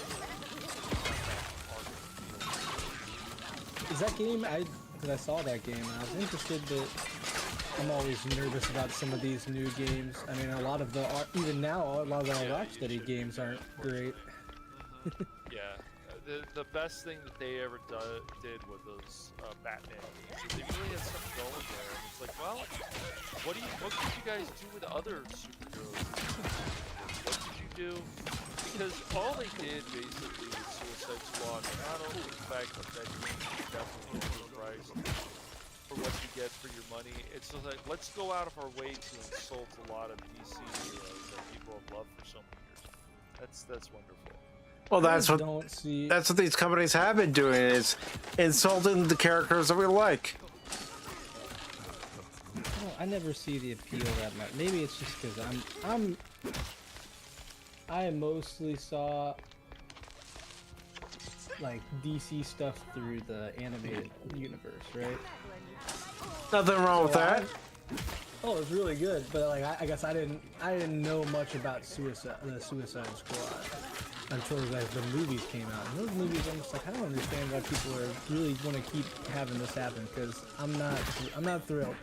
R: Is that game, because I saw that game, and I was interested, but I'm always nervous about some of these new games. I mean, a lot of the, even now, a lot of the Rocksteady games aren't great.
Q: Yeah. The best thing that they ever did with those Batman games is they really had something going there. And it's like, well, what could you guys do with other superheroes? What could you do? Because all they did basically with Suicide Squad, not only the fact that game is definitely overpriced for what you get for your money, it's just like, let's go out of our way to insult a lot of DC heroes that people have loved for so many years. That's wonderful.
A: Well, that's what these companies have been doing, is insulting the characters that we like.
R: I never see the appeal that much. Maybe it's just because I mostly saw like DC stuff through the animated universe, right?
A: Nothing wrong with that.
R: Oh, it's really good, but like I guess I didn't know much about the Suicide Squad until like the movies came out. And those movies, I'm just like, I don't understand why people are really want to keep having this happen, because I'm not thrilled.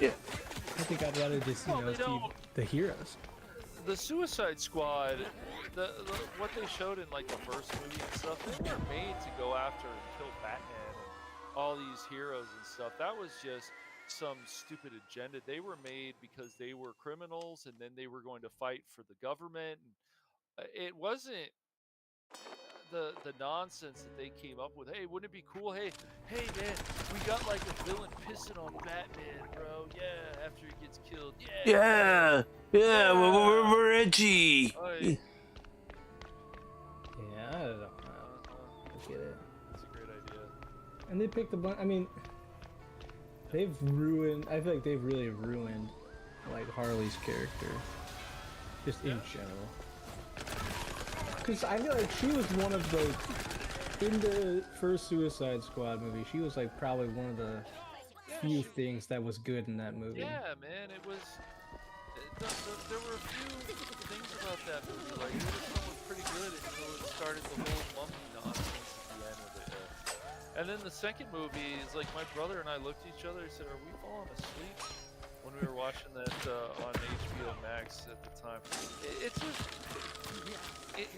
Q: Yeah.
R: I think I'd rather just see the heroes.
Q: The Suicide Squad, what they showed in like the first movie and stuff, they weren't made to go after and kill Batman and all these heroes and stuff. That was just some stupid agenda. They were made because they were criminals, and then they were going to fight for the government. It wasn't the nonsense that they came up with. Hey, wouldn't it be cool? Hey man, we got like a villain pissing on Batman, bro. Yeah, after he gets killed.
A: Yeah. We're edgy.
R: Yeah, I don't know. I get it.
Q: That's a great idea.
R: And they picked a bunch. I mean, they've ruined. I feel like they've really ruined like Harley's character, just in general. Because I feel like she was one of the, in the first Suicide Squad movie, she was like probably one of the few things that was good in that movie.
Q: Yeah, man, it was. There were a few things about that movie. Like, it was someone pretty good until it started the whole mummy nonsense at the end of it. And then the second movie is like, my brother and I looked at each other and said, "Are we falling asleep?" When we were watching that on HBO Max at the time. It's just.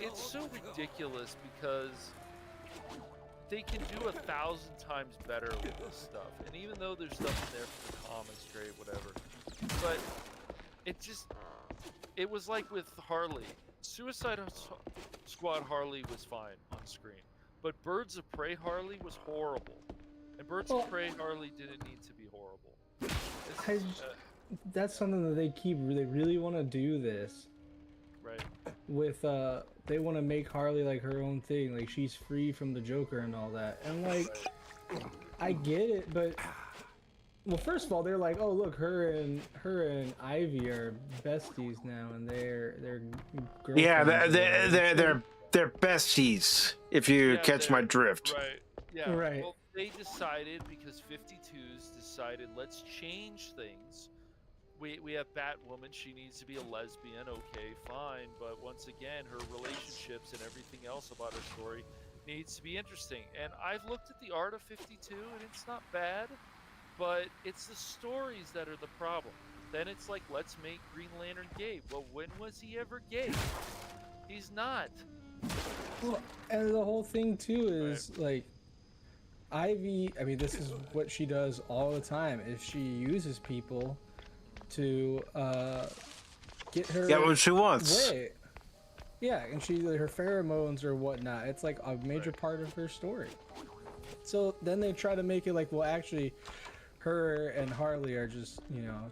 Q: It's so ridiculous because they can do 1,000 times better with this stuff. And even though there's stuff in there for the comics, great, whatever. But it was like with Harley. Suicide Squad Harley was fine on screen. But Birds of Prey Harley was horrible. And Birds of Prey Harley didn't need to be horrible.
R: That's something that they really want to do this.
Q: Right.
R: With they want to make Harley like her own thing, like she's free from the Joker and all that. And like, I get it, but well, first of all, they're like, oh look, her and Ivy are besties now, and they're girlfriends.
A: Yeah, they're besties. If you catch my drift.
Q: Right. Yeah.
R: Right.
Q: Well, they decided, because 52's decided, let's change things. We have Batwoman, she needs to be a lesbian, okay, fine, but once again, her relationships and everything else about her story needs to be interesting. And I've looked at the art of 52, and it's not bad, but it's the stories that are the problem. Then it's like, let's make Green Lantern gay. Well, when was he ever gay? He's not.
R: Well, and the whole thing too is like, Ivy, I mean, this is what she does all the time. Is she uses people to get her
A: what she wants.
R: way. Yeah, and her pheromones or whatnot. It's like a major part of her story. So then they try to make it like, well, actually, her and Harley are just, you know,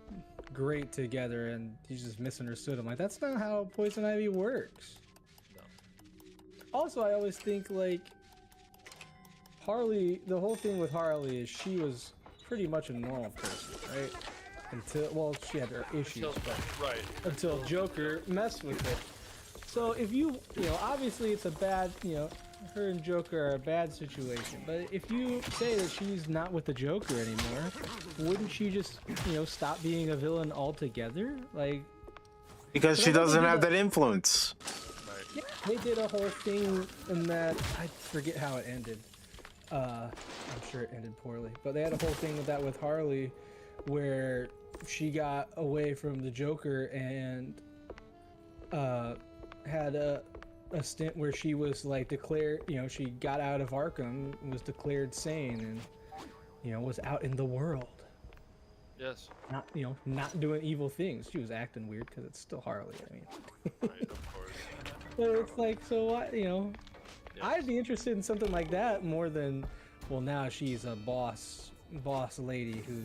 R: great together, and he's just misunderstood. I'm like, that's not how Poison Ivy works.
Q: No.
R: Also, I always think like Harley, the whole thing with Harley is she was pretty much a normal person, right? Until, well, she had her issues, until Joker messed with it. So if you know, obviously it's a bad, you know, her and Joker are a bad situation, but if you say that she's not with the Joker anymore, wouldn't she just, you know, stop being a villain altogether? Like,
A: because she doesn't have that influence.
R: Yeah, they did a whole thing in that, I forget how it ended. I'm sure it ended poorly, but they had a whole thing with that with Harley, where she got away from the Joker and had a stint where she was like declared, you know, she got out of Arkham, was declared sane, and, you know, was out in the world.
Q: Yes.
R: Not, you know, not doing evil things. She was acting weird because it's still Harley. I mean.
Q: Right, of course.
R: But it's like, so what, you know, I'd be interested in something like that more than, well, now she's a boss lady who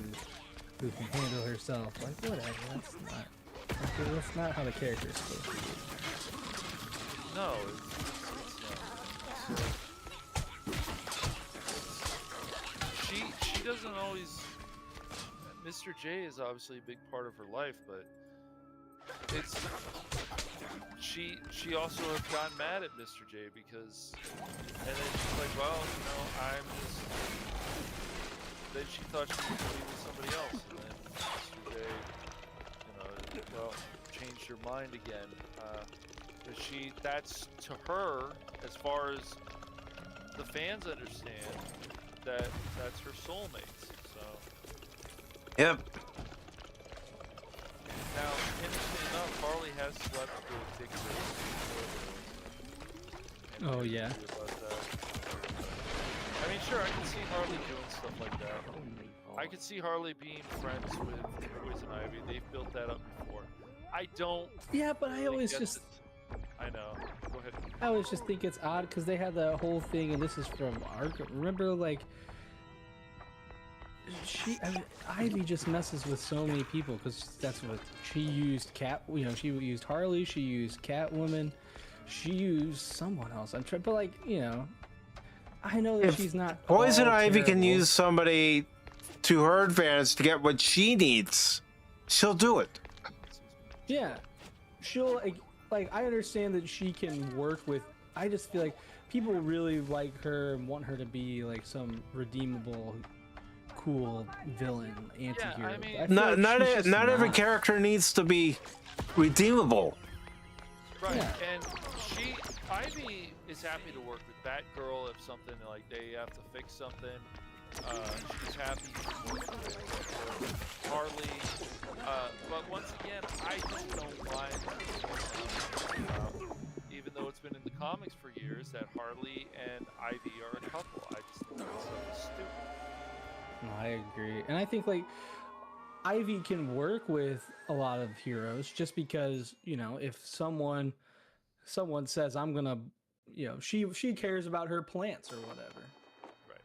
R: can handle herself. Like, whatever, that's not how the character is supposed to be.
Q: No, it's not. She doesn't always. Mr. J is obviously a big part of her life, but it's she also had gotten mad at Mr. J because, and then she's like, well, you know, I'm just. Then she thought she was going to be with somebody else, and then Mr. J, you know, well, changed her mind again. That's to her, as far as the fans understand, that's her soulmates. So.
A: Yep.
Q: Now, interesting enough, Harley has slept with Dick Grayson.
R: Oh yeah.
Q: I mean, sure, I can see Harley doing stuff like that. I could see Harley being friends with Poison Ivy. They've built that up before. I don't.
R: Yeah, but I always just.
Q: I know. Go ahead.
R: I always just think it's odd because they had the whole thing, and this is from Arkham. Remember, like, Ivy just messes with so many people because that's what she used. You know, she used Harley. She used Catwoman. She used someone else. But like, you know, I know that
A: if
R: she's not.
A: Poison Ivy can use somebody to her advantage to get what she needs, she'll do it.
R: Yeah, she'll like I understand that she can work with. I just feel like people really like her and want her to be like some redeemable, cool villain, anti-hero. Yeah, I mean,
A: not every character needs to be redeemable.
Q: Right, yeah. And Ivy is happy to work with Batgirl if something like they have to fix something. She's happy to work with Harley. But once again, I just don't mind, even though it's been in the comics for years, that Harley and Ivy are a couple. I just think it's so stupid.
R: No, I agree. And I think, like, Ivy can work with a lot of heroes just because, you know, if someone says, I'm gonna, you know, she cares about her plants or whatever.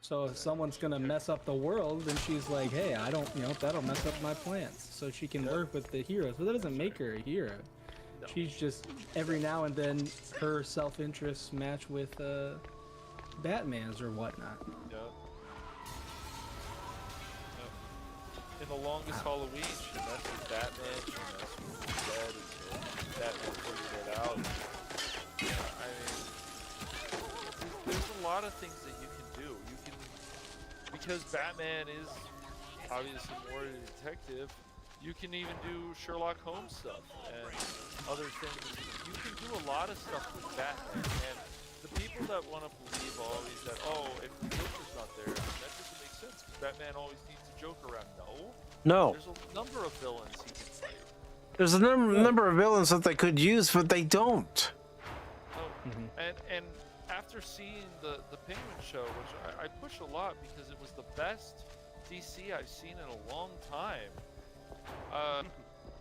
R: So if someone's gonna mess up the world, then she's like, hey, I don't, you know, that'll mess up my plans. So she can work with the heroes, but that doesn't make her a hero. No. She's just, every now and then, her self-interests match with Batman's or whatnot.
Q: Yep. In the longest Halloween, she messed with Batman, she messed with Dead, and Batman figured it out. I mean, there's a lot of things that you can do. Because Batman is obviously more a detective, you can even do Sherlock Holmes stuff and other things. You can do a lot of stuff with Batman. And the people that want to believe always that, oh, if the Joker's not there, that doesn't make sense because Batman always needs a Joker around. No. There's a number of villains he can fight.
A: There's a number of villains that they could use, but they don't.
Q: Oh, and after seeing the Penguin show, which I push a lot because it was the best DC I've seen in a long time,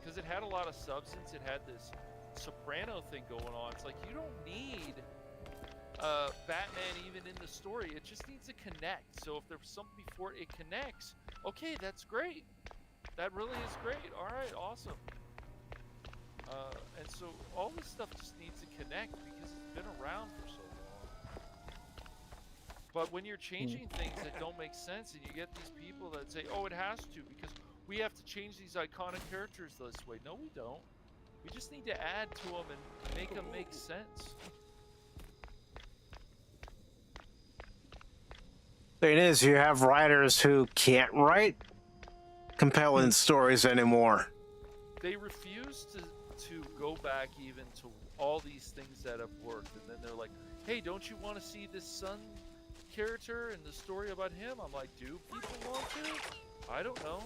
Q: because it had a lot of substance. It had this Soprano thing going on. It's like, you don't need Batman even in the story. It just needs to connect. So if there's something before it connects, okay, that's great. That really is great. All right, awesome. And so all this stuff just needs to connect because it's been around for so long. But when you're changing things that don't make sense, and you get these people that say, oh, it has to because we have to change these iconic characters this way. No, we don't. We just need to add to them and make them make sense.
A: Thing is, you have writers who can't write compelling stories anymore.
Q: They refuse to go back even to all these things that have worked, and then they're like, hey, don't you want to see this son character and the story about him? I'm like, do people want to? I don't know.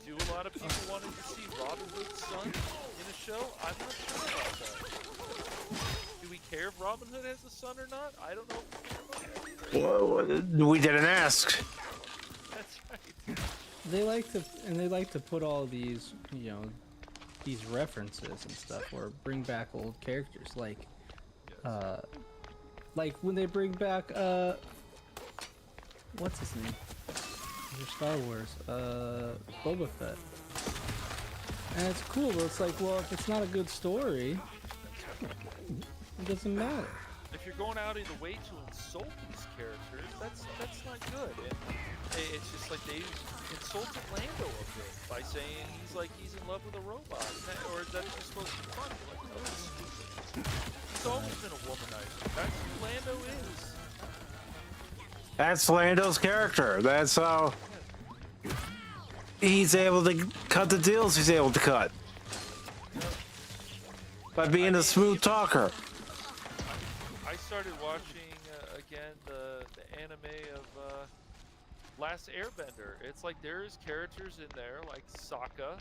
Q: Do a lot of people wanting to see Robin Hood's son in a show? I'm not sure about that. Do we care if Robin Hood has a son or not? I don't know.
A: Well, we didn't ask.
Q: That's right.
R: They like to put all these, you know, these references and stuff, or bring back old characters, like when they bring back what's his name? For Star Wars, Boba Fett. And it's cool, but it's like, well, if it's not a good story, it doesn't matter.
Q: If you're going out of the way to insult these characters, that's not good. And it's just like they insulted Lando a bit by saying he's in love with a robot, or is that just supposed to be funny? Like, no, it's stupid. He's always been a womanizer. That's who Lando is.
A: That's Lando's character. That's how he's able to cut the deals he's able to cut. By being a smooth talker.
Q: I started watching again the anime of Last Airbender. It's like there's characters in there like Sokka.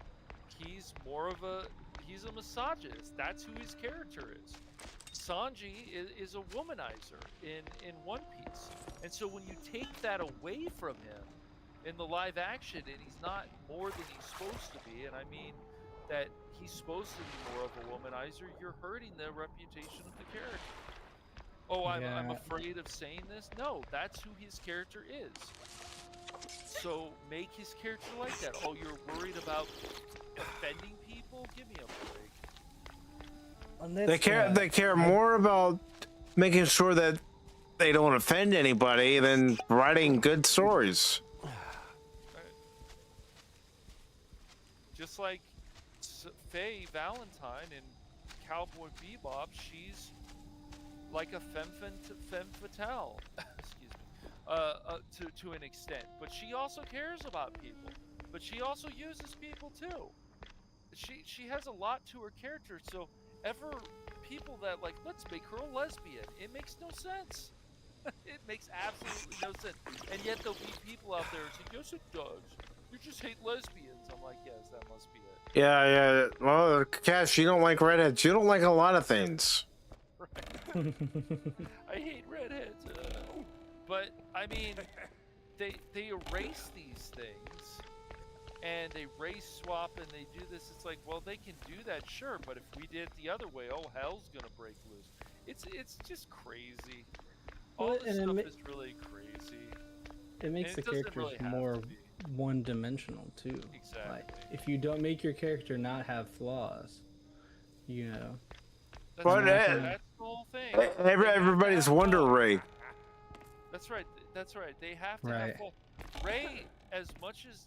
Q: He's a misogynist. That's who his character is. Sanji is a womanizer in One Piece. And so when you take that away from him in the live action, and he's not more than he's supposed to be, and I mean that he's supposed to be more of a womanizer, you're hurting the reputation of the character. Oh, I'm afraid of saying this? No, that's who his character is. So make his character like that. Oh, you're worried about offending people? Give me a break.
A: They care more about making sure that they don't offend anybody than writing good stories.
Q: Just like Faye Valentine in Cowboy Bebop, she's like a femme fatale, excuse me, to an extent. But she also cares about people. But she also uses people too. She has a lot to her character. So ever people that like, let's make her a lesbian, it makes no sense. It makes absolutely no sense. And yet there'll be people out there who say, yes, it does. You just hate lesbians. I'm like, yes, that must be it.
A: Yeah. Well, Cash, you don't like redheads. You don't like a lot of things.
Q: Right. I hate redheads. But, I mean, they erase these things. And they race swap and they do this. It's like, well, they can do that, sure. But if we did it the other way, oh, hell's going to break loose. It's just crazy. All this stuff is really crazy.
R: It makes the characters really more one-dimensional too.
Q: Exactly.
R: Like, if you don't make your character not have flaws, you know.
Q: That's the whole thing.
A: Everybody's Wonder Ray.
Q: That's right. They have to have flaws. Ray, as much as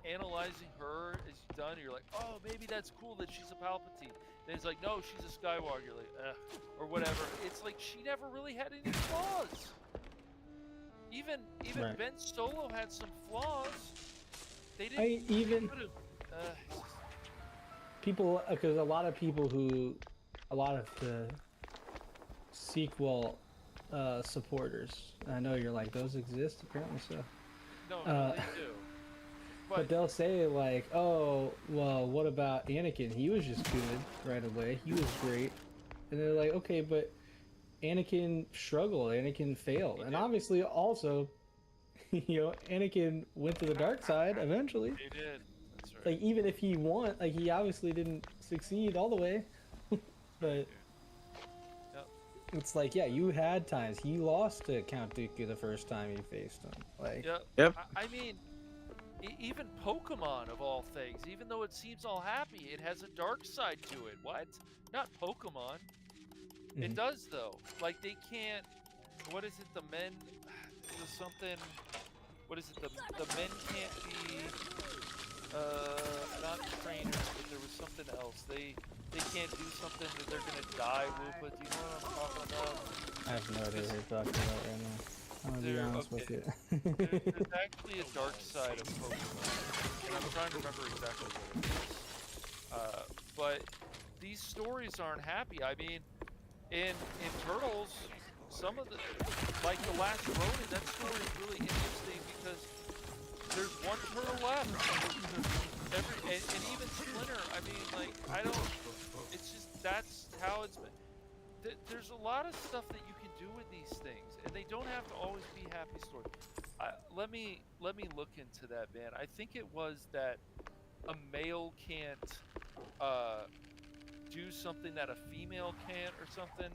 Q: analyzing her as you've done, you're like, oh, maybe that's cool that she's a Palpatine. Then it's like, no, she's a Skywalker. You're like, or whatever. It's like she never really had any flaws. Even Ben Solo had some flaws. They didn't.
R: People, because a lot of the sequel supporters, I know you're like, those exist, apparently so.
Q: No, they do.
R: But they'll say like, oh, well, what about Anakin? He was just good right away. He was great. And they're like, okay, but Anakin struggled, Anakin failed, and obviously also, Anakin went to the dark side eventually.
Q: He did. That's right.
R: Like even if he won, like he obviously didn't succeed all the way, but it's like you had times he lost to Count Dooku the first time you faced him. Like
A: Yep.
Q: I mean, even Pokemon of all things, even though it seems all happy, it has a dark side to it. What? Not Pokemon. It does though. Like they can't. What is it? The men. There's something. What is it? The men can't be. Not trainers, but there was something else. They can't do something that they're gonna die. Whoopa, do you know what I'm talking about?
R: I have no idea what you're talking about right now. I'm gonna be honest with you.
Q: There's actually a dark side of Pokemon, and I'm trying to remember exactly what it is. But these stories aren't happy. I mean, in Turtles, some of the, like the last Ronin, that story is really interesting because there's one turtle left. And even Splinter, I mean, like, I don't, it's just, that's how it's been. There's a lot of stuff that you can do with these things, and they don't have to always be happy stories. Let me look into that, man. I think it was that a male can't do something that a female can't or something,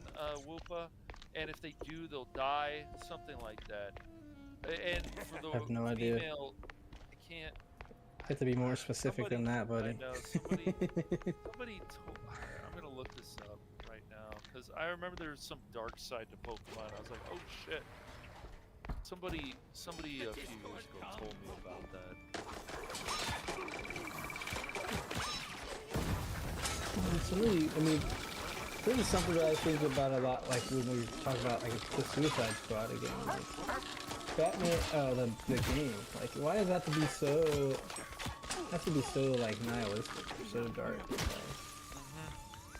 Q: Whoopa, and if they do, they'll die, something like that. And for the
R: I have no idea.
Q: female, I can't.
R: You have to be more specific than that, buddy.
Q: I know, somebody told. I'm gonna look this up right now because I remember there was some dark side to Pokemon. I was like, oh shit. Somebody a few years ago told me about that.
R: It's really, I mean, this is something that I think about a lot, like when we talk about like the Suicide Squad again. Like, Batman, the game. Like, why does that have to be so? Have to be so like nihilistic or so dark?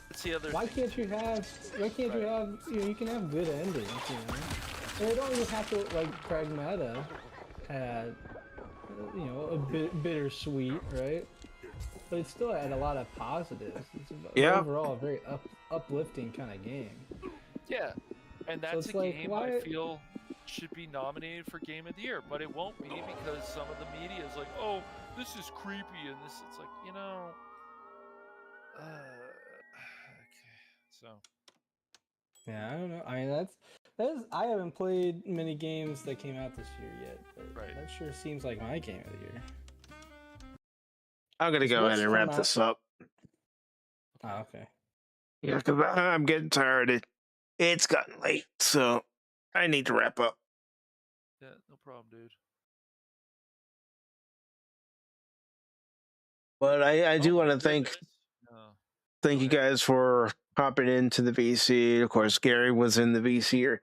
Q: It's the other.
R: Why can't you have? Why can't you have? You can have good endings. And they don't even have to like Pragmata had, a bit bittersweet, right? But it still had a lot of positives. It's overall a very uplifting kind of game.
Q: Yeah, and that's
R: so
Q: a game I feel should be nominated for Game of the Year, but it won't be because some of the media is like, oh, this is creepy, and this, it's like, okay, so.
R: Yeah, I don't know. I mean, that's I haven't played many games that came out this year yet, but that sure seems like my game of the year.
A: I'm gonna go ahead and wrap this up.
R: Oh, okay.
A: Yeah, because I'm getting tired. It's gotten late, so I need to wrap up.
Q: Yeah, no problem, dude.
A: But I do want to thank you guys for hopping into the VC. Of course, Gary was in the VC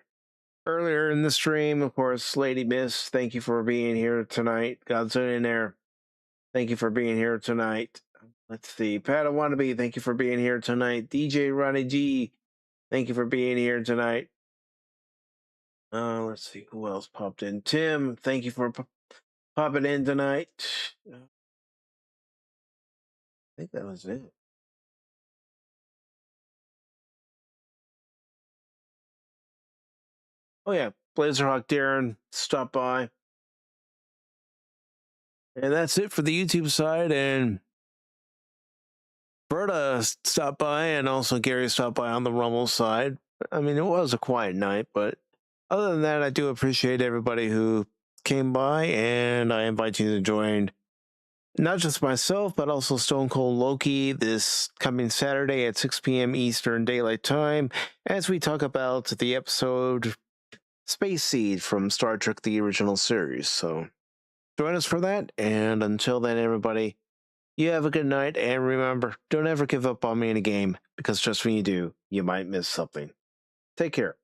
A: earlier in the stream. Of course, Lady Miss, thank you for being here tonight. Godzilla in there, thank you for being here tonight. Let's see, Pat Wannabe, thank you for being here tonight. DJ Ronnie G, thank you for being here tonight. Let's see who else popped in. Tim, thank you for popping in tonight. I think that was it. Oh yeah, Blazerhawk Darren stopped by. And that's it for the YouTube side. And Berta stopped by, and also Gary stopped by on the Rumble side. I mean, it was a quiet night, but other than that, I do appreciate everybody who came by, and I invite you to join not just myself, but also Stone Cold Loki this coming Saturday at 6 p.m. Eastern Daylight Time as we talk about the episode Space Seed from Star Trek The Original Series. So join us for that, and until then, everybody, you have a good night, and remember, don't ever give up on me in a game, because just when you do, you might miss something. Take care.